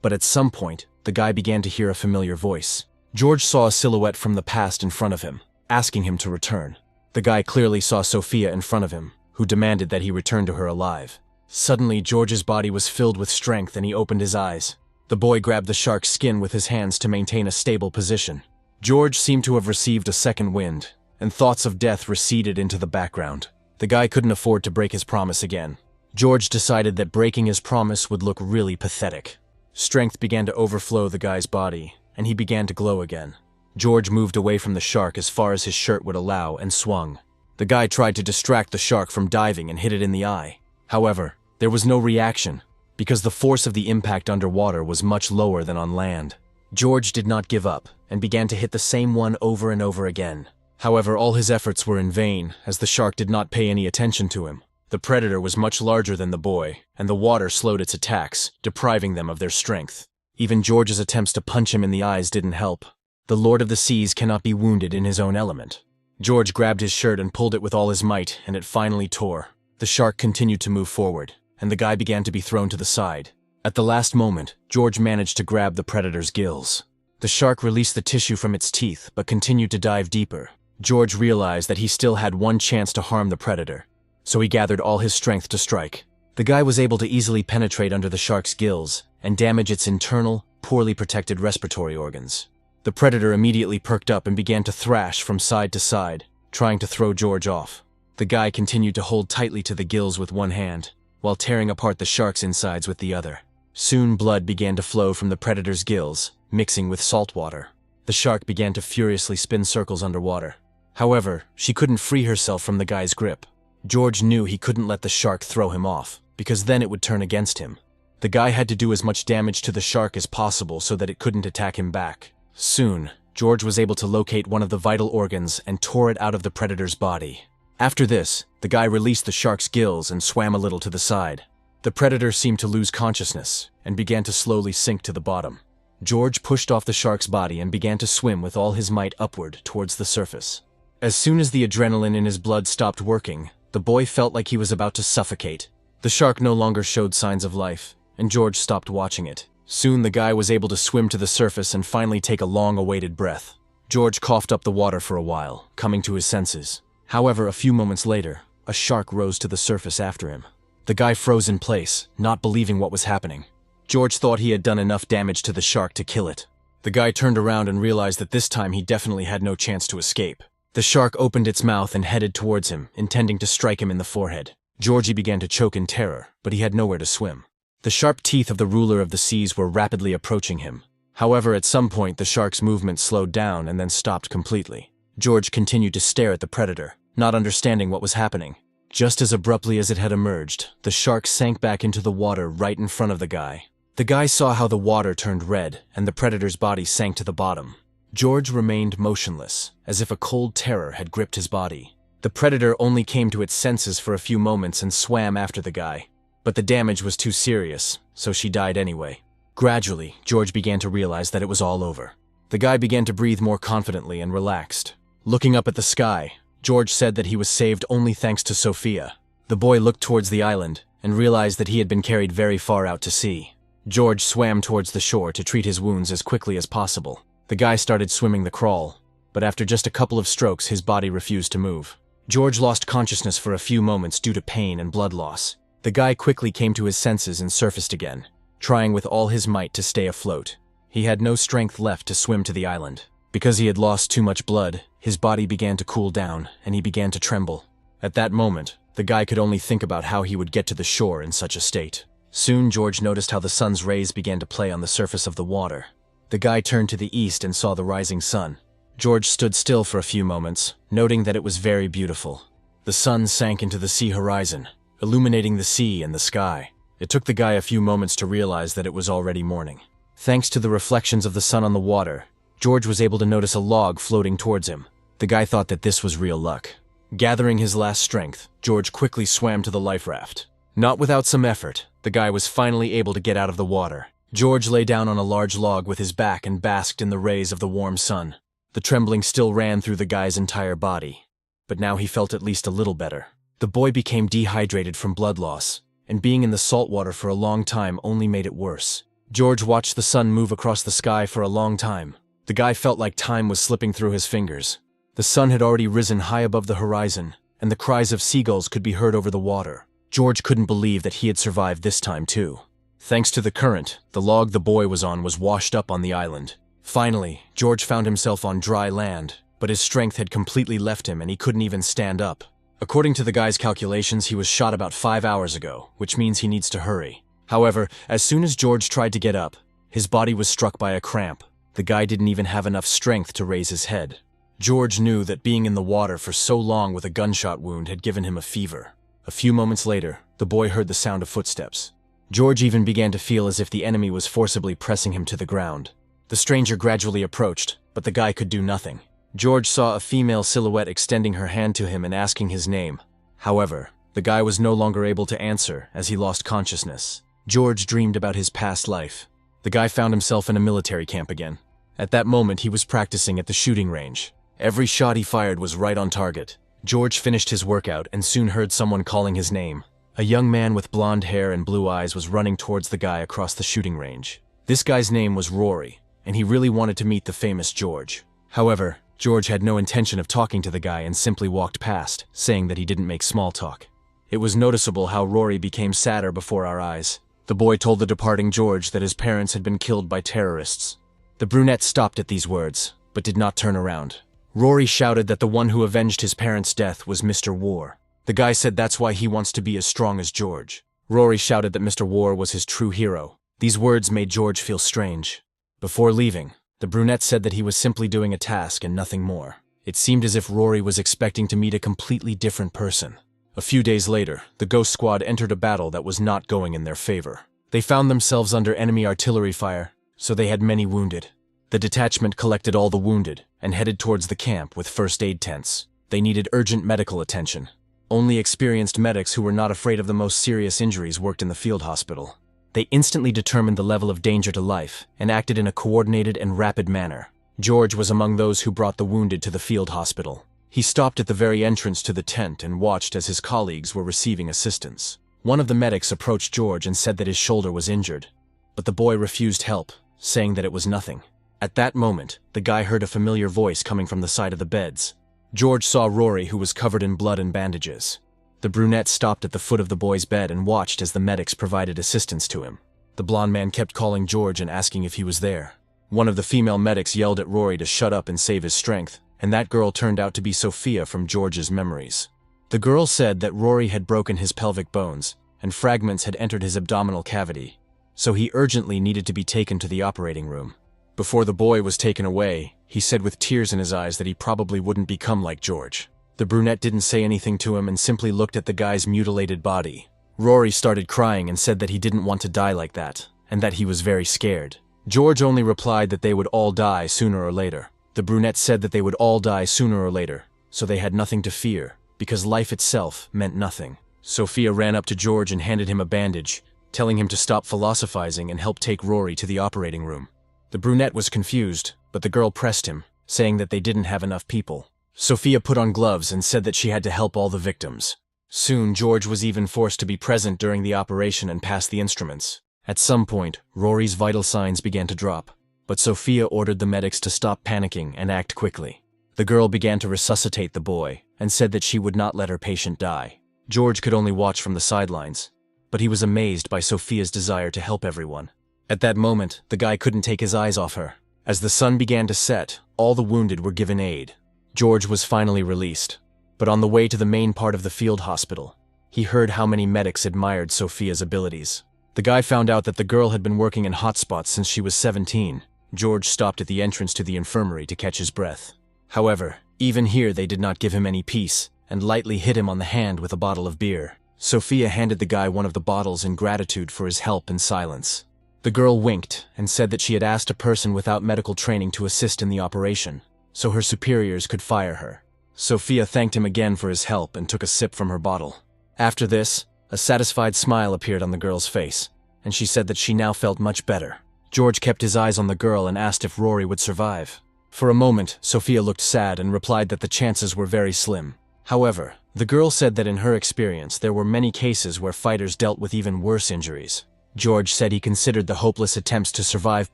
But at some point, the guy began to hear a familiar voice. George saw a silhouette from the past in front of him, asking him to return. The guy clearly saw Sophia in front of him, who demanded that he return to her alive. Suddenly, George's body was filled with strength and he opened his eyes. The boy grabbed the shark's skin with his hands to maintain a stable position. George seemed to have received a second wind, and thoughts of death receded into the background. The guy couldn't afford to break his promise again. George decided that breaking his promise would look really pathetic. Strength began to overflow the guy's body, and he began to glow again. George moved away from the shark as far as his shirt would allow and swung. The guy tried to distract the shark from diving and hit it in the eye. However, there was no reaction, because the force of the impact underwater was much lower than on land. George did not give up, and began to hit the same one over and over again. However, all his efforts were in vain, as the shark did not pay any attention to him. The predator was much larger than the boy, and the water slowed its attacks, depriving them of their strength. Even George's attempts to punch him in the eyes didn't help. The Lord of the Seas cannot be wounded in his own element. George grabbed his shirt and pulled it with all his might, and it finally tore. The shark continued to move forward, and the guy began to be thrown to the side. At the last moment, George managed to grab the predator's gills. The shark released the tissue from its teeth, but continued to dive deeper. George realized that he still had one chance to harm the predator, so he gathered all his strength to strike. The guy was able to easily penetrate under the shark's gills and damage its internal, poorly protected respiratory organs. The predator immediately perked up and began to thrash from side to side, trying to throw George off. The guy continued to hold tightly to the gills with one hand, while tearing apart the shark's insides with the other. Soon blood began to flow from the predator's gills, mixing with salt water. The shark began to furiously spin circles underwater. However, she couldn't free herself from the guy's grip. George knew he couldn't let the shark throw him off, because then it would turn against him. The guy had to do as much damage to the shark as possible so that it couldn't attack him back. Soon, George was able to locate one of the vital organs and tore it out of the predator's body. After this, the guy released the shark's gills and swam a little to the side. The predator seemed to lose consciousness and began to slowly sink to the bottom. George pushed off the shark's body and began to swim with all his might upward towards the surface. As soon as the adrenaline in his blood stopped working, the boy felt like he was about to suffocate. The shark no longer showed signs of life, and George stopped watching it. Soon the guy was able to swim to the surface and finally take a long-awaited breath. George coughed up the water for a while, coming to his senses. However, a few moments later, a shark rose to the surface after him. The guy froze in place, not believing what was happening. George thought he had done enough damage to the shark to kill it. The guy turned around and realized that this time he definitely had no chance to escape. The shark opened its mouth and headed towards him, intending to strike him in the forehead. Georgie began to choke in terror, but he had nowhere to swim. The sharp teeth of the ruler of the seas were rapidly approaching him. However, at some point the shark's movement slowed down and then stopped completely. George continued to stare at the predator, not understanding what was happening. Just as abruptly as it had emerged, the shark sank back into the water right in front of the guy. The guy saw how the water turned red and the predator's body sank to the bottom. George remained motionless, as if a cold terror had gripped his body. The predator only came to its senses for a few moments and swam after the guy. But the damage was too serious, so she died anyway. Gradually, George began to realize that it was all over. The guy began to breathe more confidently and relaxed. Looking up at the sky, George said that he was saved only thanks to Sophia. The boy looked towards the island and realized that he had been carried very far out to sea. George swam towards the shore to treat his wounds as quickly as possible. The guy started swimming the crawl, but after just a couple of strokes, his body refused to move. George lost consciousness for a few moments due to pain and blood loss. The guy quickly came to his senses and surfaced again, trying with all his might to stay afloat. He had no strength left to swim to the island. Because he had lost too much blood, his body began to cool down, and he began to tremble. At that moment, the guy could only think about how he would get to the shore in such a state. Soon George noticed how the sun's rays began to play on the surface of the water. The guy turned to the east and saw the rising sun. George stood still for a few moments, noting that it was very beautiful. The sun sank into the sea horizon, illuminating the sea and the sky. It took the guy a few moments to realize that it was already morning. Thanks to the reflections of the sun on the water, George was able to notice a log floating towards him. The guy thought that this was real luck. Gathering his last strength, George quickly swam to the life raft. Not without some effort, the guy was finally able to get out of the water. George lay down on a large log with his back and basked in the rays of the warm sun. The trembling still ran through the guy's entire body, but now he felt at least a little better. The boy became dehydrated from blood loss, and being in the salt water for a long time only made it worse. George watched the sun move across the sky for a long time. The guy felt like time was slipping through his fingers. The sun had already risen high above the horizon, and the cries of seagulls could be heard over the water. George couldn't believe that he had survived this time too. Thanks to the current, the log the boy was on was washed up on the island. Finally, George found himself on dry land, but his strength had completely left him and he couldn't even stand up. According to the guy's calculations, he was shot about 5 hours ago, which means he needs to hurry. However, as soon as George tried to get up, his body was struck by a cramp. The guy didn't even have enough strength to raise his head. George knew that being in the water for so long with a gunshot wound had given him a fever. A few moments later, the boy heard the sound of footsteps. George even began to feel as if the enemy was forcibly pressing him to the ground. The stranger gradually approached, but the guy could do nothing. George saw a female silhouette extending her hand to him and asking his name. However, the guy was no longer able to answer as he lost consciousness. George dreamed about his past life. The guy found himself in a military camp again. At that moment, he was practicing at the shooting range. Every shot he fired was right on target. George finished his workout and soon heard someone calling his name. A young man with blonde hair and blue eyes was running towards the guy across the shooting range. This guy's name was Rory, and he really wanted to meet the famous George. However, George had no intention of talking to the guy and simply walked past, saying that he didn't make small talk. It was noticeable how Rory became sadder before our eyes. The boy told the departing George that his parents had been killed by terrorists. The brunette stopped at these words, but did not turn around. Rory shouted that the one who avenged his parents' death was Mr. War. The guy said that's why he wants to be as strong as George. Rory shouted that Mr. War was his true hero. These words made George feel strange. Before leaving, the brunette said that he was simply doing a task and nothing more. It seemed as if Rory was expecting to meet a completely different person. A few days later, the Ghost Squad entered a battle that was not going in their favor. They found themselves under enemy artillery fire, so they had many wounded. The detachment collected all the wounded and headed towards the camp with first aid tents. They needed urgent medical attention. Only experienced medics who were not afraid of the most serious injuries worked in the field hospital. They instantly determined the level of danger to life and acted in a coordinated and rapid manner. George was among those who brought the wounded to the field hospital. He stopped at the very entrance to the tent and watched as his colleagues were receiving assistance. One of the medics approached George and said that his shoulder was injured, but the boy refused help, saying that it was nothing. At that moment, the guy heard a familiar voice coming from the side of the beds. George saw Rory, who was covered in blood and bandages. The brunette stopped at the foot of the boy's bed and watched as the medics provided assistance to him. The blonde man kept calling George and asking if he was there. One of the female medics yelled at Rory to shut up and save his strength, and that girl turned out to be Sophia from George's memories. The girl said that Rory had broken his pelvic bones, and fragments had entered his abdominal cavity, so he urgently needed to be taken to the operating room. Before the boy was taken away, he said with tears in his eyes that he probably wouldn't become like George. The brunette didn't say anything to him and simply looked at the guy's mutilated body. Rory started crying and said that he didn't want to die like that, and that he was very scared. George only replied that they would all die sooner or later. The brunette said that they would all die sooner or later, so they had nothing to fear, because life itself meant nothing. Sophia ran up to George and handed him a bandage, telling him to stop philosophizing and help take Rory to the operating room. The brunette was confused, but the girl pressed him, saying that they didn't have enough people. Sophia put on gloves and said that she had to help all the victims. Soon, George was even forced to be present during the operation and pass the instruments. At some point, Rory's vital signs began to drop, but Sophia ordered the medics to stop panicking and act quickly. The girl began to resuscitate the boy and said that she would not let her patient die. George could only watch from the sidelines, but he was amazed by Sophia's desire to help everyone. At that moment, the guy couldn't take his eyes off her. As the sun began to set, all the wounded were given aid. George was finally released. But on the way to the main part of the field hospital, he heard how many medics admired Sophia's abilities. The guy found out that the girl had been working in hotspots since she was 17. George stopped at the entrance to the infirmary to catch his breath. However, even here they did not give him any peace, and lightly hit him on the hand with a bottle of beer. Sophia handed the guy one of the bottles in gratitude for his help in silence. The girl winked and said that she had asked a person without medical training to assist in the operation, so her superiors could fire her. Sophia thanked him again for his help and took a sip from her bottle. After this, a satisfied smile appeared on the girl's face, and she said that she now felt much better. George kept his eyes on the girl and asked if Rory would survive. For a moment, Sophia looked sad and replied that the chances were very slim. However, the girl said that in her experience there were many cases where fighters dealt with even worse injuries. George said he considered the hopeless attempts to survive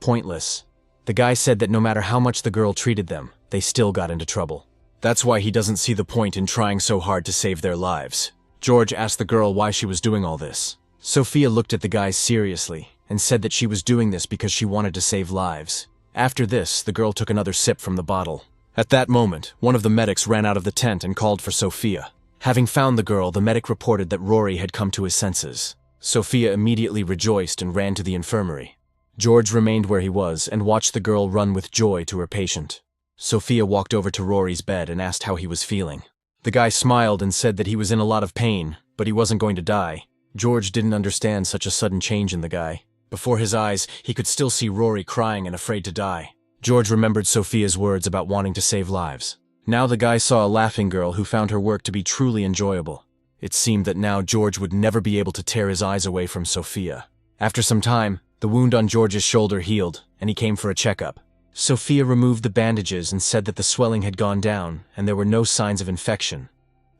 pointless. The guy said that no matter how much the girl treated them, they still got into trouble. That's why he doesn't see the point in trying so hard to save their lives. George asked the girl why she was doing all this. Sophia looked at the guy seriously and said that she was doing this because she wanted to save lives. After this, the girl took another sip from the bottle. At that moment, one of the medics ran out of the tent and called for Sophia. Having found the girl, the medic reported that Rory had come to his senses. Sophia immediately rejoiced and ran to the infirmary. George remained where he was and watched the girl run with joy to her patient. Sophia walked over to Rory's bed and asked how he was feeling. The guy smiled and said that he was in a lot of pain, but he wasn't going to die. George didn't understand such a sudden change in the guy. Before his eyes, he could still see Rory crying and afraid to die. George remembered Sophia's words about wanting to save lives. Now the guy saw a laughing girl who found her work to be truly enjoyable. It seemed that now George would never be able to tear his eyes away from Sophia. After some time, the wound on George's shoulder healed, and he came for a checkup. Sophia removed the bandages and said that the swelling had gone down and there were no signs of infection.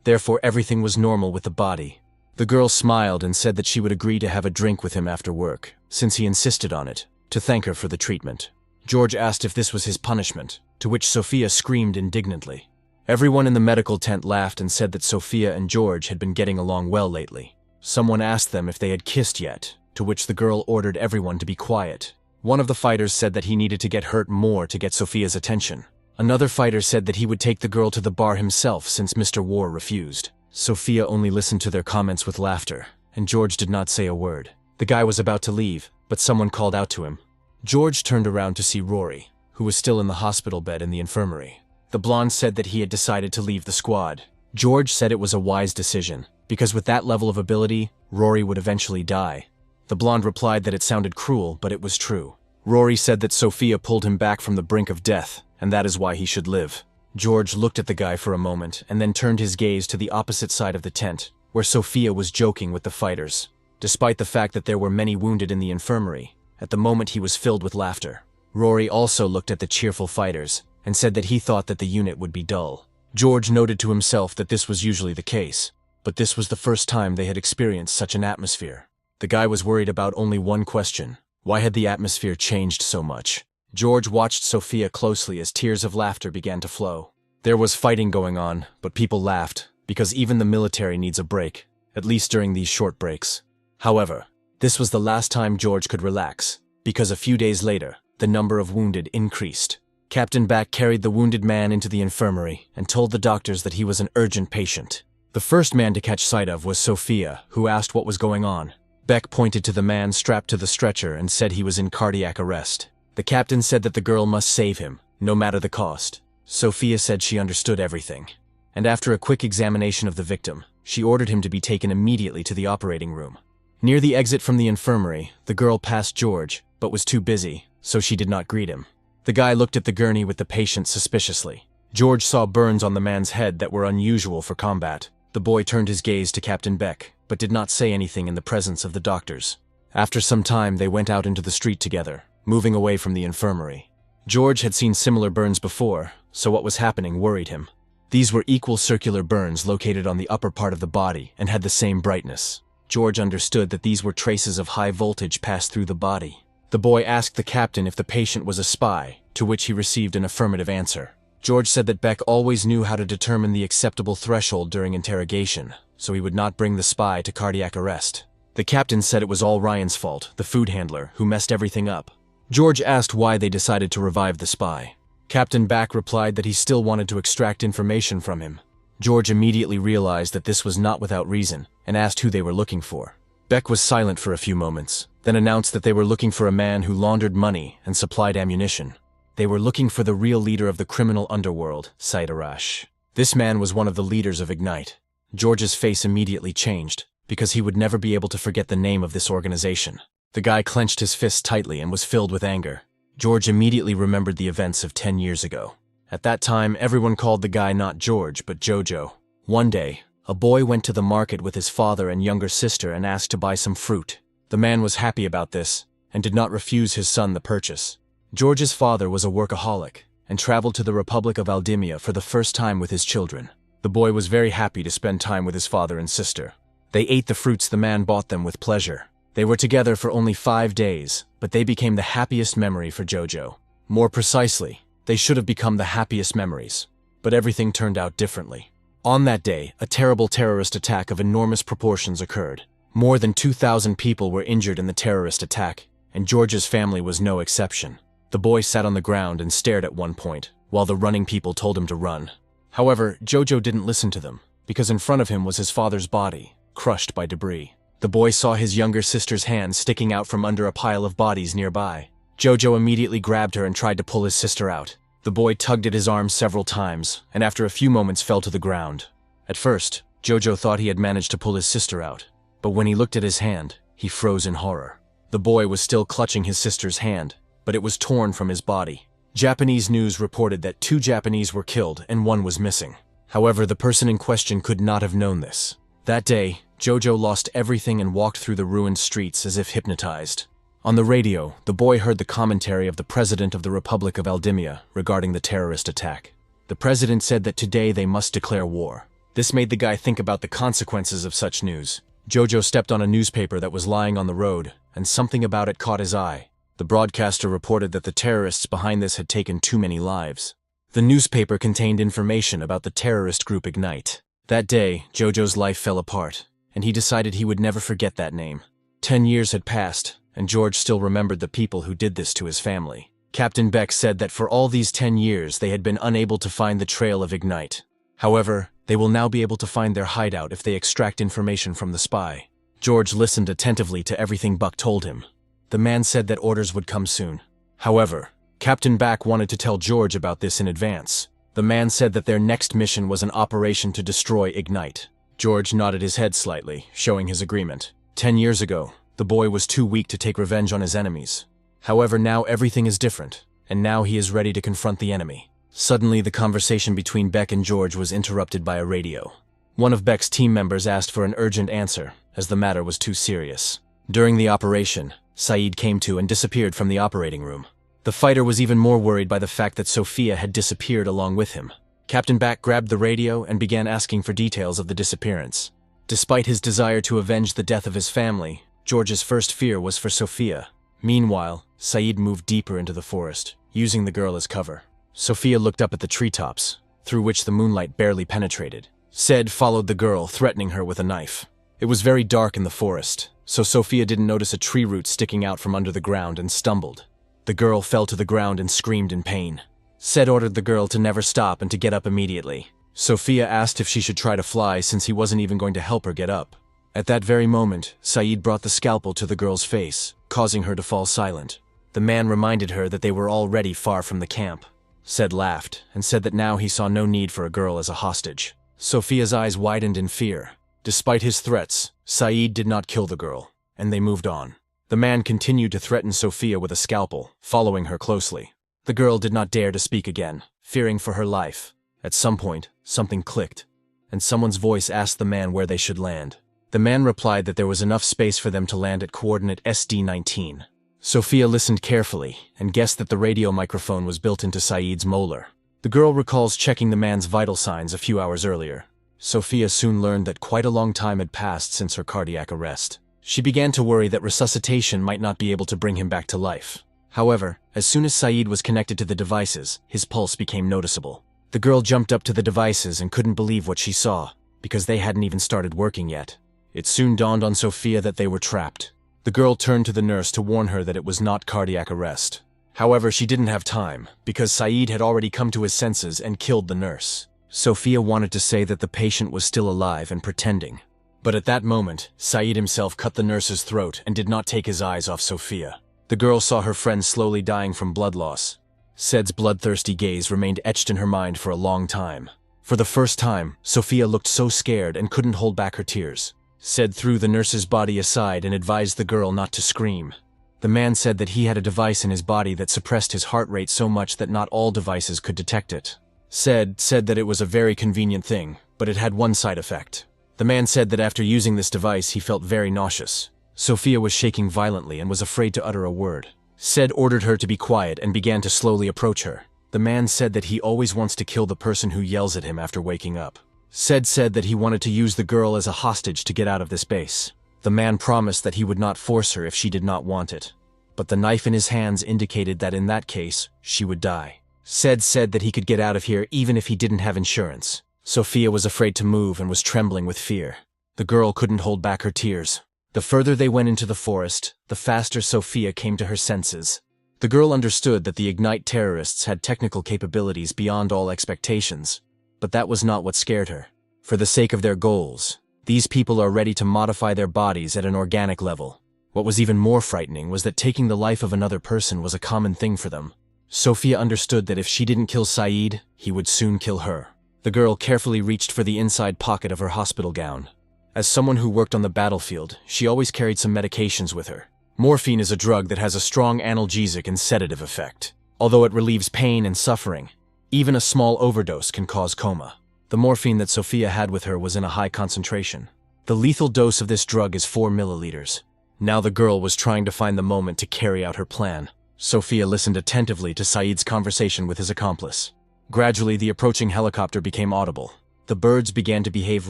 Therefore, everything was normal with the body. The girl smiled and said that she would agree to have a drink with him after work, since he insisted on it, to thank her for the treatment. George asked if this was his punishment, to which Sophia screamed indignantly. Everyone in the medical tent laughed and said that Sophia and George had been getting along well lately. Someone asked them if they had kissed yet, to which the girl ordered everyone to be quiet. One of the fighters said that he needed to get hurt more to get Sophia's attention. Another fighter said that he would take the girl to the bar himself since Mr. War refused. Sophia only listened to their comments with laughter, and George did not say a word. The guy was about to leave, but someone called out to him. George turned around to see Rory, who was still in the hospital bed in the infirmary. The blonde said that he had decided to leave the squad. George said it was a wise decision, because with that level of ability, Rory would eventually die. The blonde replied that it sounded cruel, but it was true. Rory said that Sophia pulled him back from the brink of death, and that is why he should live. George looked at the guy for a moment and then turned his gaze to the opposite side of the tent, where Sophia was joking with the fighters. Despite the fact that there were many wounded in the infirmary, at the moment he was filled with laughter. Rory also looked at the cheerful fighters and said that he thought that the unit would be dull. George noted to himself that this was usually the case, but this was the first time they had experienced such an atmosphere. The guy was worried about only one question: why had the atmosphere changed so much? George watched Sophia closely as tears of laughter began to flow. There was fighting going on, but people laughed, because even the military needs a break, at least during these short breaks. However, this was the last time George could relax, because a few days later, the number of wounded increased. Captain Beck carried the wounded man into the infirmary and told the doctors that he was an urgent patient. The first man to catch sight of was Sophia, who asked what was going on. Beck pointed to the man strapped to the stretcher and said he was in cardiac arrest. The captain said that the girl must save him, no matter the cost. Sophia said she understood everything, and after a quick examination of the victim, she ordered him to be taken immediately to the operating room. Near the exit from the infirmary, the girl passed George, but was too busy, so she did not greet him. The guy looked at the gurney with the patient suspiciously. George saw burns on the man's head that were unusual for combat. The boy turned his gaze to Captain Beck, but did not say anything in the presence of the doctors. After some time, they went out into the street together, moving away from the infirmary. George had seen similar burns before, so what was happening worried him. These were equal circular burns located on the upper part of the body and had the same brightness. George understood that these were traces of high voltage passed through the body. The boy asked the captain if the patient was a spy, to which he received an affirmative answer. George said that Beck always knew how to determine the acceptable threshold during interrogation, so he would not bring the spy to cardiac arrest. The captain said it was all Ryan's fault, the food handler, who messed everything up. George asked why they decided to revive the spy. Captain Back replied that he still wanted to extract information from him. George immediately realized that this was not without reason and asked who they were looking for. Beck was silent for a few moments, then announced that they were looking for a man who laundered money and supplied ammunition. They were looking for the real leader of the criminal underworld, Said Arash. This man was one of the leaders of Ignite. George's face immediately changed, because he would never be able to forget the name of this organization. The guy clenched his fist tightly and was filled with anger. George immediately remembered the events of 10 years ago. At that time, everyone called the guy not George, but Jojo. One day, a boy went to the market with his father and younger sister and asked to buy some fruit. The man was happy about this, and did not refuse his son the purchase. George's father was a workaholic, and traveled to the Republic of Aldimia for the first time with his children. The boy was very happy to spend time with his father and sister. They ate the fruits the man bought them with pleasure. They were together for only 5 days, but they became the happiest memory for Jojo. More precisely, they should have become the happiest memories. But everything turned out differently. On that day, a terrible terrorist attack of enormous proportions occurred. More than 2,000 people were injured in the terrorist attack, and George's family was no exception. The boy sat on the ground and stared at one point, while the running people told him to run. However, Jojo didn't listen to them, because in front of him was his father's body, crushed by debris. The boy saw his younger sister's hand sticking out from under a pile of bodies nearby. Jojo immediately grabbed her and tried to pull his sister out. The boy tugged at his arm several times, and after a few moments fell to the ground. At first, Jojo thought he had managed to pull his sister out, but when he looked at his hand, he froze in horror. The boy was still clutching his sister's hand, but it was torn from his body. Japanese news reported that 2 Japanese were killed and 1 was missing. However, the person in question could not have known this. That day, Jojo lost everything and walked through the ruined streets as if hypnotized. On the radio, the boy heard the commentary of the president of the Republic of Aldimia regarding the terrorist attack. The president said that today they must declare war. This made the guy think about the consequences of such news. Jojo stepped on a newspaper that was lying on the road, and something about it caught his eye. The broadcaster reported that the terrorists behind this had taken too many lives. The newspaper contained information about the terrorist group Ignite. That day, Jojo's life fell apart, and he decided he would never forget that name. 10 years had passed, and George still remembered the people who did this to his family. Captain Beck said that for all these 10 years they had been unable to find the trail of Ignite. However, they will now be able to find their hideout if they extract information from the spy. George listened attentively to everything Buck told him. The man said that orders would come soon. However, Captain Back wanted to tell George about this in advance. The man said that their next mission was an operation to destroy Ignite. George nodded his head slightly, showing his agreement. 10 years ago, the boy was too weak to take revenge on his enemies. However, now everything is different, and now he is ready to confront the enemy. Suddenly, the conversation between Beck and George was interrupted by a radio. One of Beck's team members asked for an urgent answer, as the matter was too serious. During the operation, Saeed came to and disappeared from the operating room. The fighter was even more worried by the fact that Sophia had disappeared along with him. Captain Back grabbed the radio and began asking for details of the disappearance. Despite his desire to avenge the death of his family, George's first fear was for Sophia. Meanwhile, Saeed moved deeper into the forest, using the girl as cover. Sophia looked up at the treetops, through which the moonlight barely penetrated. Said followed the girl, threatening her with a knife. It was very dark in the forest, so Sophia didn't notice a tree root sticking out from under the ground and stumbled. The girl fell to the ground and screamed in pain. Said ordered the girl to never stop and to get up immediately. Sophia asked if she should try to fly since he wasn't even going to help her get up. At that very moment, Saeed brought the scalpel to the girl's face, causing her to fall silent. The man reminded her that they were already far from the camp. Said laughed and said that now he saw no need for a girl as a hostage. Sophia's eyes widened in fear. Despite his threats, Saeed did not kill the girl, and they moved on. The man continued to threaten Sophia with a scalpel, following her closely. The girl did not dare to speak again, fearing for her life. At some point, something clicked, and someone's voice asked the man where they should land. The man replied that there was enough space for them to land at coordinate SD-19. Sophia listened carefully and guessed that the radio microphone was built into Saeed's molar. The girl recalls checking the man's vital signs a few hours earlier. Sophia soon learned that quite a long time had passed since her cardiac arrest. She began to worry that resuscitation might not be able to bring him back to life. However, as soon as Saeed was connected to the devices, his pulse became noticeable. The girl jumped up to the devices and couldn't believe what she saw, because they hadn't even started working yet. It soon dawned on Sophia that they were trapped. The girl turned to the nurse to warn her that it was not cardiac arrest. However, she didn't have time, because Saeed had already come to his senses and killed the nurse. Sophia wanted to say that the patient was still alive and pretending. But at that moment, Saeed himself cut the nurse's throat and did not take his eyes off Sophia. The girl saw her friend slowly dying from blood loss. Said's bloodthirsty gaze remained etched in her mind for a long time. For the first time, Sophia looked so scared and couldn't hold back her tears. Said threw the nurse's body aside and advised the girl not to scream. The man said that he had a device in his body that suppressed his heart rate so much that not all devices could detect it. Said that it was a very convenient thing, but it had one side effect. The man said that after using this device he felt very nauseous. Sophia was shaking violently and was afraid to utter a word. Said ordered her to be quiet and began to slowly approach her. The man said that he always wants to kill the person who yells at him after waking up. Said that he wanted to use the girl as a hostage to get out of this base. The man promised that he would not force her if she did not want it. But the knife in his hands indicated that in that case, she would die. Said that he could get out of here even if he didn't have insurance. Sophia was afraid to move and was trembling with fear. The girl couldn't hold back her tears. The further they went into the forest, the faster Sophia came to her senses. The girl understood that the Ignite terrorists had technical capabilities beyond all expectations. But that was not what scared her. For the sake of their goals, these people are ready to modify their bodies at an organic level. What was even more frightening was that taking the life of another person was a common thing for them. Sophia understood that if she didn't kill Saeed, he would soon kill her. The girl carefully reached for the inside pocket of her hospital gown. As someone who worked on the battlefield, she always carried some medications with her. Morphine is a drug that has a strong analgesic and sedative effect. Although it relieves pain and suffering, even a small overdose can cause coma. The morphine that Sophia had with her was in a high concentration. The lethal dose of this drug is 4 milliliters. Now the girl was trying to find the moment to carry out her plan. Sophia listened attentively to Saeed's conversation with his accomplice. Gradually, the approaching helicopter became audible. The birds began to behave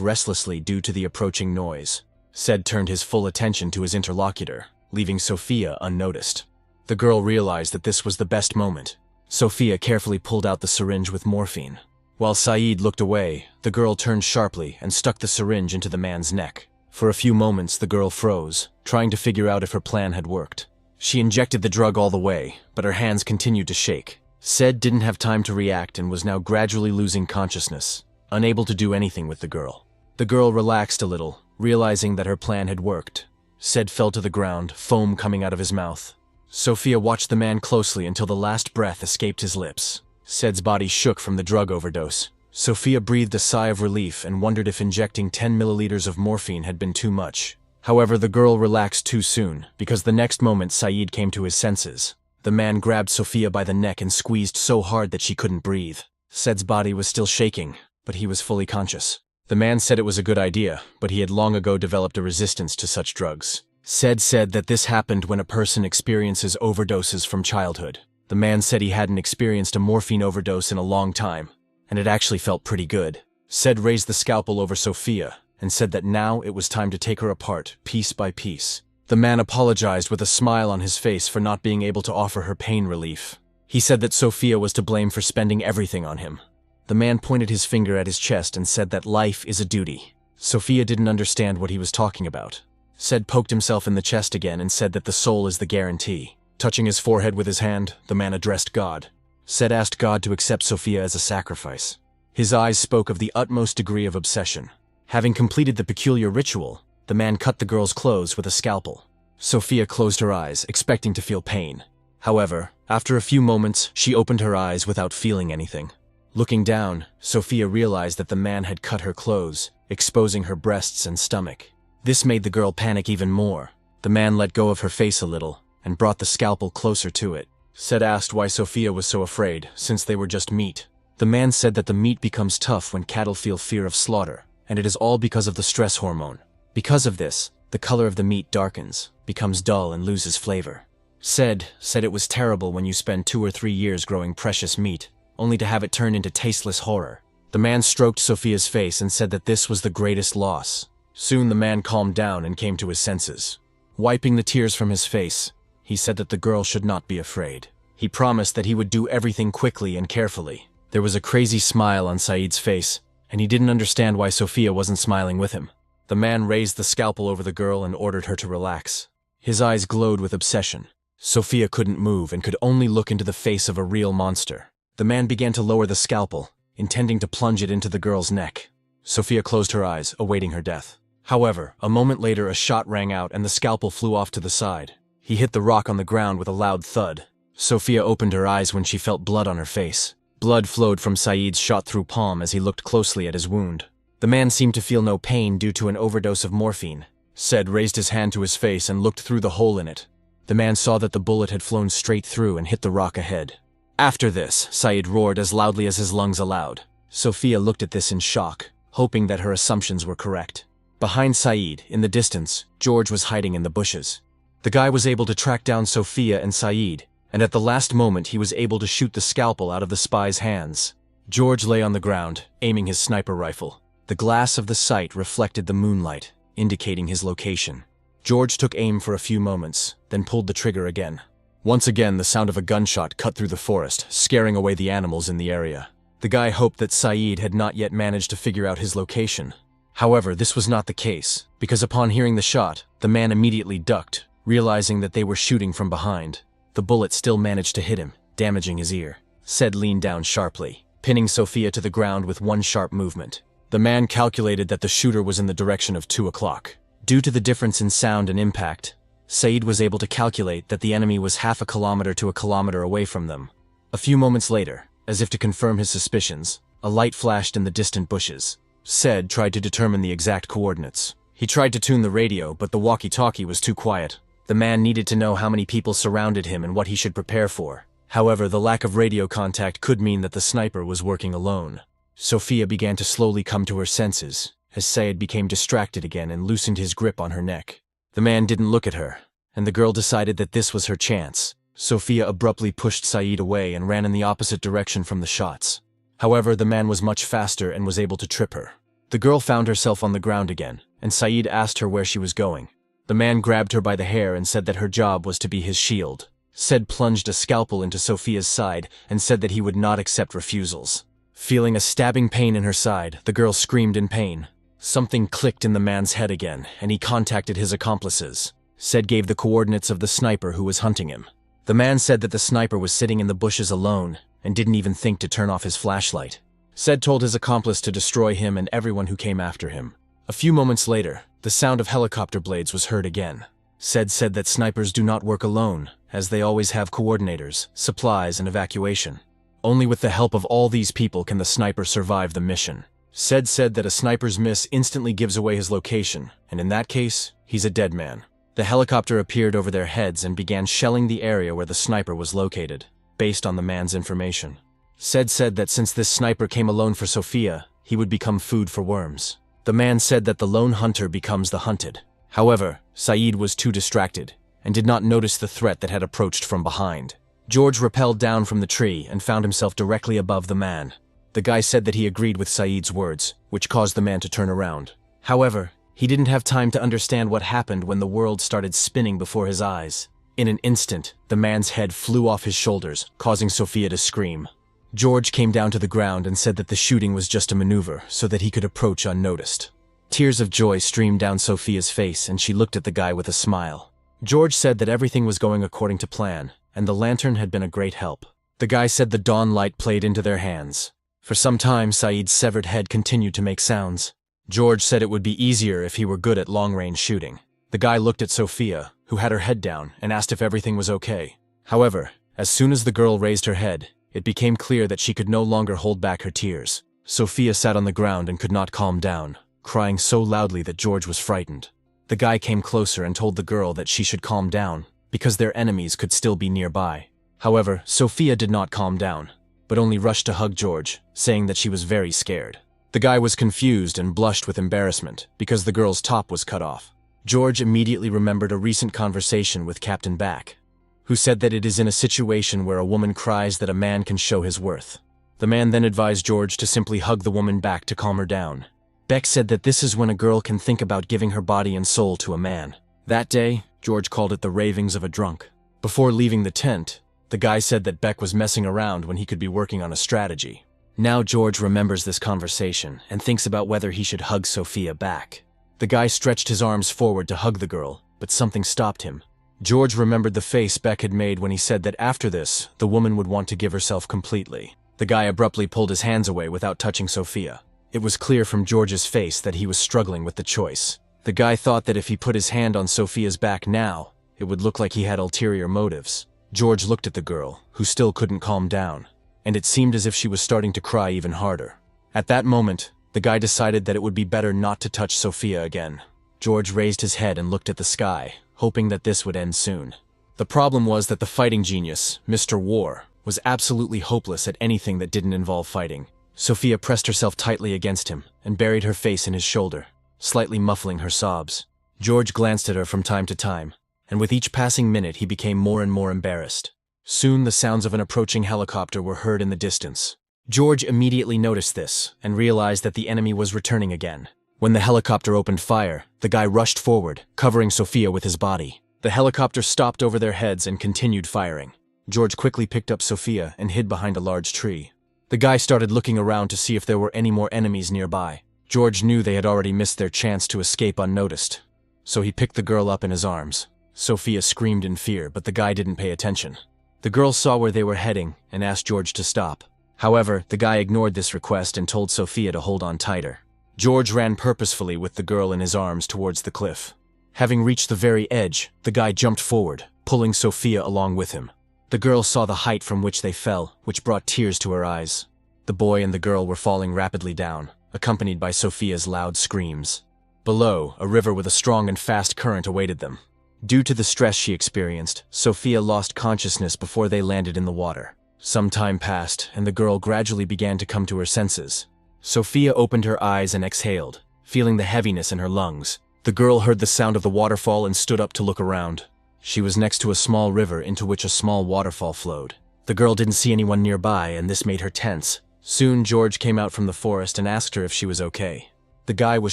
restlessly due to the approaching noise. Said turned his full attention to his interlocutor, leaving Sophia unnoticed. The girl realized that this was the best moment. Sophia carefully pulled out the syringe with morphine. While Saeed looked away, the girl turned sharply and stuck the syringe into the man's neck. For a few moments, the girl froze, trying to figure out if her plan had worked. She injected the drug all the way, but her hands continued to shake. Said didn't have time to react and was now gradually losing consciousness, unable to do anything with the girl. The girl relaxed a little, realizing that her plan had worked. Said fell to the ground, foam coming out of his mouth. Sophia watched the man closely until the last breath escaped his lips. Said's body shook from the drug overdose. Sophia breathed a sigh of relief and wondered if injecting 10 milliliters of morphine had been too much. However, the girl relaxed too soon, because the next moment Saeed came to his senses. The man grabbed Sophia by the neck and squeezed so hard that she couldn't breathe. Said's body was still shaking, but he was fully conscious. The man said it was a good idea, but he had long ago developed a resistance to such drugs. Said that this happened when a person experiences overdoses from childhood. The man said he hadn't experienced a morphine overdose in a long time, and it actually felt pretty good. Said raised the scalpel over Sophia, and said that now it was time to take her apart, piece by piece. The man apologized with a smile on his face for not being able to offer her pain relief. He said that Sophia was to blame for spending everything on him. The man pointed his finger at his chest and said that life is a duty. Sophia didn't understand what he was talking about. Said poked himself in the chest again and said that the soul is the guarantee. Touching his forehead with his hand, the man addressed God. Said asked God to accept Sophia as a sacrifice. His eyes spoke of the utmost degree of obsession. Having completed the peculiar ritual, the man cut the girl's clothes with a scalpel. Sophia closed her eyes, expecting to feel pain. However, after a few moments, she opened her eyes without feeling anything. Looking down, Sophia realized that the man had cut her clothes, exposing her breasts and stomach. This made the girl panic even more. The man let go of her face a little, and brought the scalpel closer to it. Said asked why Sophia was so afraid, since they were just meat. The man said that the meat becomes tough when cattle feel fear of slaughter, and it is all because of the stress hormone. Because of this, the color of the meat darkens, becomes dull and loses flavor. Said it was terrible when you spend 2 or 3 years growing precious meat, only to have it turn into tasteless horror. The man stroked Sophia's face and said that this was the greatest loss. Soon the man calmed down and came to his senses. Wiping the tears from his face, he said that the girl should not be afraid. He promised that he would do everything quickly and carefully. There was a crazy smile on Saeed's face, and he didn't understand why Sophia wasn't smiling with him. The man raised the scalpel over the girl and ordered her to relax. His eyes glowed with obsession. Sophia couldn't move and could only look into the face of a real monster. The man began to lower the scalpel, intending to plunge it into the girl's neck. Sophia closed her eyes, awaiting her death. However, a moment later a shot rang out and the scalpel flew off to the side. He hit the rock on the ground with a loud thud. Sophia opened her eyes when she felt blood on her face. Blood flowed from Saeed's shot-through palm as he looked closely at his wound. The man seemed to feel no pain due to an overdose of morphine. Said raised his hand to his face and looked through the hole in it. The man saw that the bullet had flown straight through and hit the rock ahead. After this, Saeed roared as loudly as his lungs allowed. Sophia looked at this in shock, hoping that her assumptions were correct. Behind Saeed, in the distance, George was hiding in the bushes. The guy was able to track down Sophia and Saeed, and at the last moment he was able to shoot the scalpel out of the spy's hands. George lay on the ground, aiming his sniper rifle. The glass of the sight reflected the moonlight, indicating his location. George took aim for a few moments, then pulled the trigger again. Once again, the sound of a gunshot cut through the forest, scaring away the animals in the area. The guy hoped that Saeed had not yet managed to figure out his location. However, this was not the case, because upon hearing the shot, the man immediately ducked, realizing that they were shooting from behind. The bullet still managed to hit him, damaging his ear. Said leaned down sharply, pinning Sophia to the ground with one sharp movement. The man calculated that the shooter was in the direction of 2 o'clock. Due to the difference in sound and impact, Saeed was able to calculate that the enemy was half a kilometer to a kilometer away from them. A few moments later, as if to confirm his suspicions, a light flashed in the distant bushes. Said tried to determine the exact coordinates. He tried to tune the radio, but the walkie-talkie was too quiet. The man needed to know how many people surrounded him and what he should prepare for. However, the lack of radio contact could mean that the sniper was working alone. Sophia began to slowly come to her senses, as Saeed became distracted again and loosened his grip on her neck. The man didn't look at her, and the girl decided that this was her chance. Sophia abruptly pushed Saeed away and ran in the opposite direction from the shots. However, the man was much faster and was able to trip her. The girl found herself on the ground again, and Saeed asked her where she was going. The man grabbed her by the hair and said that her job was to be his shield. Said plunged a scalpel into Sophia's side and said that he would not accept refusals. Feeling a stabbing pain in her side, the girl screamed in pain. Something clicked in the man's head again, and he contacted his accomplices. Said gave the coordinates of the sniper who was hunting him. The man said that the sniper was sitting in the bushes alone, and didn't even think to turn off his flashlight. Said told his accomplice to destroy him and everyone who came after him. A few moments later, the sound of helicopter blades was heard again. Said that snipers do not work alone, as they always have coordinators, supplies, and evacuation. Only with the help of all these people can the sniper survive the mission. Said that a sniper's miss instantly gives away his location, and in that case, he's a dead man. The helicopter appeared over their heads and began shelling the area where the sniper was located, based on the man's information. Said that since this sniper came alone for Sophia, he would become food for worms. The man said that the lone hunter becomes the hunted. However, Saeed was too distracted, and did not notice the threat that had approached from behind. George rappelled down from the tree and found himself directly above the man. The guy said that he agreed with Saeed's words, which caused the man to turn around. However, he didn't have time to understand what happened when the world started spinning before his eyes. In an instant, the man's head flew off his shoulders, causing Sophia to scream. George came down to the ground and said that the shooting was just a maneuver so that he could approach unnoticed. Tears of joy streamed down Sophia's face and she looked at the guy with a smile. George said that everything was going according to plan, and the lantern had been a great help. The guy said the dawn light played into their hands. For some time, Saeed's severed head continued to make sounds. George said it would be easier if he were good at long-range shooting. The guy looked at Sophia, who had her head down, and asked if everything was okay. However, as soon as the girl raised her head, it became clear that she could no longer hold back her tears. Sophia sat on the ground and could not calm down, crying so loudly that George was frightened. The guy came closer and told the girl that she should calm down, because their enemies could still be nearby. However, Sophia did not calm down, but only rushed to hug George, saying that she was very scared. The guy was confused and blushed with embarrassment, because the girl's top was cut off. George immediately remembered a recent conversation with Captain Back, who said that it is in a situation where a woman cries that a man can show his worth. The man then advised George to simply hug the woman back to calm her down. Beck said that this is when a girl can think about giving her body and soul to a man. That day, George called it the ravings of a drunk. Before leaving the tent, the guy said that Beck was messing around when he could be working on a strategy. Now George remembers this conversation and thinks about whether he should hug Sophia back. The guy stretched his arms forward to hug the girl, but something stopped him. George remembered the face Beck had made when he said that after this, the woman would want to give herself completely. The guy abruptly pulled his hands away without touching Sophia. It was clear from George's face that he was struggling with the choice. The guy thought that if he put his hand on Sophia's back now, it would look like he had ulterior motives. George looked at the girl, who still couldn't calm down, and it seemed as if she was starting to cry even harder. At that moment, the guy decided that it would be better not to touch Sophia again. George raised his head and looked at the sky, hoping that this would end soon. The problem was that the fighting genius, Mr. War, was absolutely hopeless at anything that didn't involve fighting. Sophia pressed herself tightly against him and buried her face in his shoulder, slightly muffling her sobs. George glanced at her from time to time, and with each passing minute he became more and more embarrassed. Soon the sounds of an approaching helicopter were heard in the distance. George immediately noticed this and realized that the enemy was returning again. When the helicopter opened fire, the guy rushed forward, covering Sophia with his body. The helicopter stopped over their heads and continued firing. George quickly picked up Sophia and hid behind a large tree. The guy started looking around to see if there were any more enemies nearby. George knew they had already missed their chance to escape unnoticed, so he picked the girl up in his arms. Sophia screamed in fear, but the guy didn't pay attention. The girl saw where they were heading and asked George to stop. However, the guy ignored this request and told Sophia to hold on tighter. George ran purposefully with the girl in his arms towards the cliff. Having reached the very edge, the guy jumped forward, pulling Sophia along with him. The girl saw the height from which they fell, which brought tears to her eyes. The boy and the girl were falling rapidly down, accompanied by Sophia's loud screams. Below, a river with a strong and fast current awaited them. Due to the stress she experienced, Sophia lost consciousness before they landed in the water. Some time passed, and the girl gradually began to come to her senses. Sophia opened her eyes and exhaled, feeling the heaviness in her lungs. The girl heard the sound of the waterfall and stood up to look around. She was next to a small river into which a small waterfall flowed. The girl didn't see anyone nearby, and this made her tense. Soon George came out from the forest and asked her if she was okay. The guy was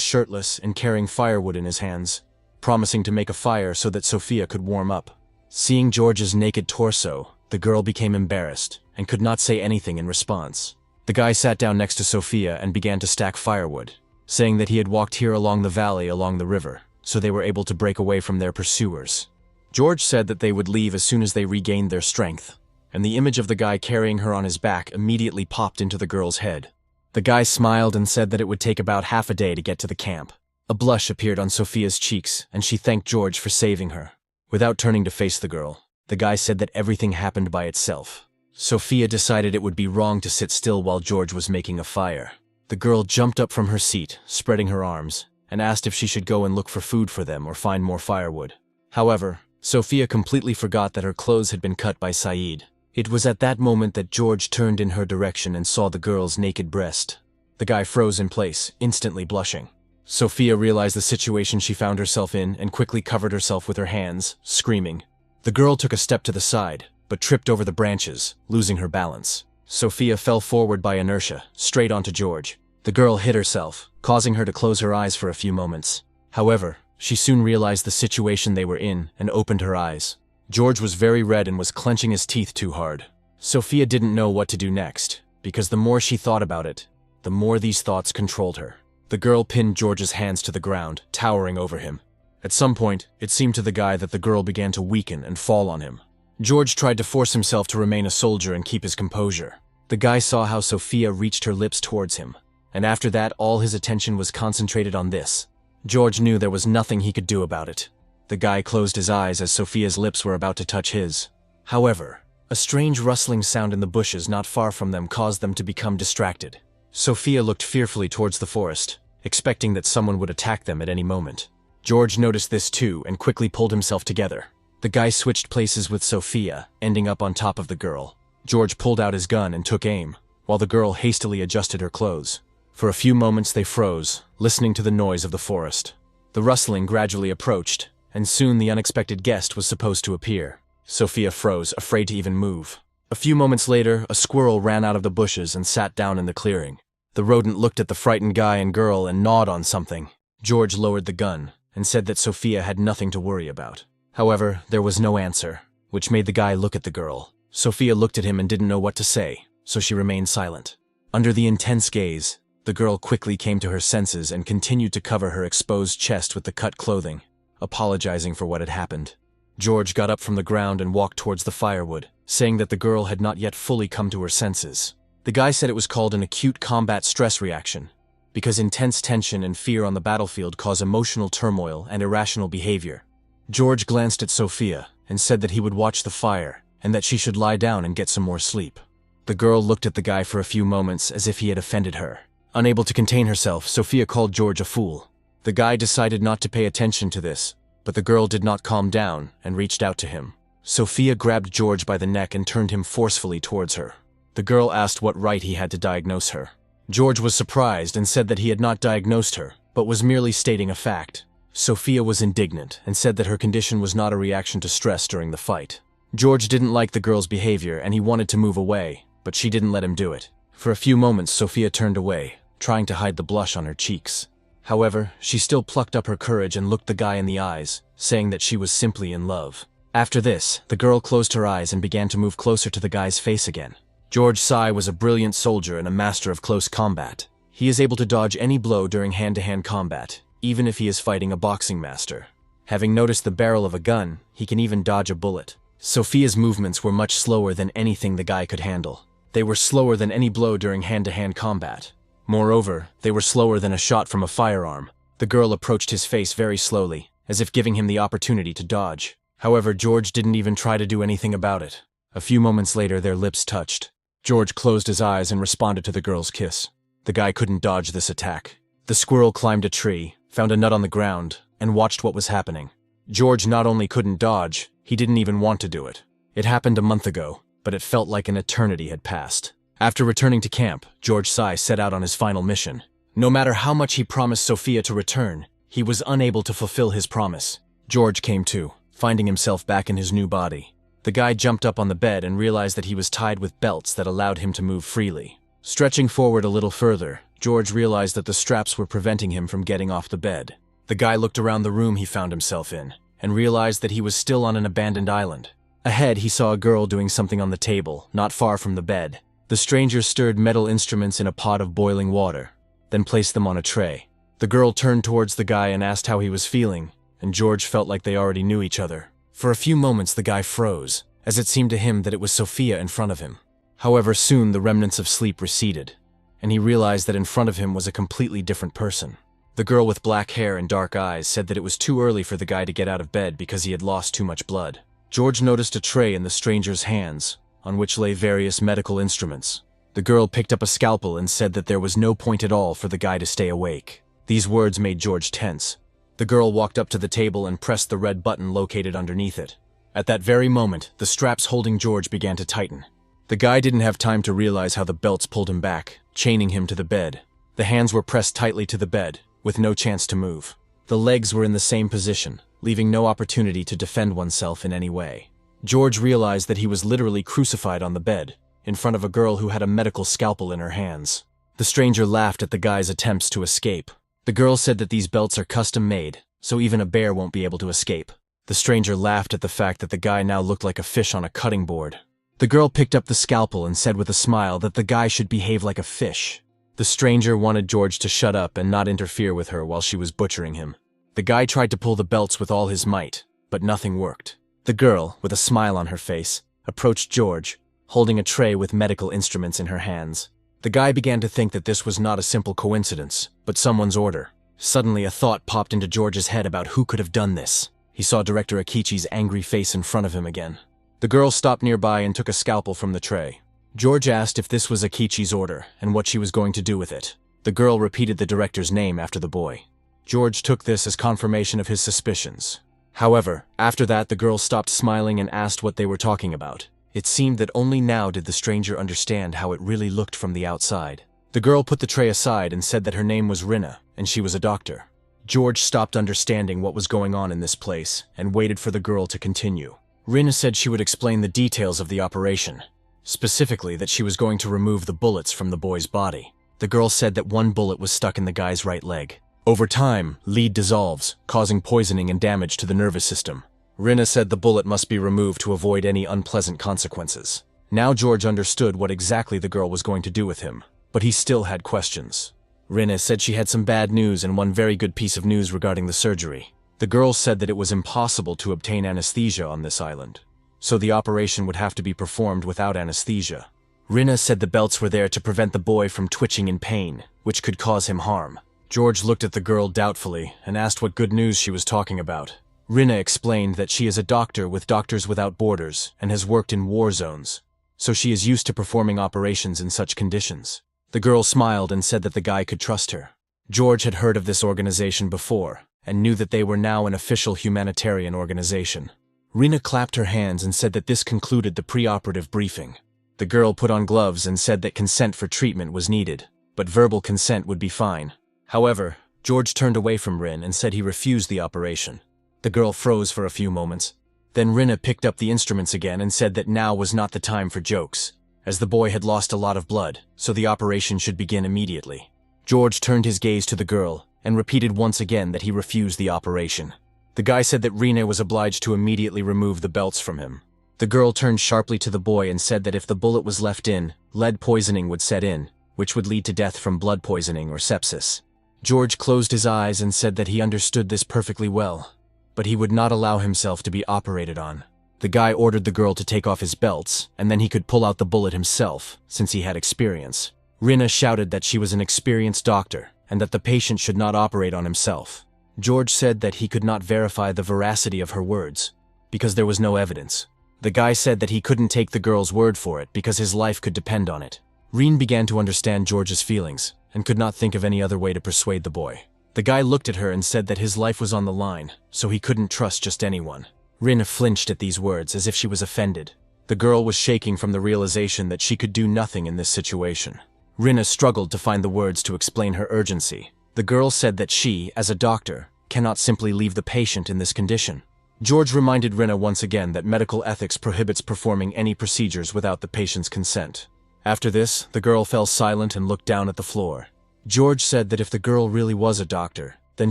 shirtless and carrying firewood in his hands, promising to make a fire so that Sophia could warm up. Seeing George's naked torso, the girl became embarrassed and could not say anything in response. The guy sat down next to Sophia and began to stack firewood, saying that he had walked here along the valley along the river, so they were able to break away from their pursuers. George said that they would leave as soon as they regained their strength, and the image of the guy carrying her on his back immediately popped into the girl's head. The guy smiled and said that it would take about half a day to get to the camp. A blush appeared on Sophia's cheeks, and she thanked George for saving her. Without turning to face the girl, the guy said that everything happened by itself. Sophia decided it would be wrong to sit still while George was making a fire. The girl jumped up from her seat, spreading her arms, and asked if she should go and look for food for them or find more firewood. However, Sophia completely forgot that her clothes had been cut by Saeed. It was at that moment that George turned in her direction and saw the girl's naked breast. The guy froze in place, instantly blushing. Sophia realized the situation she found herself in and quickly covered herself with her hands, screaming. The girl took a step to the side, but tripped over the branches, losing her balance. Sophia fell forward by inertia, straight onto George. The girl hit herself, causing her to close her eyes for a few moments. However, she soon realized the situation they were in and opened her eyes. George was very red and was clenching his teeth too hard. Sophia didn't know what to do next, because the more she thought about it, the more these thoughts controlled her. The girl pinned George's hands to the ground, towering over him. At some point, it seemed to the guy that the girl began to weaken and fall on him. George tried to force himself to remain a soldier and keep his composure. The guy saw how Sophia reached her lips towards him, and after that all his attention was concentrated on this. George knew there was nothing he could do about it. The guy closed his eyes as Sophia's lips were about to touch his. However, a strange rustling sound in the bushes not far from them caused them to become distracted. Sophia looked fearfully towards the forest, expecting that someone would attack them at any moment. George noticed this too and quickly pulled himself together. The guy switched places with Sophia, ending up on top of the girl. George pulled out his gun and took aim, while the girl hastily adjusted her clothes. For a few moments they froze, listening to the noise of the forest. The rustling gradually approached, and soon the unexpected guest was supposed to appear. Sophia froze, afraid to even move. A few moments later, a squirrel ran out of the bushes and sat down in the clearing. The rodent looked at the frightened guy and girl and gnawed on something. George lowered the gun and said that Sophia had nothing to worry about. However, there was no answer, which made the guy look at the girl. Sophia looked at him and didn't know what to say, so she remained silent. Under the intense gaze, the girl quickly came to her senses and continued to cover her exposed chest with the cut clothing, apologizing for what had happened. George got up from the ground and walked towards the firewood, saying that the girl had not yet fully come to her senses. The guy said it was called an acute combat stress reaction, because intense tension and fear on the battlefield cause emotional turmoil and irrational behavior. George glanced at Sophia and said that he would watch the fire and that she should lie down and get some more sleep. The girl looked at the guy for a few moments as if he had offended her. Unable to contain herself, Sophia called George a fool. The guy decided not to pay attention to this, but the girl did not calm down and reached out to him. Sophia grabbed George by the neck and turned him forcefully towards her. The girl asked what right he had to diagnose her. George was surprised and said that he had not diagnosed her, but was merely stating a fact. Sophia was indignant and said that her condition was not a reaction to stress during the fight. George didn't like the girl's behavior and he wanted to move away, but she didn't let him do it. For a few moments, Sophia turned away, trying to hide the blush on her cheeks. However, she still plucked up her courage and looked the guy in the eyes, saying that she was simply in love. After this, the girl closed her eyes and began to move closer to the guy's face again. George Sai was a brilliant soldier and a master of close combat. He is able to dodge any blow during hand-to-hand combat, even if he is fighting a boxing master. Having noticed the barrel of a gun, he can even dodge a bullet. Sophia's movements were much slower than anything the guy could handle. They were slower than any blow during hand-to-hand combat. Moreover, they were slower than a shot from a firearm. The girl approached his face very slowly, as if giving him the opportunity to dodge. However, George didn't even try to do anything about it. A few moments later, their lips touched. George closed his eyes and responded to the girl's kiss. The guy couldn't dodge this attack. The squirrel climbed a tree, found a nut on the ground, and watched what was happening. George not only couldn't dodge, he didn't even want to do it. It happened a month ago, but it felt like an eternity had passed. After returning to camp, George Sai set out on his final mission. No matter how much he promised Sophia to return, he was unable to fulfill his promise. George came to, finding himself back in his new body. The guy jumped up on the bed and realized that he was tied with belts that allowed him to move freely. Stretching forward a little further, George realized that the straps were preventing him from getting off the bed. The guy looked around the room he found himself in, and realized that he was still on an abandoned island. Ahead, he saw a girl doing something on the table, not far from the bed. The stranger stirred metal instruments in a pot of boiling water, then placed them on a tray. The girl turned towards the guy and asked how he was feeling, and George felt like they already knew each other. For a few moments the guy froze, as it seemed to him that it was Sophia in front of him. However, soon the remnants of sleep receded, and he realized that in front of him was a completely different person. The girl with black hair and dark eyes said that it was too early for the guy to get out of bed because he had lost too much blood. George noticed a tray in the stranger's hands, on which lay various medical instruments. The girl picked up a scalpel and said that there was no point at all for the guy to stay awake. These words made George tense. The girl walked up to the table and pressed the red button located underneath it. At that very moment, the straps holding George began to tighten. The guy didn't have time to realize how the belts pulled him back, chaining him to the bed. The hands were pressed tightly to the bed, with no chance to move. The legs were in the same position, leaving no opportunity to defend oneself in any way. George realized that he was literally crucified on the bed, in front of a girl who had a medical scalpel in her hands. The stranger laughed at the guy's attempts to escape. The girl said that these belts are custom-made, so even a bear won't be able to escape. The stranger laughed at the fact that the guy now looked like a fish on a cutting board. The girl picked up the scalpel and said with a smile that the guy should behave like a fish. The stranger wanted George to shut up and not interfere with her while she was butchering him. The guy tried to pull the belts with all his might, but nothing worked. The girl, with a smile on her face, approached George, holding a tray with medical instruments in her hands. The guy began to think that this was not a simple coincidence, but someone's order. Suddenly a thought popped into George's head about who could have done this. He saw Director Akichi's angry face in front of him again. The girl stopped nearby and took a scalpel from the tray. George asked if this was Akichi's order and what she was going to do with it. The girl repeated the director's name after the boy. George took this as confirmation of his suspicions. However, after that the girl stopped smiling and asked what they were talking about. It seemed that only now did the stranger understand how it really looked from the outside. The girl put the tray aside and said that her name was Rina, and she was a doctor. George stopped understanding what was going on in this place and waited for the girl to continue. Rina said she would explain the details of the operation, specifically that she was going to remove the bullets from the boy's body. The girl said that one bullet was stuck in the guy's right leg. Over time, lead dissolves, causing poisoning and damage to the nervous system. Rina said the bullet must be removed to avoid any unpleasant consequences. Now George understood what exactly the girl was going to do with him, but he still had questions. Rina said she had some bad news and one very good piece of news regarding the surgery. The girl said that it was impossible to obtain anesthesia on this island, so the operation would have to be performed without anesthesia. Rina said the belts were there to prevent the boy from twitching in pain, which could cause him harm. George looked at the girl doubtfully and asked what good news she was talking about. Rina explained that she is a doctor with Doctors Without Borders and has worked in war zones, so she is used to performing operations in such conditions. The girl smiled and said that the guy could trust her. George had heard of this organization before and knew that they were now an official humanitarian organization. Rina clapped her hands and said that this concluded the pre-operative briefing. The girl put on gloves and said that consent for treatment was needed, but verbal consent would be fine. However, George turned away from Rin and said he refused the operation. The girl froze for a few moments. Then Rina picked up the instruments again and said that now was not the time for jokes, as the boy had lost a lot of blood, so the operation should begin immediately. George turned his gaze to the girl and repeated once again that he refused the operation. The guy said that Rina was obliged to immediately remove the belts from him. The girl turned sharply to the boy and said that if the bullet was left in, lead poisoning would set in, which would lead to death from blood poisoning or sepsis. George closed his eyes and said that he understood this perfectly well, but he would not allow himself to be operated on. The guy ordered the girl to take off his belts, and then he could pull out the bullet himself, since he had experience. Rina shouted that she was an experienced doctor, and that the patient should not operate on himself. George said that he could not verify the veracity of her words, because there was no evidence. The guy said that he couldn't take the girl's word for it because his life could depend on it. Reen began to understand George's feelings, and could not think of any other way to persuade the boy. The guy looked at her and said that his life was on the line, so he couldn't trust just anyone. Rin flinched at these words as if she was offended. The girl was shaking from the realization that she could do nothing in this situation. Rina struggled to find the words to explain her urgency. The girl said that she, as a doctor, cannot simply leave the patient in this condition. George reminded Rina once again that medical ethics prohibits performing any procedures without the patient's consent. After this, the girl fell silent and looked down at the floor. George said that if the girl really was a doctor, then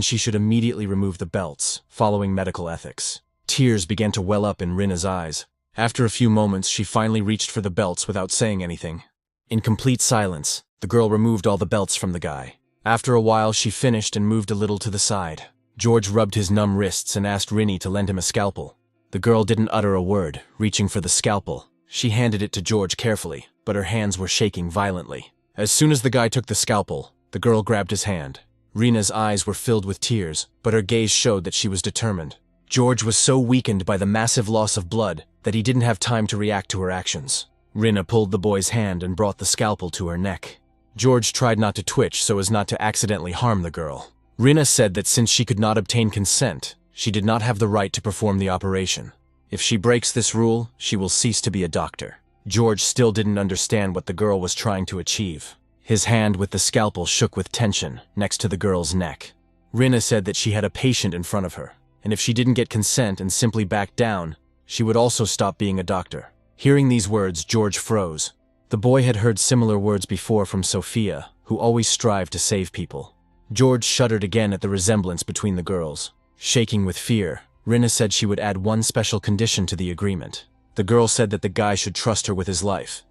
she should immediately remove the belts, following medical ethics. Tears began to well up in Rina's eyes. After a few moments, she finally reached for the belts without saying anything. In complete silence, the girl removed all the belts from the guy. After a while, she finished and moved a little to the side. George rubbed his numb wrists and asked Rinny to lend him a scalpel. The girl didn't utter a word, reaching for the scalpel. She handed it to George carefully, but her hands were shaking violently. As soon as the guy took the scalpel, the girl grabbed his hand. Rina's eyes were filled with tears, but her gaze showed that she was determined. George was so weakened by the massive loss of blood that he didn't have time to react to her actions. Rina pulled the boy's hand and brought the scalpel to her neck. George tried not to twitch so as not to accidentally harm the girl. Rina said that since she could not obtain consent, she did not have the right to perform the operation. If she breaks this rule, she will cease to be a doctor. George still didn't understand what the girl was trying to achieve. His hand with the scalpel shook with tension next to the girl's neck. Rina said that she had a patient in front of her, and if she didn't get consent and simply backed down, she would also stop being a doctor. Hearing these words, George froze. The boy had heard similar words before from Sophia, who always strived to save people. George shuddered again at the resemblance between the girls. Shaking with fear, Rina said she would add one special condition to the agreement. The girl said that the guy should trust her with his life,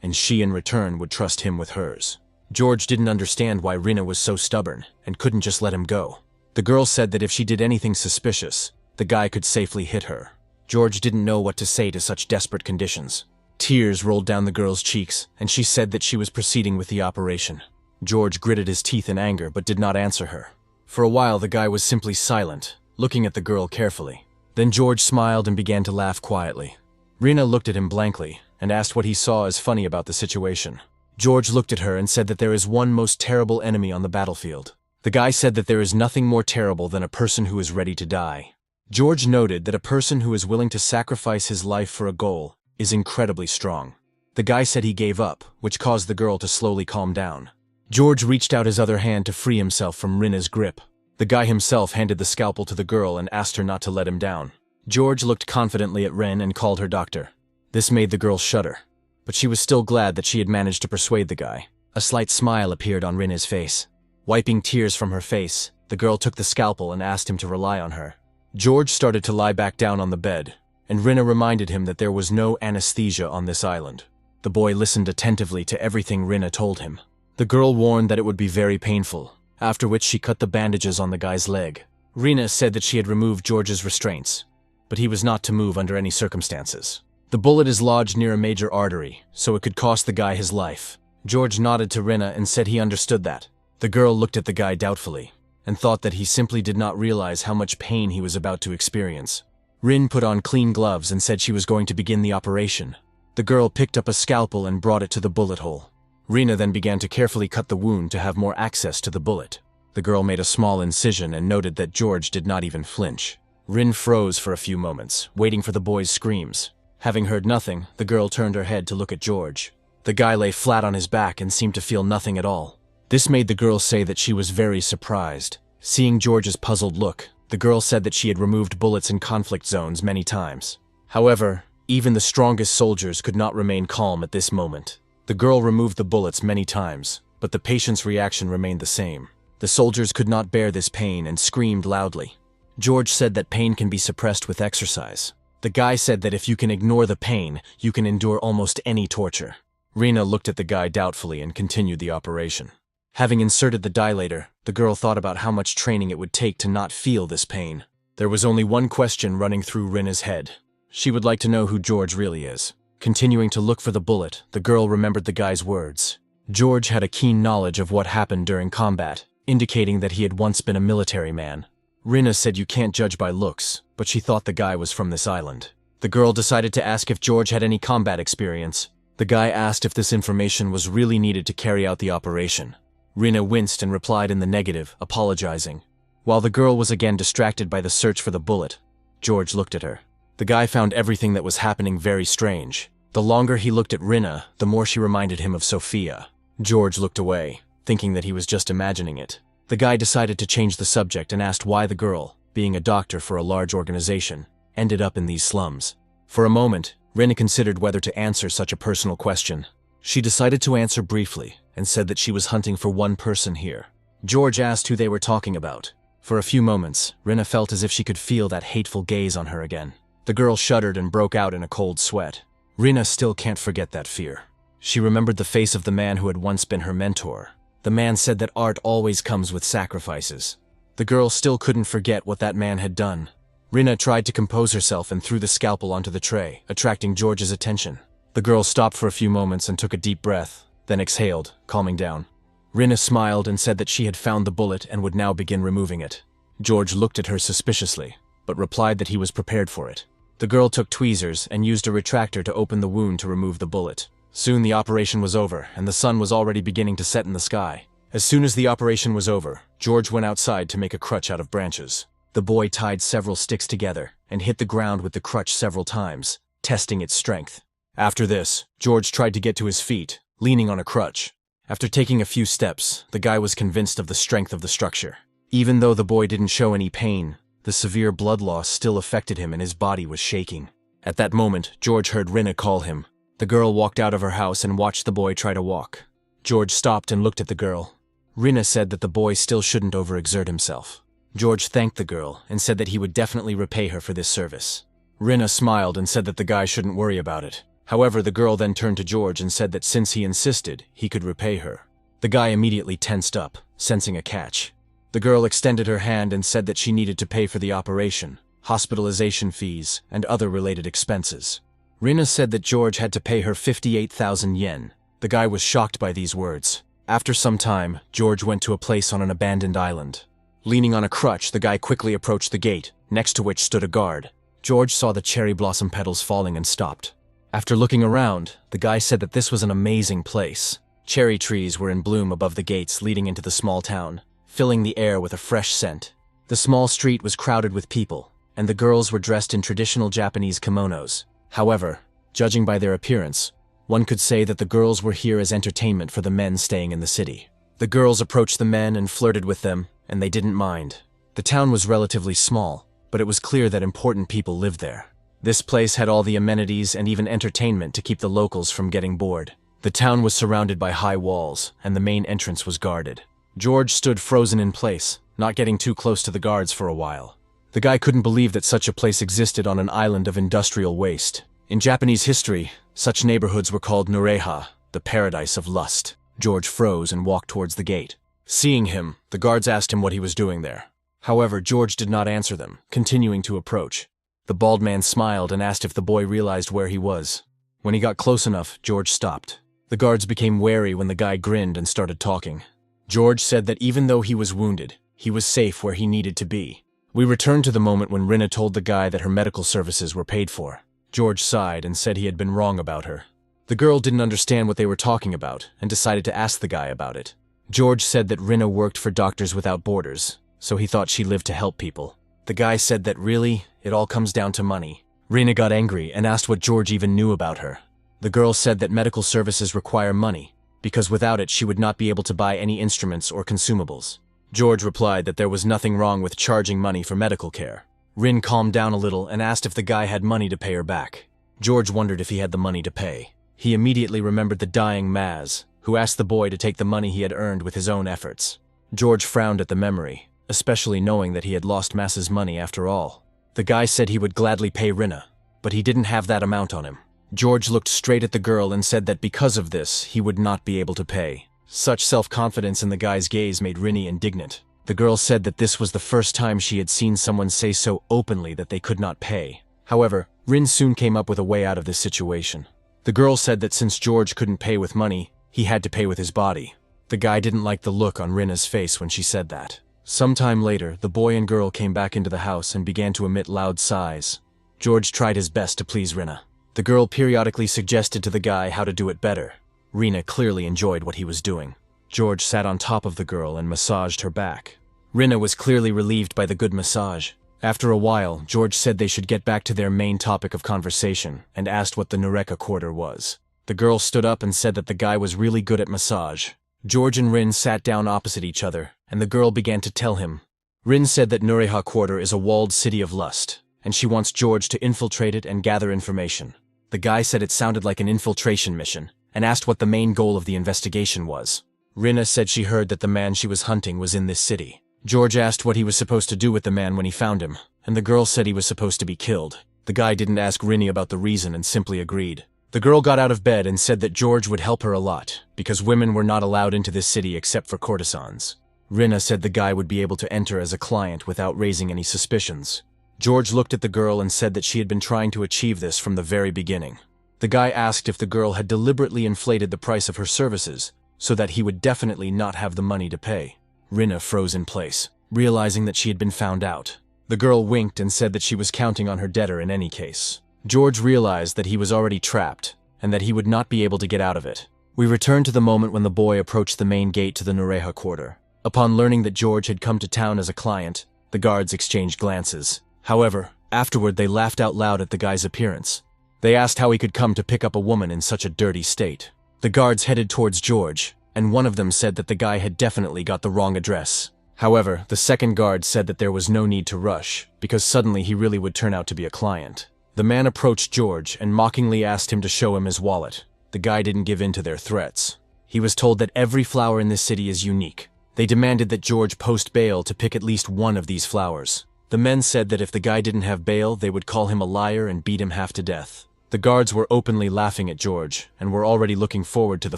and she in return would trust him with hers. George didn't understand why Rina was so stubborn and couldn't just let him go. The girl said that if she did anything suspicious, the guy could safely hit her. George didn't know what to say to such desperate conditions. Tears rolled down the girl's cheeks, and she said that she was proceeding with the operation. George gritted his teeth in anger but did not answer her. For a while the guy was simply silent, looking at the girl carefully. Then George smiled and began to laugh quietly. Rina looked at him blankly and asked what he saw as funny about the situation. George looked at her and said that there is one most terrible enemy on the battlefield. The guy said that there is nothing more terrible than a person who is ready to die. George noted that a person who is willing to sacrifice his life for a goal is incredibly strong. The guy said he gave up, which caused the girl to slowly calm down. George reached out his other hand to free himself from Rina's grip. The guy himself handed the scalpel to the girl and asked her not to let him down. George looked confidently at Ren and called her doctor. This made the girl shudder, but she was still glad that she had managed to persuade the guy. A slight smile appeared on Rina's face. Wiping tears from her face, the girl took the scalpel and asked him to rely on her. George started to lie back down on the bed, and Rina reminded him that there was no anesthesia on this island. The boy listened attentively to everything Rina told him. The girl warned that it would be very painful, after which she cut the bandages on the guy's leg. Rina said that she had removed George's restraints, but he was not to move under any circumstances. The bullet is lodged near a major artery, so it could cost the guy his life. George nodded to Rina and said he understood that. The girl looked at the guy doubtfully, and thought that he simply did not realize how much pain he was about to experience. Rin put on clean gloves and said she was going to begin the operation. The girl picked up a scalpel and brought it to the bullet hole. Rina then began to carefully cut the wound to have more access to the bullet. The girl made a small incision and noted that George did not even flinch. Rin froze for a few moments, waiting for the boy's screams. Having heard nothing, the girl turned her head to look at George. The guy lay flat on his back and seemed to feel nothing at all. This made the girl say that she was very surprised. Seeing George's puzzled look, the girl said that she had removed bullets in conflict zones many times. However, even the strongest soldiers could not remain calm at this moment. The girl removed the bullets many times, but the patient's reaction remained the same. The soldiers could not bear this pain and screamed loudly. George said that pain can be suppressed with exercise. The guy said that if you can ignore the pain, you can endure almost any torture. Rina looked at the guy doubtfully and continued the operation. Having inserted the dilator, the girl thought about how much training it would take to not feel this pain. There was only one question running through Rina's head. She would like to know who George really is. Continuing to look for the bullet, the girl remembered the guy's words. George had a keen knowledge of what happened during combat, indicating that he had once been a military man. Rina said you can't judge by looks, but she thought the guy was from this island. The girl decided to ask if George had any combat experience. The guy asked if this information was really needed to carry out the operation. Rina winced and replied in the negative, apologizing. While the girl was again distracted by the search for the bullet, George looked at her. The guy found everything that was happening very strange. The longer he looked at Rina, the more she reminded him of Sophia. George looked away, thinking that he was just imagining it. The guy decided to change the subject and asked why the girl, being a doctor for a large organization, ended up in these slums. For a moment, Rina considered whether to answer such a personal question. She decided to answer briefly and said that she was hunting for one person here. George asked who they were talking about. For a few moments, Rina felt as if she could feel that hateful gaze on her again. The girl shuddered and broke out in a cold sweat. Rina still can't forget that fear. She remembered the face of the man who had once been her mentor. The man said that art always comes with sacrifices. The girl still couldn't forget what that man had done. Rina tried to compose herself and threw the scalpel onto the tray, attracting George's attention. The girl stopped for a few moments and took a deep breath, then exhaled, calming down. Rina smiled and said that she had found the bullet and would now begin removing it. George looked at her suspiciously, but replied that he was prepared for it. The girl took tweezers and used a retractor to open the wound to remove the bullet. Soon the operation was over, and the sun was already beginning to set in the sky. As soon as the operation was over, George went outside to make a crutch out of branches. The boy tied several sticks together and hit the ground with the crutch several times, testing its strength. After this, George tried to get to his feet, leaning on a crutch. After taking a few steps, the guy was convinced of the strength of the structure. Even though the boy didn't show any pain, the severe blood loss still affected him and his body was shaking. At that moment, George heard Rina call him. The girl walked out of her house and watched the boy try to walk. George stopped and looked at the girl. Rina said that the boy still shouldn't overexert himself. George thanked the girl and said that he would definitely repay her for this service. Rina smiled and said that the guy shouldn't worry about it. However, the girl then turned to George and said that since he insisted, he could repay her. The guy immediately tensed up, sensing a catch. The girl extended her hand and said that she needed to pay for the operation, hospitalization fees, and other related expenses. Rina said that George had to pay her 58,000 yen. The guy was shocked by these words. After some time, George went to a place on an abandoned island. Leaning on a crutch, the guy quickly approached the gate, next to which stood a guard. George saw the cherry blossom petals falling and stopped. After looking around, the guy said that this was an amazing place. Cherry trees were in bloom above the gates leading into the small town, filling the air with a fresh scent. The small street was crowded with people, and the girls were dressed in traditional Japanese kimonos. However, judging by their appearance, one could say that the girls were here as entertainment for the men staying in the city. The girls approached the men and flirted with them, and they didn't mind. The town was relatively small, but it was clear that important people lived there. This place had all the amenities and even entertainment to keep the locals from getting bored. The town was surrounded by high walls, and the main entrance was guarded. George stood frozen in place, not getting too close to the guards for a while. The guy couldn't believe that such a place existed on an island of industrial waste. In Japanese history, such neighborhoods were called Nureha, the paradise of lust. George froze and walked towards the gate. Seeing him, the guards asked him what he was doing there. However, George did not answer them, continuing to approach. The bald man smiled and asked if the boy realized where he was. When he got close enough, George stopped. The guards became wary when the guy grinned and started talking. George said that even though he was wounded, he was safe where he needed to be. We returned to the moment when Rinna told the guy that her medical services were paid for. George sighed and said he had been wrong about her. The girl didn't understand what they were talking about and decided to ask the guy about it. George said that Rinna worked for Doctors Without Borders, so he thought she lived to help people. The guy said that really, it all comes down to money. Rinna got angry and asked what George even knew about her. The girl said that medical services require money, because without it she would not be able to buy any instruments or consumables. George replied that there was nothing wrong with charging money for medical care. Rin calmed down a little and asked if the guy had money to pay her back. George wondered if he had the money to pay. He immediately remembered the dying Maz, who asked the boy to take the money he had earned with his own efforts. George frowned at the memory, especially knowing that he had lost Maz's money after all. The guy said he would gladly pay Rinna, but he didn't have that amount on him. George looked straight at the girl and said that because of this, he would not be able to pay. Such self-confidence in the guy's gaze made Rinny indignant. The girl said that this was the first time she had seen someone say so openly that they could not pay. However, Rin soon came up with a way out of this situation. The girl said that since George couldn't pay with money, he had to pay with his body. The guy didn't like the look on Rinna's face when she said that. Sometime later, the boy and girl came back into the house and began to emit loud sighs. George tried his best to please Rinna. The girl periodically suggested to the guy how to do it better. Rinna clearly enjoyed what he was doing. George sat on top of the girl and massaged her back. Rinna was clearly relieved by the good massage. After a while, George said they should get back to their main topic of conversation and asked what the Nureka quarter was. The girl stood up and said that the guy was really good at massage. George and Rin sat down opposite each other, and the girl began to tell him. Rin said that Nureha quarter is a walled city of lust, and she wants George to infiltrate it and gather information. The guy said it sounded like an infiltration mission, and asked what the main goal of the investigation was. Rinna said she heard that the man she was hunting was in this city. George asked what he was supposed to do with the man when he found him, and the girl said he was supposed to be killed. The guy didn't ask Rinny about the reason and simply agreed. The girl got out of bed and said that George would help her a lot, because women were not allowed into this city except for courtesans. Rinna said the guy would be able to enter as a client without raising any suspicions. George looked at the girl and said that she had been trying to achieve this from the very beginning. The guy asked if the girl had deliberately inflated the price of her services, so that he would definitely not have the money to pay. Rinna froze in place, realizing that she had been found out. The girl winked and said that she was counting on her debtor in any case. George realized that he was already trapped, and that he would not be able to get out of it. We returned to the moment when the boy approached the main gate to the Nureha quarter. Upon learning that George had come to town as a client, the guards exchanged glances. However, afterward they laughed out loud at the guy's appearance. They asked how he could come to pick up a woman in such a dirty state. The guards headed towards George, and one of them said that the guy had definitely got the wrong address. However, the second guard said that there was no need to rush, because suddenly he really would turn out to be a client. The man approached George and mockingly asked him to show him his wallet. The guy didn't give in to their threats. He was told that every flower in this city is unique. They demanded that George post bail to pick at least one of these flowers. The men said that if the guy didn't have bail, they would call him a liar and beat him half to death. The guards were openly laughing at George, and were already looking forward to the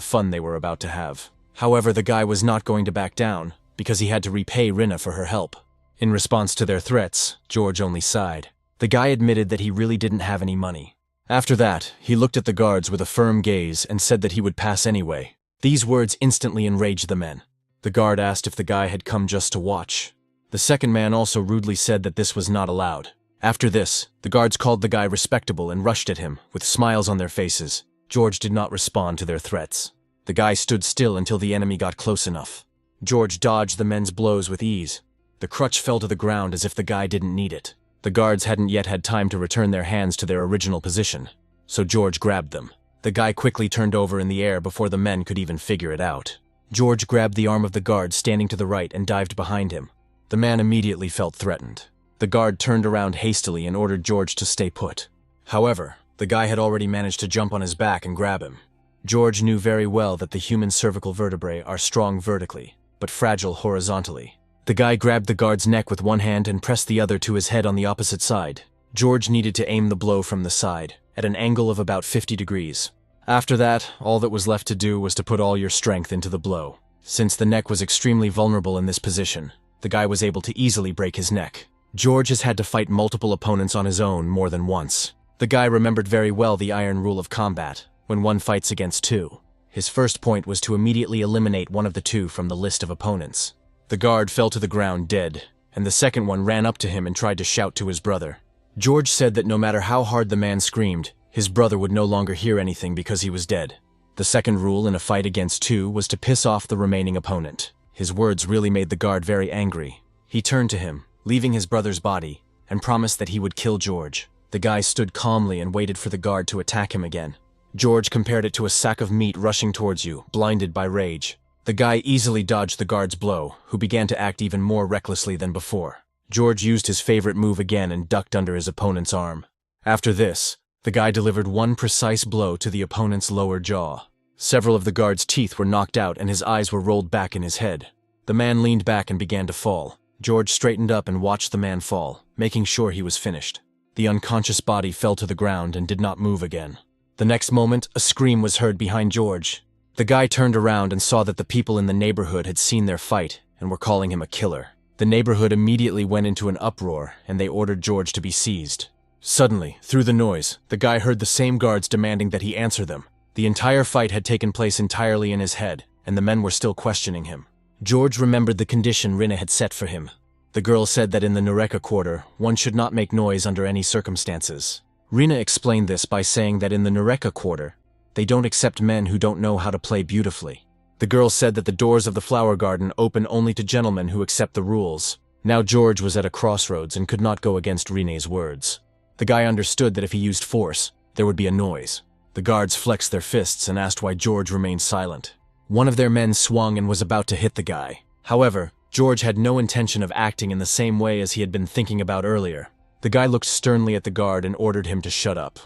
fun they were about to have. However, the guy was not going to back down, because he had to repay Rinna for her help. In response to their threats, George only sighed. The guy admitted that he really didn't have any money. After that, he looked at the guards with a firm gaze and said that he would pass anyway. These words instantly enraged the men. The guard asked if the guy had come just to watch. The second man also rudely said that this was not allowed. After this, the guards called the guy respectable and rushed at him, with smiles on their faces. George did not respond to their threats. The guy stood still until the enemy got close enough. George dodged the men's blows with ease. The crutch fell to the ground as if the guy didn't need it. The guards hadn't yet had time to return their hands to their original position, so George grabbed them. The guy quickly turned over in the air before the men could even figure it out. George grabbed the arm of the guard standing to the right and dived behind him. The man immediately felt threatened. The guard turned around hastily and ordered George to stay put. However, the guy had already managed to jump on his back and grab him. George knew very well that the human cervical vertebrae are strong vertically, but fragile horizontally. The guy grabbed the guard's neck with one hand and pressed the other to his head on the opposite side. George needed to aim the blow from the side, at an angle of about 50 degrees. After that, all that was left to do was to put all your strength into the blow. Since the neck was extremely vulnerable in this position, the guy was able to easily break his neck. George has had to fight multiple opponents on his own more than once. The guy remembered very well the iron rule of combat, when one fights against two. His first point was to immediately eliminate one of the two from the list of opponents. The guard fell to the ground dead, and the second one ran up to him and tried to shout to his brother. George said that no matter how hard the man screamed, his brother would no longer hear anything because he was dead. The second rule in a fight against two was to piss off the remaining opponent. His words really made the guard very angry. He turned to him, leaving his brother's body, and promised that he would kill George. The guy stood calmly and waited for the guard to attack him again. George compared it to a sack of meat rushing towards you, blinded by rage. The guy easily dodged the guard's blow, who began to act even more recklessly than before. George used his favorite move again and ducked under his opponent's arm. After this, the guy delivered one precise blow to the opponent's lower jaw. Several of the guard's teeth were knocked out and his eyes were rolled back in his head. The man leaned back and began to fall. George straightened up and watched the man fall, making sure he was finished. The unconscious body fell to the ground and did not move again. The next moment, a scream was heard behind George. The guy turned around and saw that the people in the neighborhood had seen their fight and were calling him a killer. The neighborhood immediately went into an uproar and they ordered George to be seized. Suddenly, through the noise, the guy heard the same guards demanding that he answer them. The entire fight had taken place entirely in his head, and the men were still questioning him. George remembered the condition Rina had set for him. The girl said that in the Nareka quarter, one should not make noise under any circumstances. Rina explained this by saying that in the Nareka quarter, they don't accept men who don't know how to play beautifully. The girl said that the doors of the flower garden open only to gentlemen who accept the rules. Now George was at a crossroads and could not go against Rina's words. The guy understood that if he used force, there would be a noise. The guards flexed their fists and asked why George remained silent. One of their men swung and was about to hit the guy. However, George had no intention of acting in the same way as he had been thinking about earlier. The guy looked sternly at the guard and ordered him to shut up.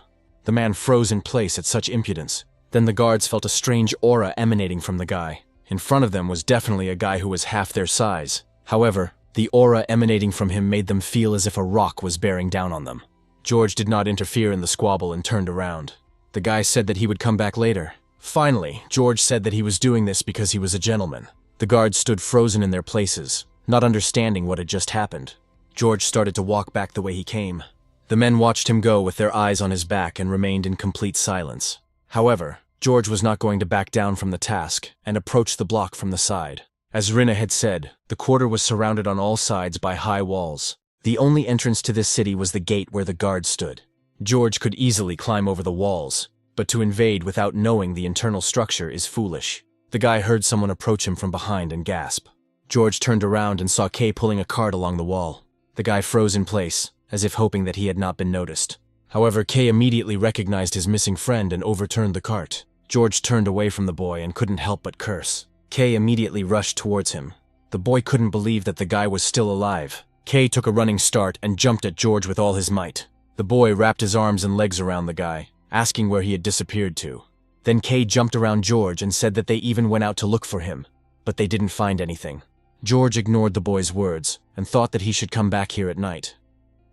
The man froze in place at such impudence. Then the guards felt a strange aura emanating from the guy. In front of them was definitely a guy who was half their size. However, the aura emanating from him made them feel as if a rock was bearing down on them. George did not interfere in the squabble and turned around. The guy said that he would come back later. Finally, George said that he was doing this because he was a gentleman. The guards stood frozen in their places, not understanding what had just happened. George started to walk back the way he came. The men watched him go with their eyes on his back and remained in complete silence. However, George was not going to back down from the task and approached the block from the side. As Rina had said, the quarter was surrounded on all sides by high walls. The only entrance to this city was the gate where the guards stood. George could easily climb over the walls, but to invade without knowing the internal structure is foolish. The guy heard someone approach him from behind and gasp. George turned around and saw Kay pulling a cart along the wall. The guy froze in place, as if hoping that he had not been noticed. However, Kay immediately recognized his missing friend and overturned the cart. George turned away from the boy and couldn't help but curse. Kay immediately rushed towards him. The boy couldn't believe that the guy was still alive. Kay took a running start and jumped at George with all his might. The boy wrapped his arms and legs around the guy, asking where he had disappeared to. Then Kay jumped around George and said that they even went out to look for him, but they didn't find anything. George ignored the boy's words and thought that he should come back here at night.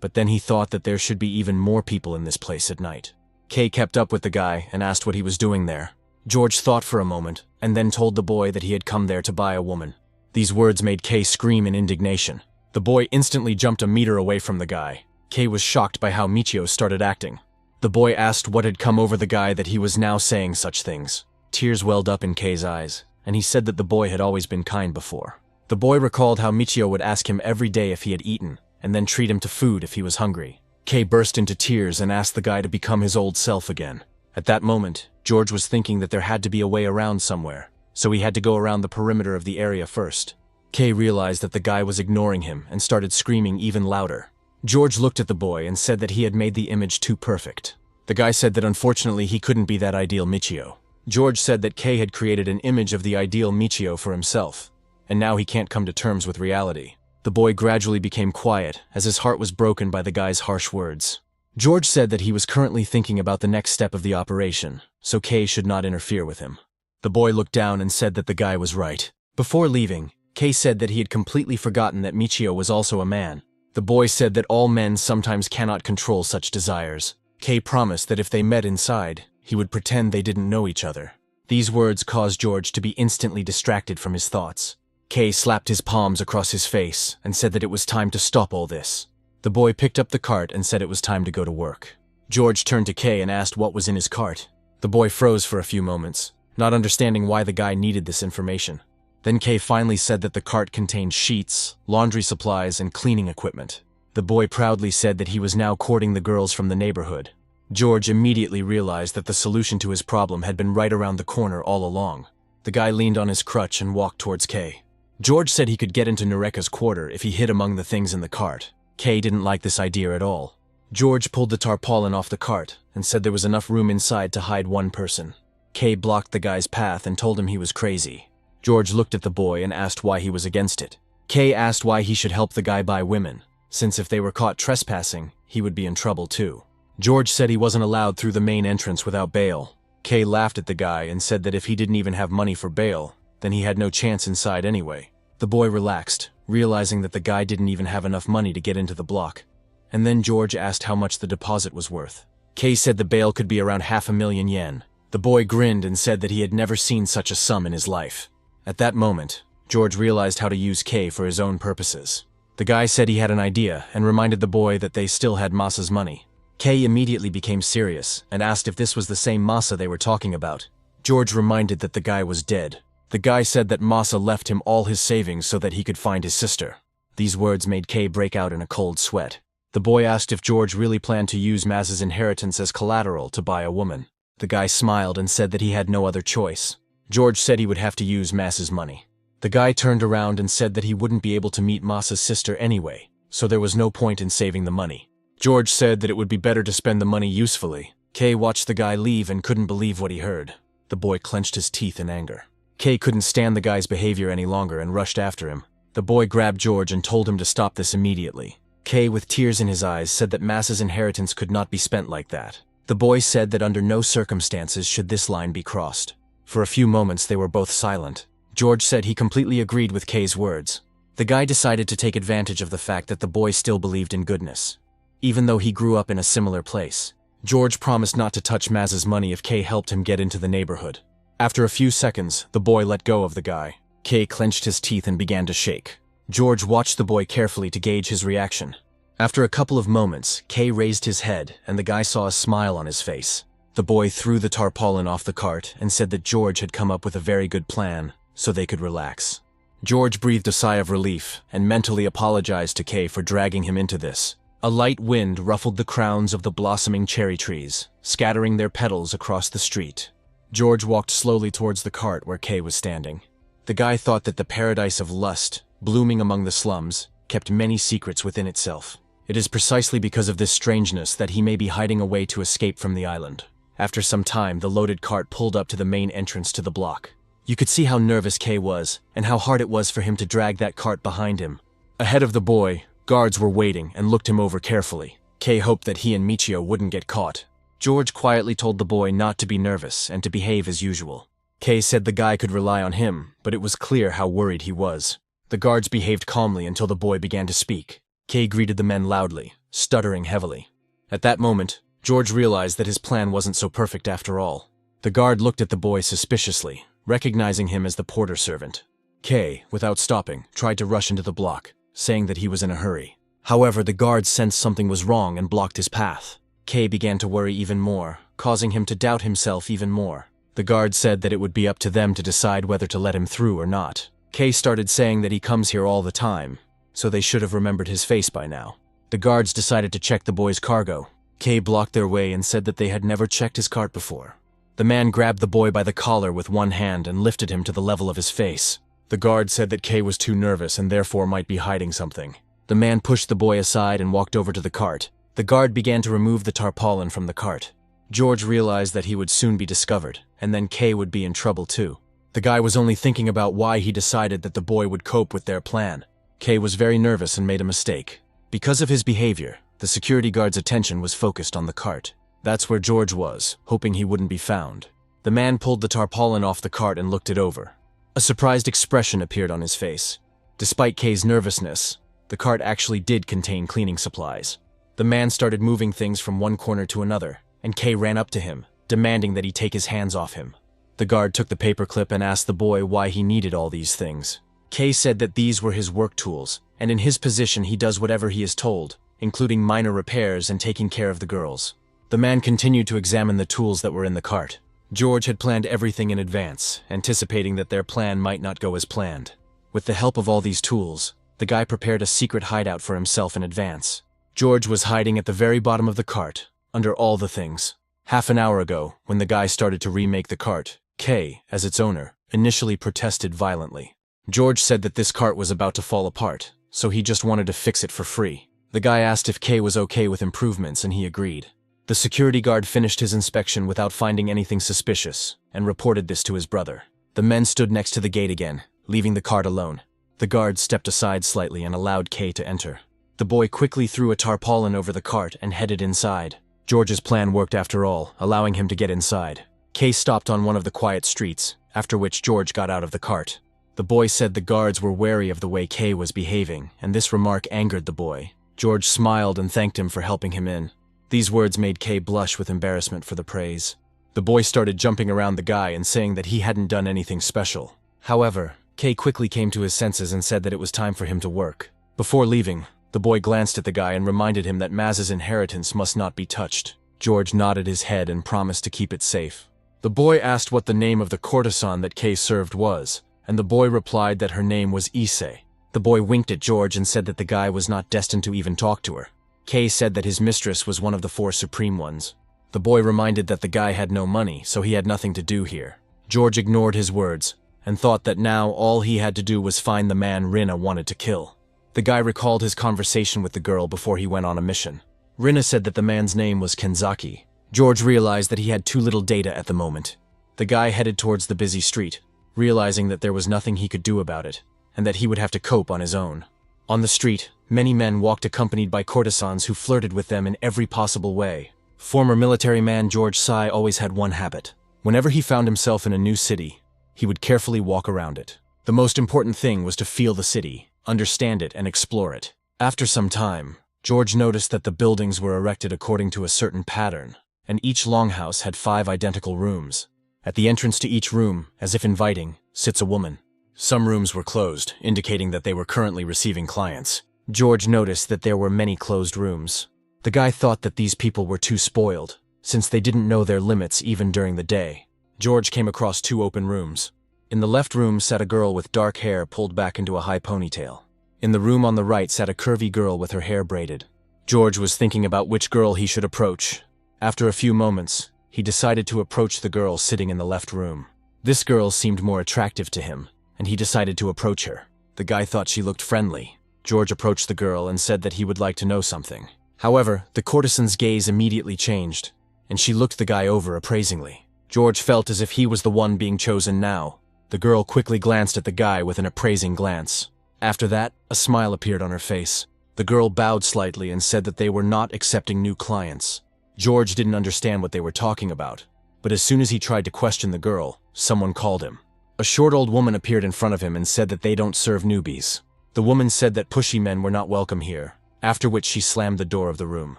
But then he thought that there should be even more people in this place at night. Kay kept up with the guy and asked what he was doing there. George thought for a moment and then told the boy that he had come there to buy a woman. These words made Kay scream in indignation. The boy instantly jumped a meter away from the guy. Kay was shocked by how Michio started acting. The boy asked what had come over the guy that he was now saying such things. Tears welled up in Kay's eyes, and he said that the boy had always been kind before. The boy recalled how Michio would ask him every day if he had eaten, and then treat him to food if he was hungry. Kay burst into tears and asked the guy to become his old self again. At that moment, George was thinking that there had to be a way around somewhere, so he had to go around the perimeter of the area first. Kay realized that the guy was ignoring him and started screaming even louder. George looked at the boy and said that he had made the image too perfect. The guy said that unfortunately he couldn't be that ideal Michio. George said that Kay had created an image of the ideal Michio for himself, and now he can't come to terms with reality. The boy gradually became quiet as his heart was broken by the guy's harsh words. George said that he was currently thinking about the next step of the operation, so Kay should not interfere with him. The boy looked down and said that the guy was right. Before leaving, Kay said that he had completely forgotten that Michio was also a man. The boy said that all men sometimes cannot control such desires. Kay promised that if they met inside, he would pretend they didn't know each other. These words caused George to be instantly distracted from his thoughts. Kay slapped his palms across his face and said that it was time to stop all this. The boy picked up the cart and said it was time to go to work. George turned to Kay and asked what was in his cart. The boy froze for a few moments, not understanding why the guy needed this information. Then Kay finally said that the cart contained sheets, laundry supplies, and cleaning equipment. The boy proudly said that he was now courting the girls from the neighborhood. George immediately realized that the solution to his problem had been right around the corner all along. The guy leaned on his crutch and walked towards Kay. George said he could get into Nareka's quarter if he hid among the things in the cart. Kay didn't like this idea at all. George pulled the tarpaulin off the cart and said there was enough room inside to hide one person. Kay blocked the guy's path and told him he was crazy. George looked at the boy and asked why he was against it. Kay asked why he should help the guy buy women, since if they were caught trespassing, he would be in trouble too. George said he wasn't allowed through the main entrance without bail. Kay laughed at the guy and said that if he didn't even have money for bail, then he had no chance inside anyway. The boy relaxed, realizing that the guy didn't even have enough money to get into the block. And then George asked how much the deposit was worth. Kay said the bail could be around 500,000 yen. The boy grinned and said that he had never seen such a sum in his life. At that moment, George realized how to use Kay for his own purposes. The guy said he had an idea and reminded the boy that they still had Masa's money. Kay immediately became serious and asked if this was the same Masa they were talking about. George reminded that the guy was dead. The guy said that Masa left him all his savings so that he could find his sister. These words made Kay break out in a cold sweat. The boy asked if George really planned to use Masa's inheritance as collateral to buy a woman. The guy smiled and said that he had no other choice. George said he would have to use Masa's money. The guy turned around and said that he wouldn't be able to meet Masa's sister anyway, so there was no point in saving the money. George said that it would be better to spend the money usefully. Kay watched the guy leave and couldn't believe what he heard. The boy clenched his teeth in anger. Kay couldn't stand the guy's behavior any longer and rushed after him. The boy grabbed George and told him to stop this immediately. Kay, with tears in his eyes, said that Masa's inheritance could not be spent like that. The boy said that under no circumstances should this line be crossed. For a few moments they were both silent. George said he completely agreed with Kay's words. The guy decided to take advantage of the fact that the boy still believed in goodness. Even though he grew up in a similar place, George promised not to touch Maz's money if Kay helped him get into the neighborhood. After a few seconds, the boy let go of the guy. Kay clenched his teeth and began to shake. George watched the boy carefully to gauge his reaction. After a couple of moments, Kay raised his head and the guy saw a smile on his face. The boy threw the tarpaulin off the cart and said that George had come up with a very good plan, so they could relax. George breathed a sigh of relief and mentally apologized to Kay for dragging him into this. A light wind ruffled the crowns of the blossoming cherry trees, scattering their petals across the street. George walked slowly towards the cart where Kay was standing. The guy thought that the paradise of lust, blooming among the slums, kept many secrets within itself. It is precisely because of this strangeness that he may be hiding a way to escape from the island. After some time, the loaded cart pulled up to the main entrance to the block. You could see how nervous Kay was, and how hard it was for him to drag that cart behind him. Ahead of the boy, guards were waiting and looked him over carefully. Kay hoped that he and Michio wouldn't get caught. George quietly told the boy not to be nervous and to behave as usual. Kay said the guy could rely on him, but it was clear how worried he was. The guards behaved calmly until the boy began to speak. Kay greeted the men loudly, stuttering heavily. At that moment, George realized that his plan wasn't so perfect after all. The guard looked at the boy suspiciously, recognizing him as the porter servant. Kay, without stopping, tried to rush into the block, saying that he was in a hurry. However, the guards sensed something was wrong and blocked his path. Kay began to worry even more, causing him to doubt himself even more. The guards said that it would be up to them to decide whether to let him through or not. Kay started saying that he comes here all the time, so they should have remembered his face by now. The guards decided to check the boy's cargo. Kay blocked their way and said that they had never checked his cart before. The man grabbed the boy by the collar with one hand and lifted him to the level of his face. The guard said that Kay was too nervous and therefore might be hiding something. The man pushed the boy aside and walked over to the cart. The guard began to remove the tarpaulin from the cart. George realized that he would soon be discovered, and then Kay would be in trouble too. The guy was only thinking about why he decided that the boy would cope with their plan. Kay was very nervous and made a mistake. Because of his behavior, the security guard's attention was focused on the cart. That's where George was, hoping he wouldn't be found. The man pulled the tarpaulin off the cart and looked it over. A surprised expression appeared on his face. Despite Kay's nervousness, the cart actually did contain cleaning supplies. The man started moving things from one corner to another, and Kay ran up to him, demanding that he take his hands off him. The guard took the paperclip and asked the boy why he needed all these things. Kay said that these were his work tools, and in his position he does whatever he is told, including minor repairs and taking care of the girls. The man continued to examine the tools that were in the cart. George had planned everything in advance, anticipating that their plan might not go as planned. With the help of all these tools, the guy prepared a secret hideout for himself in advance. George was hiding at the very bottom of the cart, under all the things. Half an hour ago, when the guy started to remake the cart, Kay, as its owner, initially protested violently. George said that this cart was about to fall apart, so he just wanted to fix it for free. The guy asked if Kay was okay with improvements, and he agreed. The security guard finished his inspection without finding anything suspicious, and reported this to his brother. The men stood next to the gate again, leaving the cart alone. The guard stepped aside slightly and allowed Kay to enter. The boy quickly threw a tarpaulin over the cart and headed inside. George's plan worked after all, allowing him to get inside. Kay stopped on one of the quiet streets, after which George got out of the cart. The boy said the guards were wary of the way Kay was behaving, and this remark angered the boy. George smiled and thanked him for helping him in. These words made Kay blush with embarrassment for the praise. The boy started jumping around the guy and saying that he hadn't done anything special. However, Kay quickly came to his senses and said that it was time for him to work. Before leaving, the boy glanced at the guy and reminded him that Maz's inheritance must not be touched. George nodded his head and promised to keep it safe. The boy asked what the name of the courtesan that Kay served was, and the boy replied that her name was Issei. The boy winked at George and said that the guy was not destined to even talk to her. Kay said that his mistress was one of the 4 supreme ones. The boy reminded that the guy had no money, so he had nothing to do here. George ignored his words, and thought that now all he had to do was find the man Rina wanted to kill. The guy recalled his conversation with the girl before he went on a mission. Rina said that the man's name was Kenzaki. George realized that he had too little data at the moment. The guy headed towards the busy street, realizing that there was nothing he could do about it, and that he would have to cope on his own. On the street, many men walked accompanied by courtesans who flirted with them in every possible way. Former military man George Sai always had one habit. Whenever he found himself in a new city, he would carefully walk around it. The most important thing was to feel the city, understand it, and explore it. After some time, George noticed that the buildings were erected according to a certain pattern, and each longhouse had 5 identical rooms. At the entrance to each room, as if inviting, sits a woman. Some rooms were closed, indicating that they were currently receiving clients. George noticed that there were many closed rooms. The guy thought that these people were too spoiled, since they didn't know their limits even during the day. George came across 2 open rooms. In the left room sat a girl with dark hair pulled back into a high ponytail. In the room on the right sat a curvy girl with her hair braided. George was thinking about which girl he should approach. After a few moments, he decided to approach the girl sitting in the left room. This girl seemed more attractive to him, and he decided to approach her. The guy thought she looked friendly. George approached the girl and said that he would like to know something. However, the courtesan's gaze immediately changed, and she looked the guy over appraisingly. George felt as if he was the one being chosen now. The girl quickly glanced at the guy with an appraising glance. After that, a smile appeared on her face. The girl bowed slightly and said that they were not accepting new clients. George didn't understand what they were talking about, but as soon as he tried to question the girl, someone called him. A short old woman appeared in front of him and said that they don't serve newbies. The woman said that pushy men were not welcome here, after which she slammed the door of the room.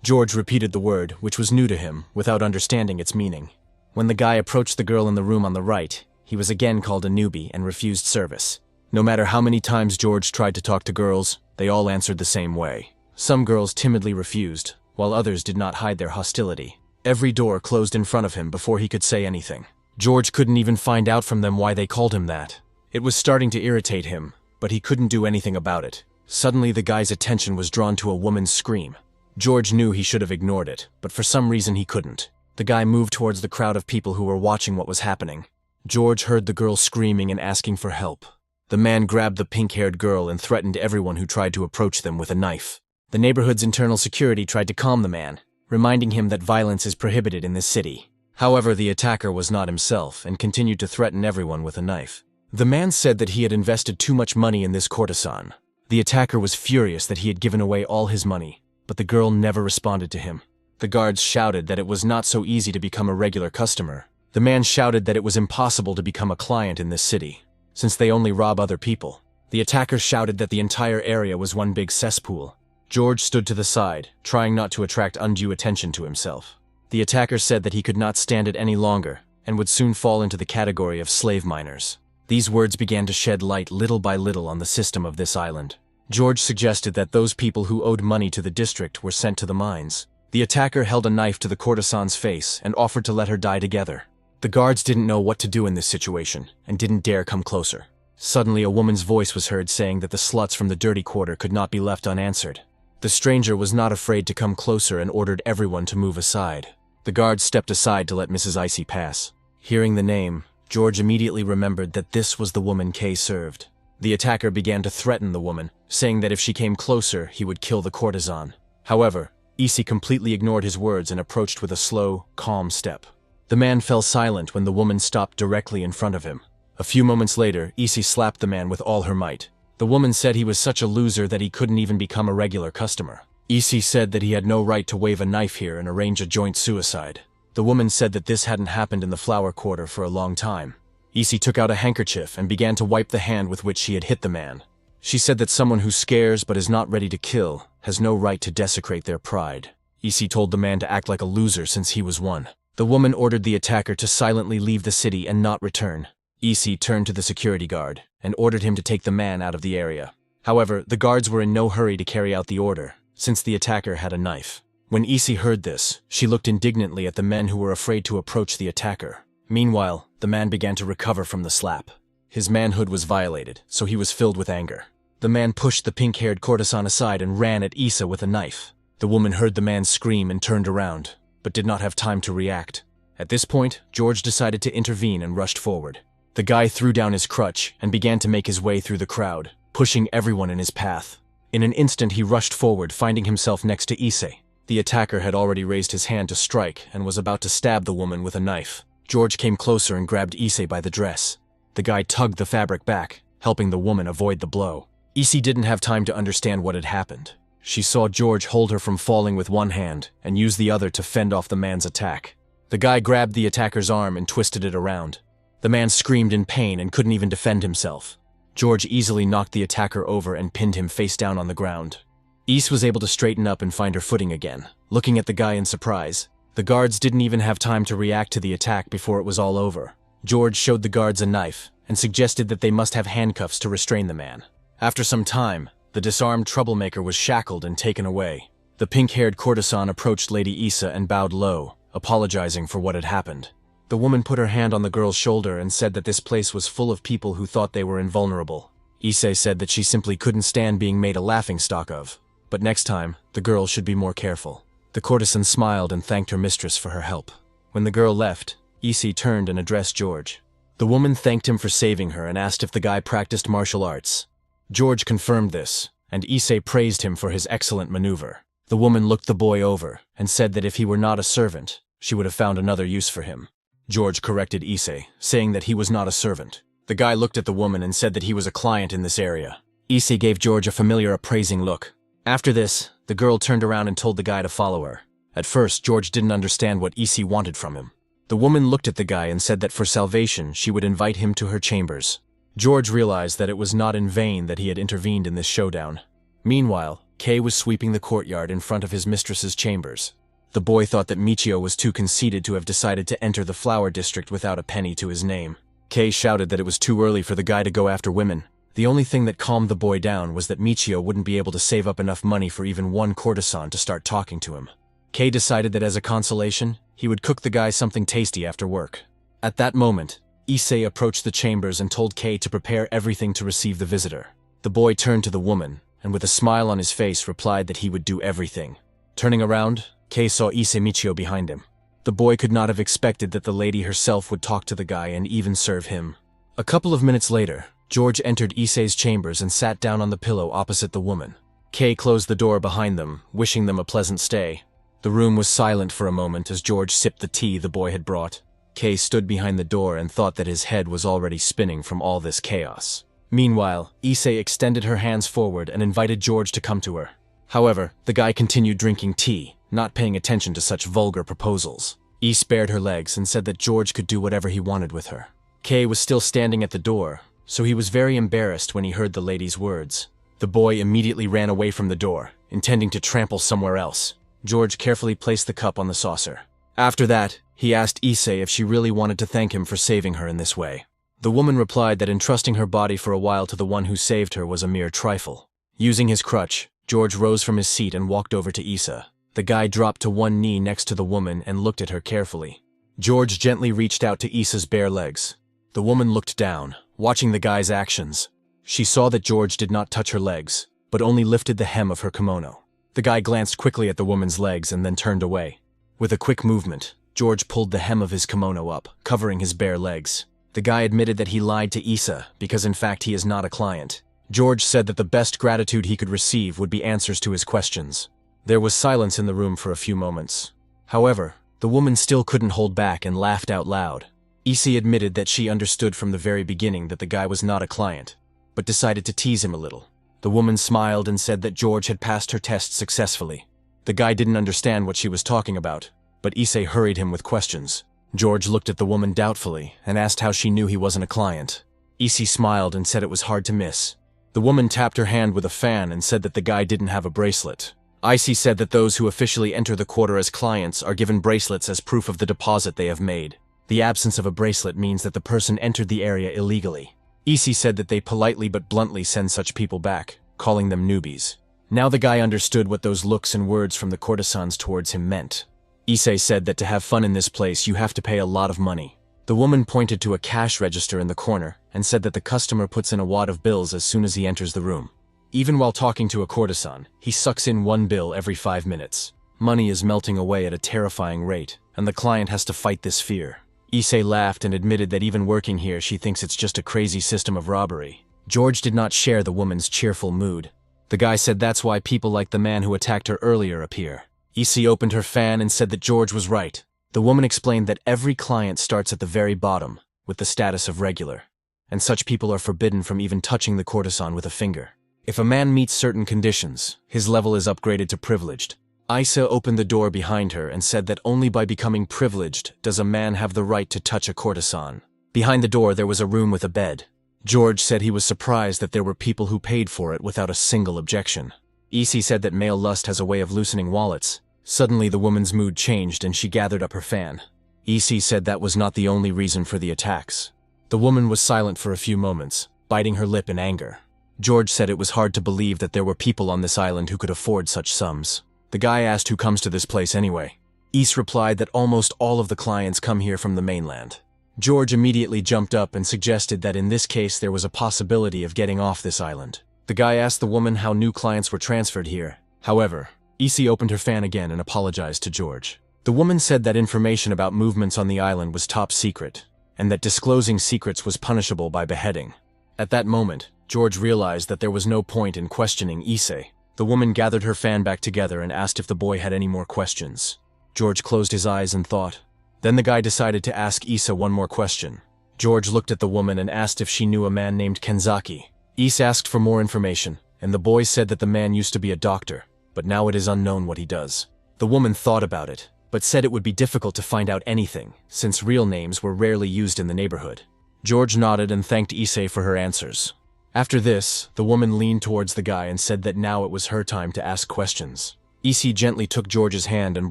George repeated the word, which was new to him, without understanding its meaning. When the guy approached the girl in the room on the right, he was again called a newbie and refused service. No matter how many times George tried to talk to girls, they all answered the same way. Some girls timidly refused, while others did not hide their hostility. Every door closed in front of him before he could say anything. George couldn't even find out from them why they called him that. It was starting to irritate him, but he couldn't do anything about it. Suddenly the guy's attention was drawn to a woman's scream. George knew he should have ignored it, but for some reason he couldn't. The guy moved towards the crowd of people who were watching what was happening. George heard the girl screaming and asking for help. The man grabbed the pink-haired girl and threatened everyone who tried to approach them with a knife. The neighborhood's internal security tried to calm the man, reminding him that violence is prohibited in this city. However, the attacker was not himself and continued to threaten everyone with a knife. The man said that he had invested too much money in this courtesan. The attacker was furious that he had given away all his money, but the girl never responded to him. The guards shouted that it was not so easy to become a regular customer. The man shouted that it was impossible to become a client in this city, since they only rob other people. The attacker shouted that the entire area was one big cesspool. George stood to the side, trying not to attract undue attention to himself. The attacker said that he could not stand it any longer, and would soon fall into the category of slave miners. These words began to shed light little by little on the system of this island. George suggested that those people who owed money to the district were sent to the mines. The attacker held a knife to the courtesan's face and offered to let her die together. The guards didn't know what to do in this situation and didn't dare come closer. Suddenly, a woman's voice was heard saying that the sluts from the dirty quarter could not be left unanswered. The stranger was not afraid to come closer and ordered everyone to move aside. The guards stepped aside to let Mrs. Icy pass. Hearing the name, George immediately remembered that this was the woman Kay served. The attacker began to threaten the woman, saying that if she came closer, he would kill the courtesan. However, Icy completely ignored his words and approached with a slow, calm step. The man fell silent when the woman stopped directly in front of him. A few moments later, Icy slapped the man with all her might. The woman said he was such a loser that he couldn't even become a regular customer. Icy said that he had no right to wave a knife here and arrange a joint suicide. The woman said that this hadn't happened in the flower quarter for a long time. Icy took out a handkerchief and began to wipe the hand with which she had hit the man. She said that someone who scares but is not ready to kill has no right to desecrate their pride. Icy told the man to act like a loser since he was one. The woman ordered the attacker to silently leave the city and not return. Icy turned to the security guard and ordered him to take the man out of the area. However, the guards were in no hurry to carry out the order, since the attacker had a knife. When Icy heard this, she looked indignantly at the men who were afraid to approach the attacker. Meanwhile, the man began to recover from the slap. His manhood was violated, so he was filled with anger. The man pushed the pink-haired courtesan aside and ran at Issa with a knife. The woman heard the man scream and turned around, but did not have time to react. At this point, George decided to intervene and rushed forward. The guy threw down his crutch and began to make his way through the crowd, pushing everyone in his path. In an instant, he rushed forward, finding himself next to Issei. The attacker had already raised his hand to strike and was about to stab the woman with a knife. George came closer and grabbed Issei by the dress. The guy tugged the fabric back, helping the woman avoid the blow. Issei didn't have time to understand what had happened. She saw George hold her from falling with one hand and use the other to fend off the man's attack. The guy grabbed the attacker's arm and twisted it around. The man screamed in pain and couldn't even defend himself. George easily knocked the attacker over and pinned him face down on the ground. Issa was able to straighten up and find her footing again, looking at the guy in surprise. The guards didn't even have time to react to the attack before it was all over. George showed the guards a knife and suggested that they must have handcuffs to restrain the man. After some time, the disarmed troublemaker was shackled and taken away. The pink-haired courtesan approached Lady Issa and bowed low, apologizing for what had happened. The woman put her hand on the girl's shoulder and said that this place was full of people who thought they were invulnerable. Issei said that she simply couldn't stand being made a laughingstock of, but next time, the girl should be more careful. The courtesan smiled and thanked her mistress for her help. When the girl left, Issei turned and addressed George. The woman thanked him for saving her and asked if the guy practiced martial arts. George confirmed this, and Issei praised him for his excellent maneuver. The woman looked the boy over and said that if he were not a servant, she would have found another use for him. George corrected Issei, saying that he was not a servant. The guy looked at the woman and said that he was a client in this area. Issei gave George a familiar appraising look. After this, the girl turned around and told the guy to follow her. At first, George didn't understand what Issei wanted from him. The woman looked at the guy and said that for salvation, she would invite him to her chambers. George realized that it was not in vain that he had intervened in this showdown. Meanwhile, Kay was sweeping the courtyard in front of his mistress's chambers. The boy thought that Michio was too conceited to have decided to enter the flower district without a penny to his name. Kay shouted that it was too early for the guy to go after women. The only thing that calmed the boy down was that Michio wouldn't be able to save up enough money for even one courtesan to start talking to him. Kay decided that as a consolation, he would cook the guy something tasty after work. At that moment, Issei approached the chambers and told Kay to prepare everything to receive the visitor. The boy turned to the woman, and with a smile on his face replied that he would do everything. Turning around, Kay saw Issei Michio behind him. The boy could not have expected that the lady herself would talk to the guy and even serve him. A couple of minutes later, George entered Issei's chambers and sat down on the pillow opposite the woman. Kay closed the door behind them, wishing them a pleasant stay. The room was silent for a moment as George sipped the tea the boy had brought. Kay stood behind the door and thought that his head was already spinning from all this chaos. Meanwhile, Issei extended her hands forward and invited George to come to her. However, the guy continued drinking tea, not paying attention to such vulgar proposals. Issei bared her legs and said that George could do whatever he wanted with her. Kay was still standing at the door, so he was very embarrassed when he heard the lady's words. The boy immediately ran away from the door, intending to trample somewhere else. George carefully placed the cup on the saucer. After that, he asked Issei if she really wanted to thank him for saving her in this way. The woman replied that entrusting her body for a while to the one who saved her was a mere trifle. Using his crutch, George rose from his seat and walked over to Issa. The guy dropped to one knee next to the woman and looked at her carefully. George gently reached out to Issa's bare legs. The woman looked down, watching the guy's actions. She saw that George did not touch her legs, but only lifted the hem of her kimono. The guy glanced quickly at the woman's legs and then turned away. With a quick movement, George pulled the hem of his kimono up, covering his bare legs. The guy admitted that he lied to Issa because in fact he is not a client. George said that the best gratitude he could receive would be answers to his questions. There was silence in the room for a few moments. However, the woman still couldn't hold back and laughed out loud. Issa admitted that she understood from the very beginning that the guy was not a client, but decided to tease him a little. The woman smiled and said that George had passed her test successfully. The guy didn't understand what she was talking about, but Issa hurried him with questions. George looked at the woman doubtfully and asked how she knew he wasn't a client. Issa smiled and said it was hard to miss. The woman tapped her hand with a fan and said that the guy didn't have a bracelet. Issa said that those who officially enter the quarter as clients are given bracelets as proof of the deposit they have made. The absence of a bracelet means that the person entered the area illegally. Issa said that they politely but bluntly send such people back, calling them newbies. Now the guy understood what those looks and words from the courtesans towards him meant. Issa said that to have fun in this place you have to pay a lot of money. The woman pointed to a cash register in the corner and said that the customer puts in a wad of bills as soon as he enters the room. Even while talking to a courtesan, he sucks in one bill every 5 minutes. Money is melting away at a terrifying rate, and the client has to fight this fear. Issa laughed and admitted that even working here she thinks it's just a crazy system of robbery. George did not share the woman's cheerful mood. The guy said that's why people like the man who attacked her earlier appear. Issa opened her fan and said that George was right. The woman explained that every client starts at the very bottom, with the status of regular, and such people are forbidden from even touching the courtesan with a finger. If a man meets certain conditions, his level is upgraded to privileged. Issa opened the door behind her and said that only by becoming privileged does a man have the right to touch a courtesan. Behind the door there was a room with a bed. George said he was surprised that there were people who paid for it without a single objection. Issa said that male lust has a way of loosening wallets. Suddenly the woman's mood changed and she gathered up her fan. Issa said that was not the only reason for the attacks. The woman was silent for a few moments, biting her lip in anger. George said it was hard to believe that there were people on this island who could afford such sums. The guy asked who comes to this place anyway. Issa replied that almost all of the clients come here from the mainland. George immediately jumped up and suggested that in this case there was a possibility of getting off this island. The guy asked the woman how new clients were transferred here. However, Issa opened her fan again and apologized to George. The woman said that information about movements on the island was top secret, and that disclosing secrets was punishable by beheading. At that moment, George realized that there was no point in questioning Issa. The woman gathered her fan back together and asked if the boy had any more questions. George closed his eyes and thought. Then the guy decided to ask Issa one more question. George looked at the woman and asked if she knew a man named Kenzaki. Issa asked for more information, and the boy said that the man used to be a doctor, but now it is unknown what he does. The woman thought about it, but said it would be difficult to find out anything, since real names were rarely used in the neighborhood. George nodded and thanked Issa for her answers. After this, the woman leaned towards the guy and said that now it was her time to ask questions. Issa gently took George's hand and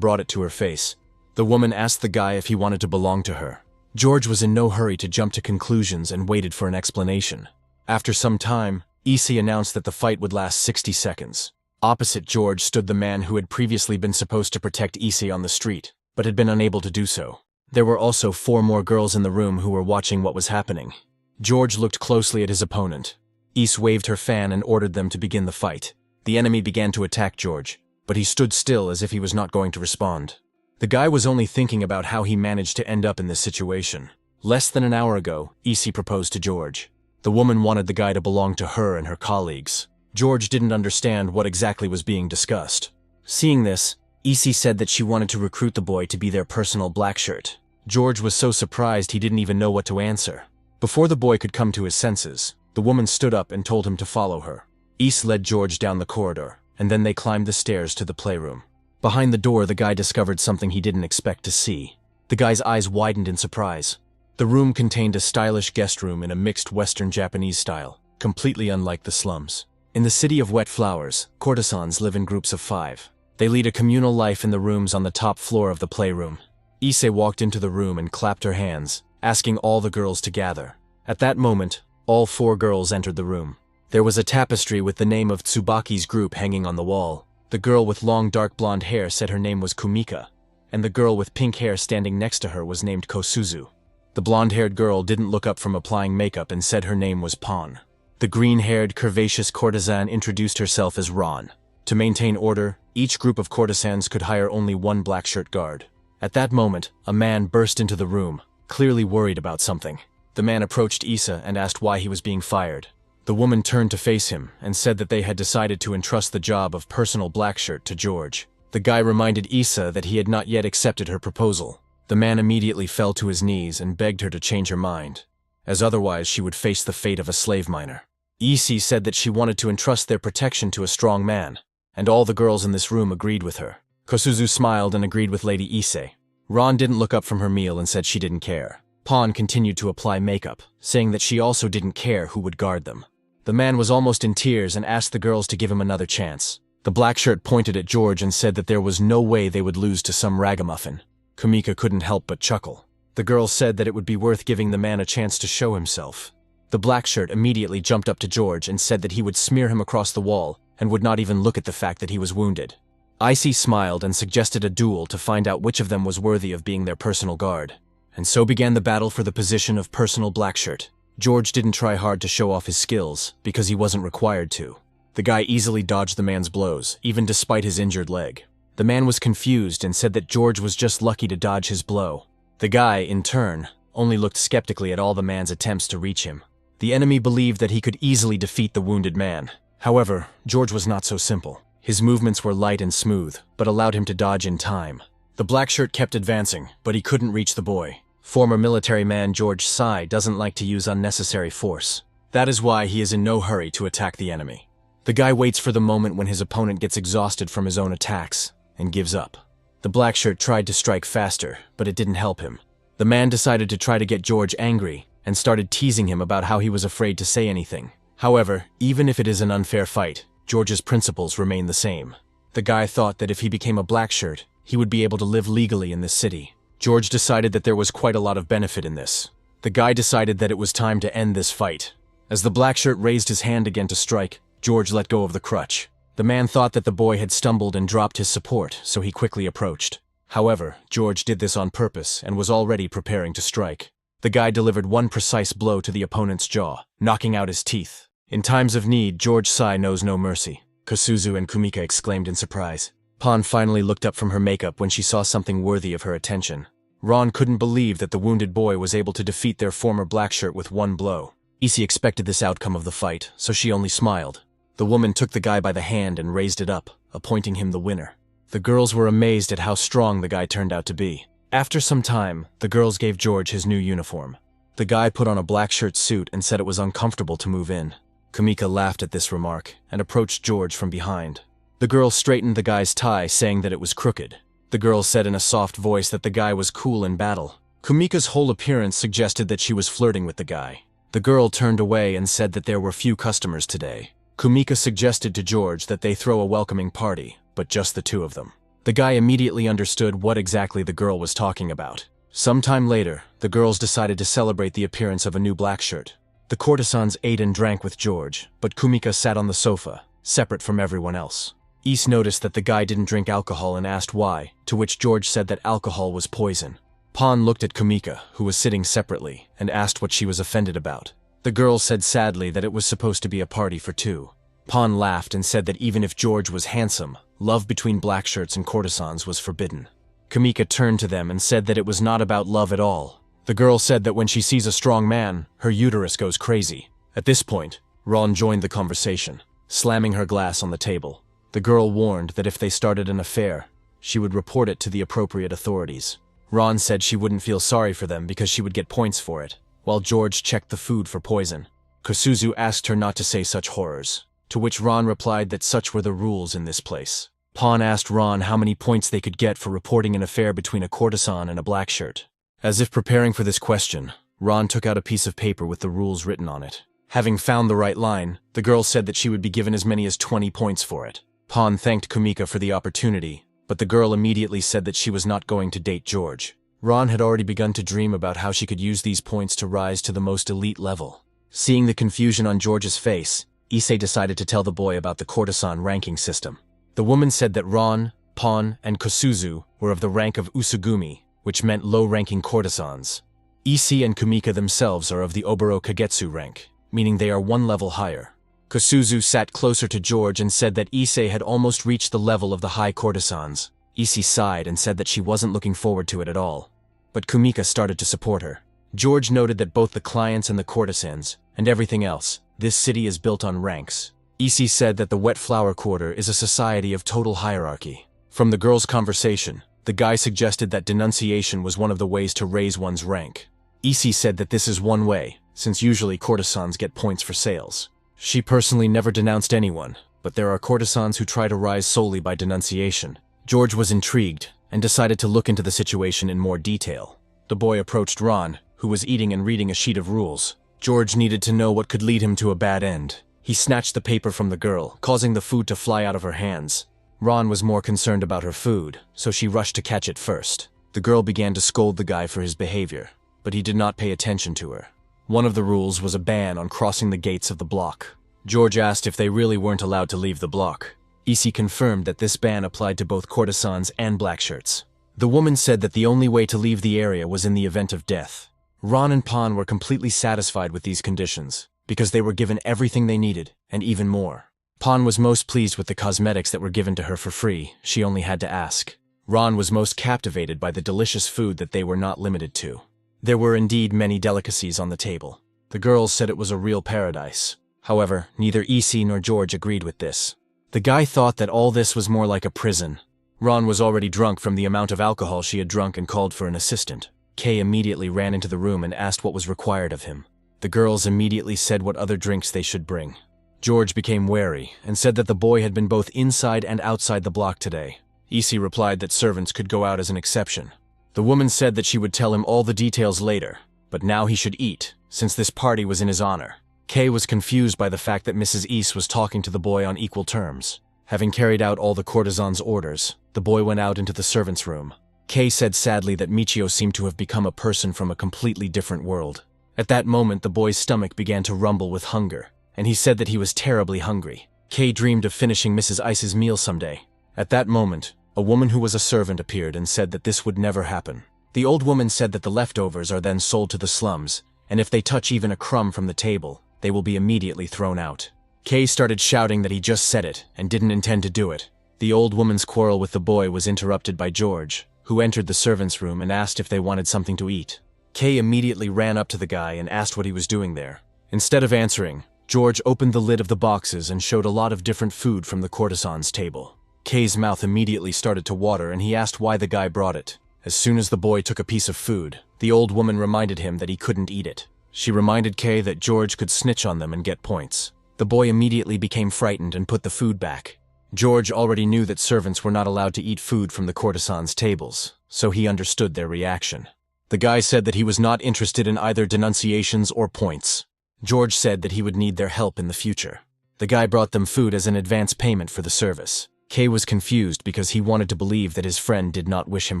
brought it to her face. The woman asked the guy if he wanted to belong to her. George was in no hurry to jump to conclusions and waited for an explanation. After some time, Issa announced that the fight would last 60 seconds. Opposite George stood the man who had previously been supposed to protect Issa on the street, but had been unable to do so. There were also 4 more girls in the room who were watching what was happening. George looked closely at his opponent. Issa waved her fan and ordered them to begin the fight. The enemy began to attack George, but he stood still as if he was not going to respond. The guy was only thinking about how he managed to end up in this situation. Less than an hour ago, Issa proposed to George. The woman wanted the guy to belong to her and her colleagues. George didn't understand what exactly was being discussed. Seeing this, Issa said that she wanted to recruit the boy to be their personal black shirt. George was so surprised he didn't even know what to answer. Before the boy could come to his senses, the woman stood up and told him to follow her. Issa led George down the corridor, and then they climbed the stairs to the playroom. Behind the door, the guy discovered something he didn't expect to see. The guy's eyes widened in surprise. The room contained a stylish guest room in a mixed Western Japanese style, completely unlike the slums. In the city of wet flowers, courtesans live in groups of 5. They lead a communal life in the rooms on the top floor of the playroom. Issa walked into the room and clapped her hands, asking all the girls to gather. At that moment, all 4 girls entered the room. There was a tapestry with the name of Tsubaki's group hanging on the wall. The girl with long dark blonde hair said her name was Kumika, and the girl with pink hair standing next to her was named Kosuzu. The blonde-haired girl didn't look up from applying makeup and said her name was Pon. The green-haired, curvaceous courtesan introduced herself as Ron. To maintain order, each group of courtesans could hire only 1 black shirt guard. At that moment, a man burst into the room, clearly worried about something. The man approached Issa and asked why he was being fired. The woman turned to face him and said that they had decided to entrust the job of personal blackshirt to George. The guy reminded Issa that he had not yet accepted her proposal. The man immediately fell to his knees and begged her to change her mind, as otherwise she would face the fate of a slave miner. Issa said that she wanted to entrust their protection to a strong man, and all the girls in this room agreed with her. Kosuzu smiled and agreed with Lady Issei. Ron didn't look up from her meal and said she didn't care. Pon continued to apply makeup, saying that she also didn't care who would guard them. The man was almost in tears and asked the girls to give him another chance. The black shirt pointed at George and said that there was no way they would lose to some ragamuffin. Kumika couldn't help but chuckle. The girls said that it would be worth giving the man a chance to show himself. The black shirt immediately jumped up to George and said that he would smear him across the wall and would not even look at the fact that he was wounded. Icy smiled and suggested a duel to find out which of them was worthy of being their personal guard. And so began the battle for the position of personal blackshirt. George didn't try hard to show off his skills, because he wasn't required to. The guy easily dodged the man's blows, even despite his injured leg. The man was confused and said that George was just lucky to dodge his blow. The guy, in turn, only looked skeptically at all the man's attempts to reach him. The enemy believed that he could easily defeat the wounded man. However, George was not so simple. His movements were light and smooth, but allowed him to dodge in time. The black shirt kept advancing, but he couldn't reach the boy. Former military man George Sai doesn't like to use unnecessary force. That is why he is in no hurry to attack the enemy. The guy waits for the moment when his opponent gets exhausted from his own attacks, and gives up. The black shirt tried to strike faster, but it didn't help him. The man decided to try to get George angry, and started teasing him about how he was afraid to say anything. However, even if it is an unfair fight, George's principles remain the same. The guy thought that if he became a black shirt, he would be able to live legally in this city. George decided that there was quite a lot of benefit in this. The guy decided that it was time to end this fight. As the black shirt raised his hand again to strike, George let go of the crutch. The man thought that the boy had stumbled and dropped his support, so he quickly approached. However, George did this on purpose and was already preparing to strike. The guy delivered one precise blow to the opponent's jaw, knocking out his teeth. In times of need, George Sai knows no mercy. Kosuzu and Kumika exclaimed in surprise. Pon finally looked up from her makeup when she saw something worthy of her attention. Ron couldn't believe that the wounded boy was able to defeat their former black shirt with one blow. Issei expected this outcome of the fight, so she only smiled. The woman took the guy by the hand and raised it up, appointing him the winner. The girls were amazed at how strong the guy turned out to be. After some time, the girls gave George his new uniform. The guy put on a black shirt suit and said it was uncomfortable to move in. Kumika laughed at this remark and approached George from behind. The girl straightened the guy's tie, saying that it was crooked. The girl said in a soft voice that the guy was cool in battle. Kumika's whole appearance suggested that she was flirting with the guy. The girl turned away and said that there were few customers today. Kumika suggested to George that they throw a welcoming party, but just the 2 of them. The guy immediately understood what exactly the girl was talking about. Sometime later, the girls decided to celebrate the appearance of a new black shirt. The courtesans ate and drank with George, but Kumika sat on the sofa, separate from everyone else. Issa noticed that the guy didn't drink alcohol and asked why, to which George said that alcohol was poison. Pon looked at Kumika, who was sitting separately, and asked what she was offended about. The girl said sadly that it was supposed to be a party for 2. Pon laughed and said that even if George was handsome, love between black shirts and courtesans was forbidden. Kumika turned to them and said that it was not about love at all. The girl said that when she sees a strong man, her uterus goes crazy. At this point, Ron joined the conversation, slamming her glass on the table. The girl warned that if they started an affair, she would report it to the appropriate authorities. Ron said she wouldn't feel sorry for them because she would get points for it, while George checked the food for poison. Kosuzu asked her not to say such horrors, to which Ron replied that such were the rules in this place. Pon asked Ron how many points they could get for reporting an affair between a courtesan and a black shirt. As if preparing for this question, Ron took out a piece of paper with the rules written on it. Having found the right line, the girl said that she would be given as many as 20 points for it. Pon thanked Kumika for the opportunity, but the girl immediately said that she was not going to date George. Ron had already begun to dream about how she could use these points to rise to the most elite level. Seeing the confusion on George's face, Issei decided to tell the boy about the courtesan ranking system. The woman said that Ron, Pon, and Kosuzu were of the rank of Usugumi, which meant low-ranking courtesans. Issei and Kumika themselves are of the Oboro Kagetsu rank, meaning they are one level higher. Kosuzu sat closer to George and said that Issei had almost reached the level of the high courtesans. Issei sighed and said that she wasn't looking forward to it at all. But Kumika started to support her. George noted that both the clients and the courtesans, and everything else, this city is built on ranks. Issei said that the Wet Flower Quarter is a society of total hierarchy. From the girls' conversation, the guy suggested that denunciation was one of the ways to raise one's rank. Issei said that this is one way, since usually courtesans get points for sales. She personally never denounced anyone, but there are courtesans who try to rise solely by denunciation. George was intrigued and decided to look into the situation in more detail. The boy approached Ron, who was eating and reading a sheet of rules. George needed to know what could lead him to a bad end. He snatched the paper from the girl, causing the food to fly out of her hands. Ron was more concerned about her food, so she rushed to catch it first. The girl began to scold the guy for his behavior, but he did not pay attention to her. One of the rules was a ban on crossing the gates of the block. George asked if they really weren't allowed to leave the block. Issei confirmed that this ban applied to both courtesans and blackshirts. The woman said that the only way to leave the area was in the event of death. Ron and Pon were completely satisfied with these conditions, because they were given everything they needed, and even more. Pon was most pleased with the cosmetics that were given to her for free. She only had to ask. Ron was most captivated by the delicious food that they were not limited to. There were indeed many delicacies on the table. The girls said it was a real paradise. However, neither Issei nor George agreed with this. The guy thought that all this was more like a prison. Ron was already drunk from the amount of alcohol she had drunk and called for an assistant. Kay immediately ran into the room and asked what was required of him. The girls immediately said what other drinks they should bring. George became wary and said that the boy had been both inside and outside the block today. Issei replied that servants could go out as an exception. The woman said that she would tell him all the details later, but now he should eat, since this party was in his honor. Kay was confused by the fact that Mrs. East was talking to the boy on equal terms. Having carried out all the courtesan's orders, the boy went out into the servants' room. Kay said sadly that Michio seemed to have become a person from a completely different world. At that moment, the boy's stomach began to rumble with hunger, and he said that he was terribly hungry. Kay dreamed of finishing Mrs. Ice's meal someday. At that moment, a woman who was a servant appeared and said that this would never happen. The old woman said that the leftovers are then sold to the slums, and if they touch even a crumb from the table, they will be immediately thrown out. Kay started shouting that he just said it and didn't intend to do it. The old woman's quarrel with the boy was interrupted by George, who entered the servants' room and asked if they wanted something to eat. Kay immediately ran up to the guy and asked what he was doing there. Instead of answering, George opened the lid of the boxes and showed a lot of different food from the courtesan's table. Kay's mouth immediately started to water and he asked why the guy brought it. As soon as the boy took a piece of food, the old woman reminded him that he couldn't eat it. She reminded Kay that George could snitch on them and get points. The boy immediately became frightened and put the food back. George already knew that servants were not allowed to eat food from the courtesan's tables, so he understood their reaction. The guy said that he was not interested in either denunciations or points. George said that he would need their help in the future. The guy brought them food as an advance payment for the service. Kay was confused because he wanted to believe that his friend did not wish him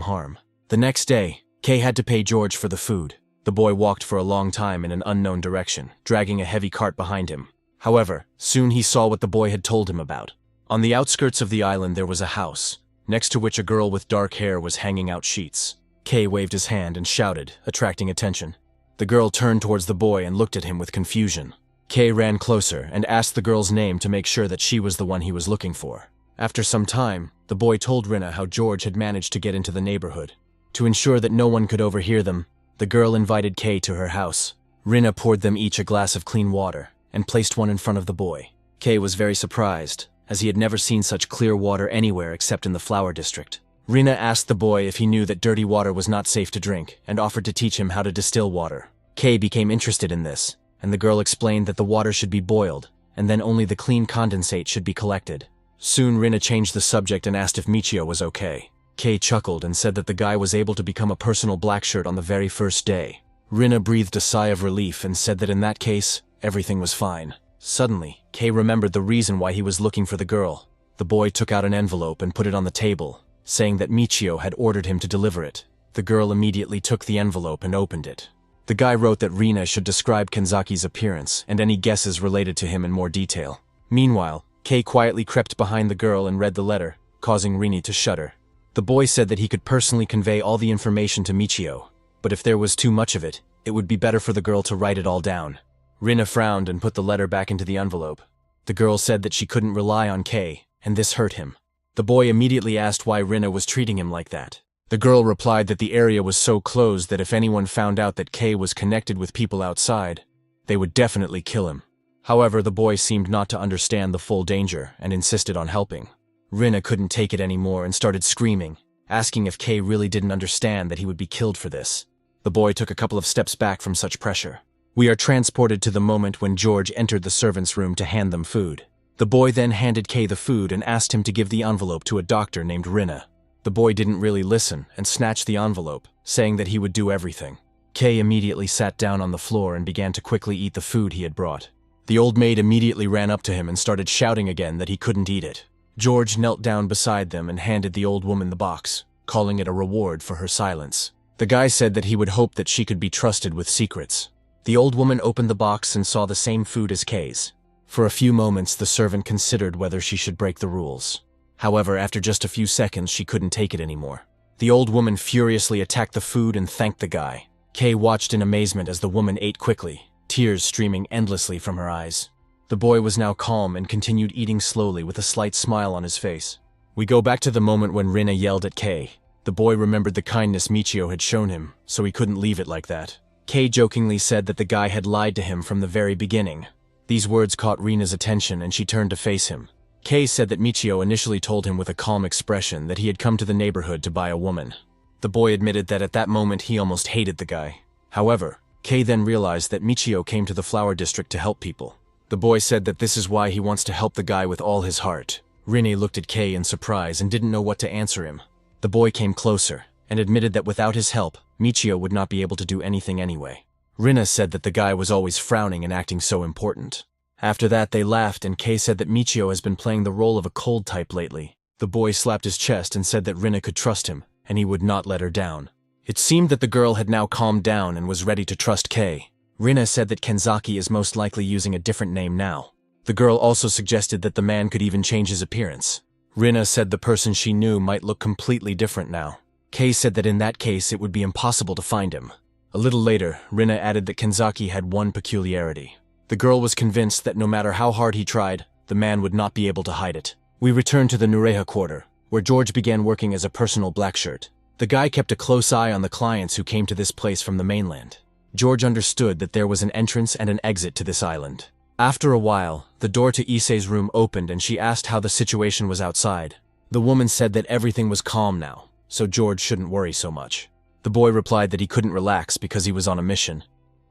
harm. The next day, Kay had to pay George for the food. The boy walked for a long time in an unknown direction, dragging a heavy cart behind him. However, soon he saw what the boy had told him about. On the outskirts of the island there was a house, next to which a girl with dark hair was hanging out sheets. Kay waved his hand and shouted, attracting attention. The girl turned towards the boy and looked at him with confusion. Kay ran closer and asked the girl's name to make sure that she was the one he was looking for. After some time, the boy told Rina how George had managed to get into the neighborhood. To ensure that no one could overhear them, the girl invited Kay to her house. Rina poured them each a glass of clean water and placed one in front of the boy. Kay was very surprised, as he had never seen such clear water anywhere except in the flower district. Rina asked the boy if he knew that dirty water was not safe to drink and offered to teach him how to distill water. Kay became interested in this, and the girl explained that the water should be boiled, and then only the clean condensate should be collected. Soon Rina changed the subject and asked if Michio was okay. Kay chuckled and said that the guy was able to become a personal blackshirt on the very first day. Rina breathed a sigh of relief and said that in that case, everything was fine. Suddenly, Kay remembered the reason why he was looking for the girl. The boy took out an envelope and put it on the table, saying that Michio had ordered him to deliver it. The girl immediately took the envelope and opened it. The guy wrote that Rina should describe Kenzaki's appearance and any guesses related to him in more detail. Meanwhile, Kei quietly crept behind the girl and read the letter, causing Rini to shudder. The boy said that he could personally convey all the information to Michio, but if there was too much of it, it would be better for the girl to write it all down. Rina frowned and put the letter back into the envelope. The girl said that she couldn't rely on Kei, and this hurt him. The boy immediately asked why Rina was treating him like that. The girl replied that the area was so closed that if anyone found out that Kei was connected with people outside, they would definitely kill him. However, the boy seemed not to understand the full danger and insisted on helping. Rina couldn't take it anymore and started screaming, asking if Kei really didn't understand that he would be killed for this. The boy took a couple of steps back from such pressure. We are transported to the moment when George entered the servants' room to hand them food. The boy then handed Kei the food and asked him to give the envelope to a doctor named Rina. The boy didn't really listen and snatched the envelope, saying that he would do everything. Kei immediately sat down on the floor and began to quickly eat the food he had brought. The old maid immediately ran up to him and started shouting again that he couldn't eat it. George knelt down beside them and handed the old woman the box, calling it a reward for her silence. The guy said that he would hope that she could be trusted with secrets. The old woman opened the box and saw the same food as Kei's. For a few moments, the servant considered whether she should break the rules. However, after just a few seconds, she couldn't take it anymore. The old woman furiously attacked the food and thanked the guy. Kei watched in amazement as the woman ate quickly, tears streaming endlessly from her eyes. The boy was now calm and continued eating slowly with a slight smile on his face. We go back to the moment when Rina yelled at Kei. The boy remembered the kindness Michio had shown him, so he couldn't leave it like that. Kei jokingly said that the guy had lied to him from the very beginning. These words caught Rina's attention and she turned to face him. Kei said that Michio initially told him with a calm expression that he had come to the neighborhood to buy a woman. The boy admitted that at that moment he almost hated the guy. However, Kei then realized that Michio came to the flower district to help people. The boy said that this is why he wants to help the guy with all his heart. Rini looked at Kei in surprise and didn't know what to answer him. The boy came closer and admitted that without his help, Michio would not be able to do anything anyway. Rina said that the guy was always frowning and acting so important. After that, they laughed and Kei said that Michio has been playing the role of a cold type lately. The boy slapped his chest and said that Rina could trust him, and he would not let her down. It seemed that the girl had now calmed down and was ready to trust Kei. Rina said that Kenzaki is most likely using a different name now. The girl also suggested that the man could even change his appearance. Rina said the person she knew might look completely different now. Kei said that in that case it would be impossible to find him. A little later, Rina added that Kenzaki had one peculiarity. The girl was convinced that no matter how hard he tried, the man would not be able to hide it. We returned to the Nureha quarter, where George began working as a personal blackshirt. The guy kept a close eye on the clients who came to this place from the mainland. George understood that there was an entrance and an exit to this island. After a while, the door to Issei's room opened and she asked how the situation was outside. The woman said that everything was calm now, so George shouldn't worry so much. The boy replied that he couldn't relax because he was on a mission,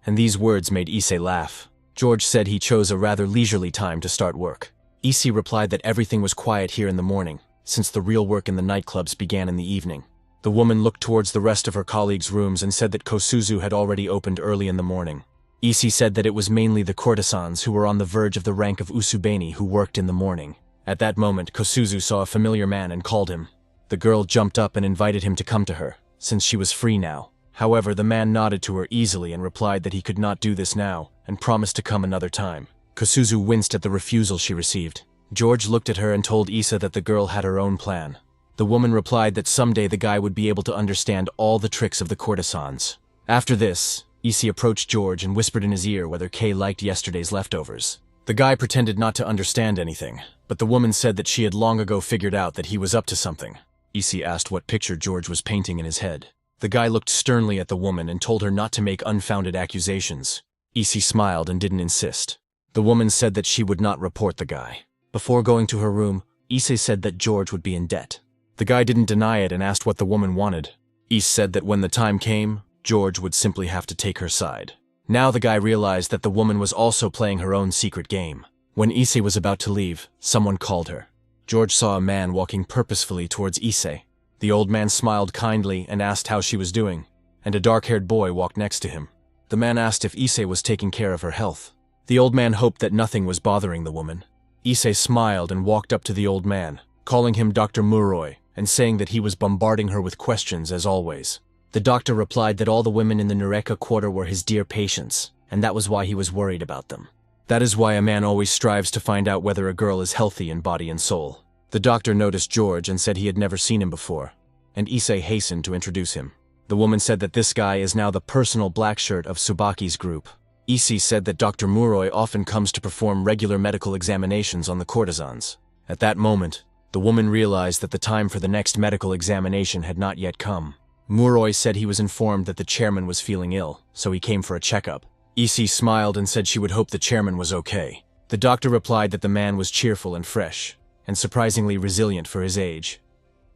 and these words made Issei laugh. George said he chose a rather leisurely time to start work. Issei replied that everything was quiet here in the morning, since the real work in the nightclubs began in the evening. The woman looked towards the rest of her colleagues' rooms and said that Kosuzu had already opened early in the morning. Issei said that it was mainly the courtesans who were on the verge of the rank of Usubeni who worked in the morning. At that moment, Kosuzu saw a familiar man and called him. The girl jumped up and invited him to come to her, since she was free now. However, the man nodded to her easily and replied that he could not do this now, and promised to come another time. Kosuzu winced at the refusal she received. George looked at her and told Issa that the girl had her own plan. The woman replied that someday the guy would be able to understand all the tricks of the courtesans. After this, Issei approached George and whispered in his ear whether Kei liked yesterday's leftovers. The guy pretended not to understand anything, but the woman said that she had long ago figured out that he was up to something. Issei asked what picture George was painting in his head. The guy looked sternly at the woman and told her not to make unfounded accusations. Issei smiled and didn't insist. The woman said that she would not report the guy. Before going to her room, Issei said that George would be in debt. The guy didn't deny it and asked what the woman wanted. Issei said that when the time came, George would simply have to take her side. Now the guy realized that the woman was also playing her own secret game. When Issei was about to leave, someone called her. George saw a man walking purposefully towards Issei. The old man smiled kindly and asked how she was doing, and a dark-haired boy walked next to him. The man asked if Issei was taking care of her health. The old man hoped that nothing was bothering the woman. Issei smiled and walked up to the old man, calling him Dr. Muroi, and saying that he was bombarding her with questions as always. The doctor replied that all the women in the Nureka quarter were his dear patients, and that was why he was worried about them. That is why a man always strives to find out whether a girl is healthy in body and soul. The doctor noticed George and said he had never seen him before, and Issei hastened to introduce him. The woman said that this guy is now the personal black shirt of Tsubaki's group. Issei said that Dr. Muroi often comes to perform regular medical examinations on the courtesans. At that moment, the woman realized that the time for the next medical examination had not yet come. Muroi said he was informed that the chairman was feeling ill, so he came for a checkup. Issei smiled and said she would hope the chairman was okay. The doctor replied that the man was cheerful and fresh, and surprisingly resilient for his age.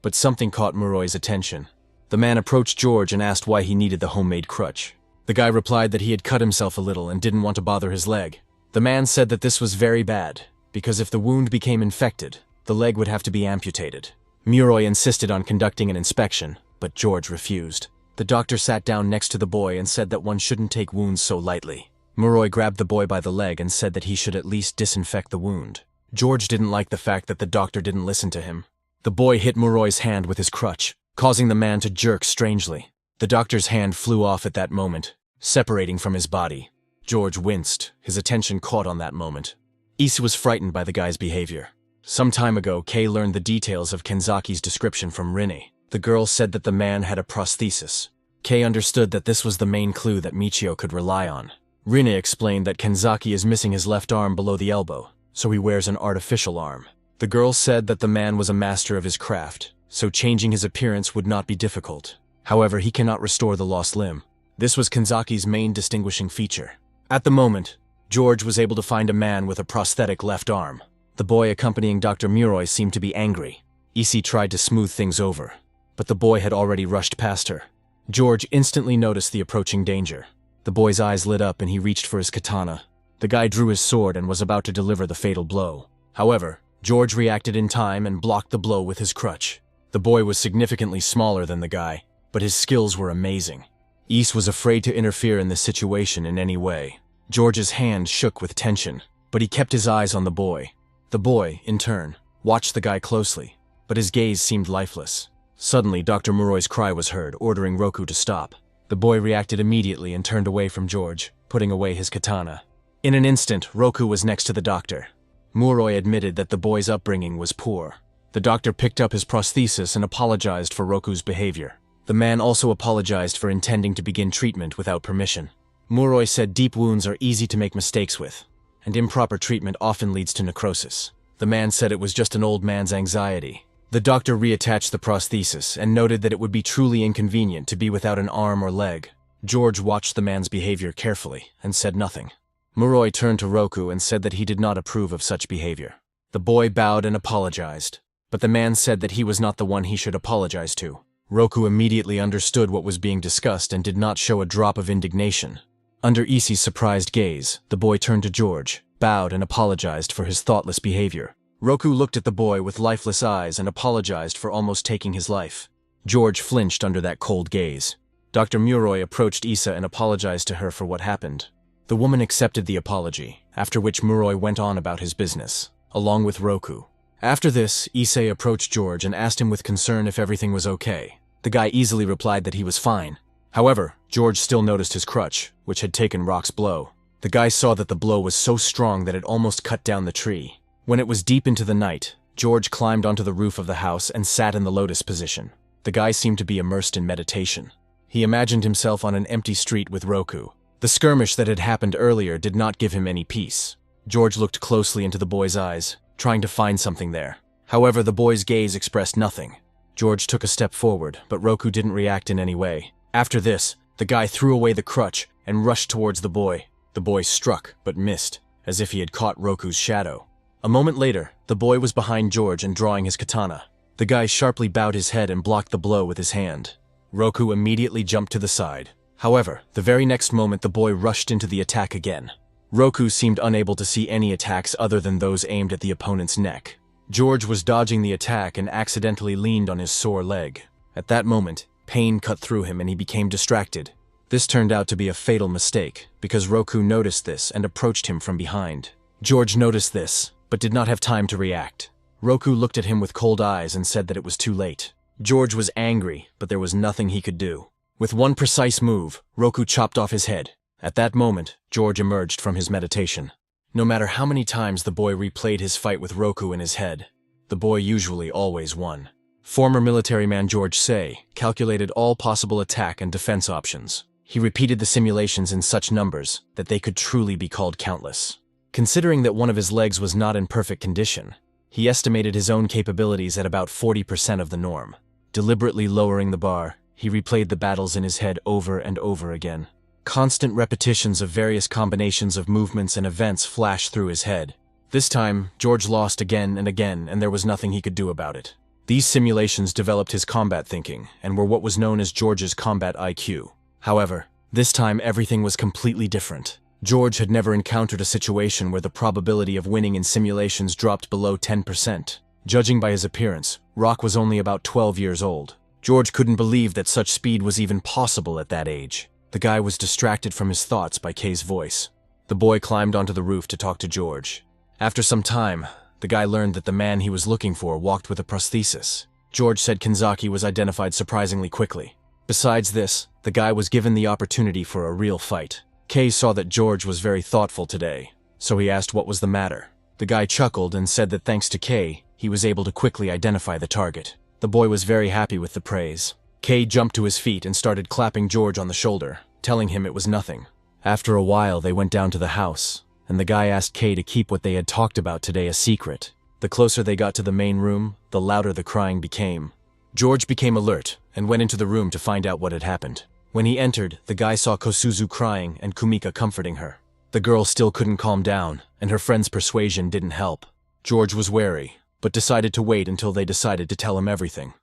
But something caught Muroi's attention. The man approached George and asked why he needed the homemade crutch. The guy replied that he had cut himself a little and didn't want to bother his leg. The man said that this was very bad, because if the wound became infected, the leg would have to be amputated. Muroi insisted on conducting an inspection, but George refused. The doctor sat down next to the boy and said that one shouldn't take wounds so lightly. Muroi grabbed the boy by the leg and said that he should at least disinfect the wound. George didn't like the fact that the doctor didn't listen to him. The boy hit Muroi's hand with his crutch, causing the man to jerk strangely. The doctor's hand flew off at that moment, separating from his body. George winced, his attention caught on that moment. Issei was frightened by the guy's behavior. Some time ago, Kei learned the details of Kenzaki's description from Rinne. The girl said that the man had a prosthesis. Kei understood that this was the main clue that Michio could rely on. Rinne explained that Kenzaki is missing his left arm below the elbow, so he wears an artificial arm. The girl said that the man was a master of his craft, so changing his appearance would not be difficult. However, he cannot restore the lost limb. This was Kenzaki's main distinguishing feature. At the moment, George was able to find a man with a prosthetic left arm. The boy accompanying Dr. Muroi seemed to be angry. Issei tried to smooth things over, but the boy had already rushed past her. George instantly noticed the approaching danger. The boy's eyes lit up and he reached for his katana. The guy drew his sword and was about to deliver the fatal blow. However, George reacted in time and blocked the blow with his crutch. The boy was significantly smaller than the guy, but his skills were amazing. Issei was afraid to interfere in this situation in any way. George's hand shook with tension, but he kept his eyes on the boy. The boy, in turn, watched the guy closely, but his gaze seemed lifeless. Suddenly, Dr. Muroi's cry was heard, ordering Roku to stop. The boy reacted immediately and turned away from George, putting away his katana. In an instant, Roku was next to the doctor. Muroi admitted that the boy's upbringing was poor. The doctor picked up his prosthesis and apologized for Roku's behavior. The man also apologized for intending to begin treatment without permission. Muroi said deep wounds are easy to make mistakes with, and improper treatment often leads to necrosis. The man said it was just an old man's anxiety. The doctor reattached the prosthesis and noted that it would be truly inconvenient to be without an arm or leg. George watched the man's behavior carefully and said nothing. Muroi turned to Roku and said that he did not approve of such behavior. The boy bowed and apologized, but the man said that he was not the one he should apologize to. Roku immediately understood what was being discussed and did not show a drop of indignation. Under Issei's surprised gaze, the boy turned to George, bowed and apologized for his thoughtless behavior. Roku looked at the boy with lifeless eyes and apologized for almost taking his life. George flinched under that cold gaze. Dr. Muroi approached Issei and apologized to her for what happened. The woman accepted the apology, after which Muroi went on about his business, along with Roku. After this, Issei approached George and asked him with concern if everything was okay. The guy easily replied that he was fine. However, George still noticed his crutch, which had taken Rock's blow. The guy saw that the blow was so strong that it almost cut down the tree. When it was deep into the night, George climbed onto the roof of the house and sat in the lotus position. The guy seemed to be immersed in meditation. He imagined himself on an empty street with Roku. The skirmish that had happened earlier did not give him any peace. George looked closely into the boy's eyes, trying to find something there. However, the boy's gaze expressed nothing. George took a step forward, but Roku didn't react in any way. After this, the guy threw away the crutch and rushed towards the boy. The boy struck, but missed, as if he had caught Roku's shadow. A moment later, the boy was behind George and drawing his katana. The guy sharply bowed his head and blocked the blow with his hand. Roku immediately jumped to the side. However, the very next moment the boy rushed into the attack again. Roku seemed unable to see any attacks other than those aimed at the opponent's neck. George was dodging the attack and accidentally leaned on his sore leg. At that moment, pain cut through him and he became distracted. This turned out to be a fatal mistake, because Roku noticed this and approached him from behind. George noticed this, but did not have time to react. Roku looked at him with cold eyes and said that it was too late. George was angry, but there was nothing he could do. With one precise move, Roku chopped off his head. At that moment, George emerged from his meditation. No matter how many times the boy replayed his fight with Roku in his head, the boy usually always won. Former military man George Say calculated all possible attack and defense options. He repeated the simulations in such numbers that they could truly be called countless. Considering that one of his legs was not in perfect condition, he estimated his own capabilities at about 40% of the norm. Deliberately lowering the bar, he replayed the battles in his head over and over again. Constant repetitions of various combinations of movements and events flashed through his head. This time, George lost again and again, and there was nothing he could do about it. These simulations developed his combat thinking and were what was known as George's combat IQ. However, this time everything was completely different. George had never encountered a situation where the probability of winning in simulations dropped below 10%. Judging by his appearance, Rock was only about 12 years old. George couldn't believe that such speed was even possible at that age. The guy was distracted from his thoughts by Kay's voice. The boy climbed onto the roof to talk to George. After some time, the guy learned that the man he was looking for walked with a prosthesis. George said Kanzaki was identified surprisingly quickly. Besides this, the guy was given the opportunity for a real fight. Kay saw that George was very thoughtful today, so he asked what was the matter. The guy chuckled and said that thanks to Kay, he was able to quickly identify the target. The boy was very happy with the praise. Kay jumped to his feet and started clapping George on the shoulder, telling him it was nothing. After a while, they went down to the house, and the guy asked Kay to keep what they had talked about today a secret. The closer they got to the main room, the louder the crying became. George became alert and went into the room to find out what had happened. When he entered, the guy saw Kosuzu crying and Kumika comforting her. The girl still couldn't calm down, and her friend's persuasion didn't help. George was wary, but decided to wait until they decided to tell him everything.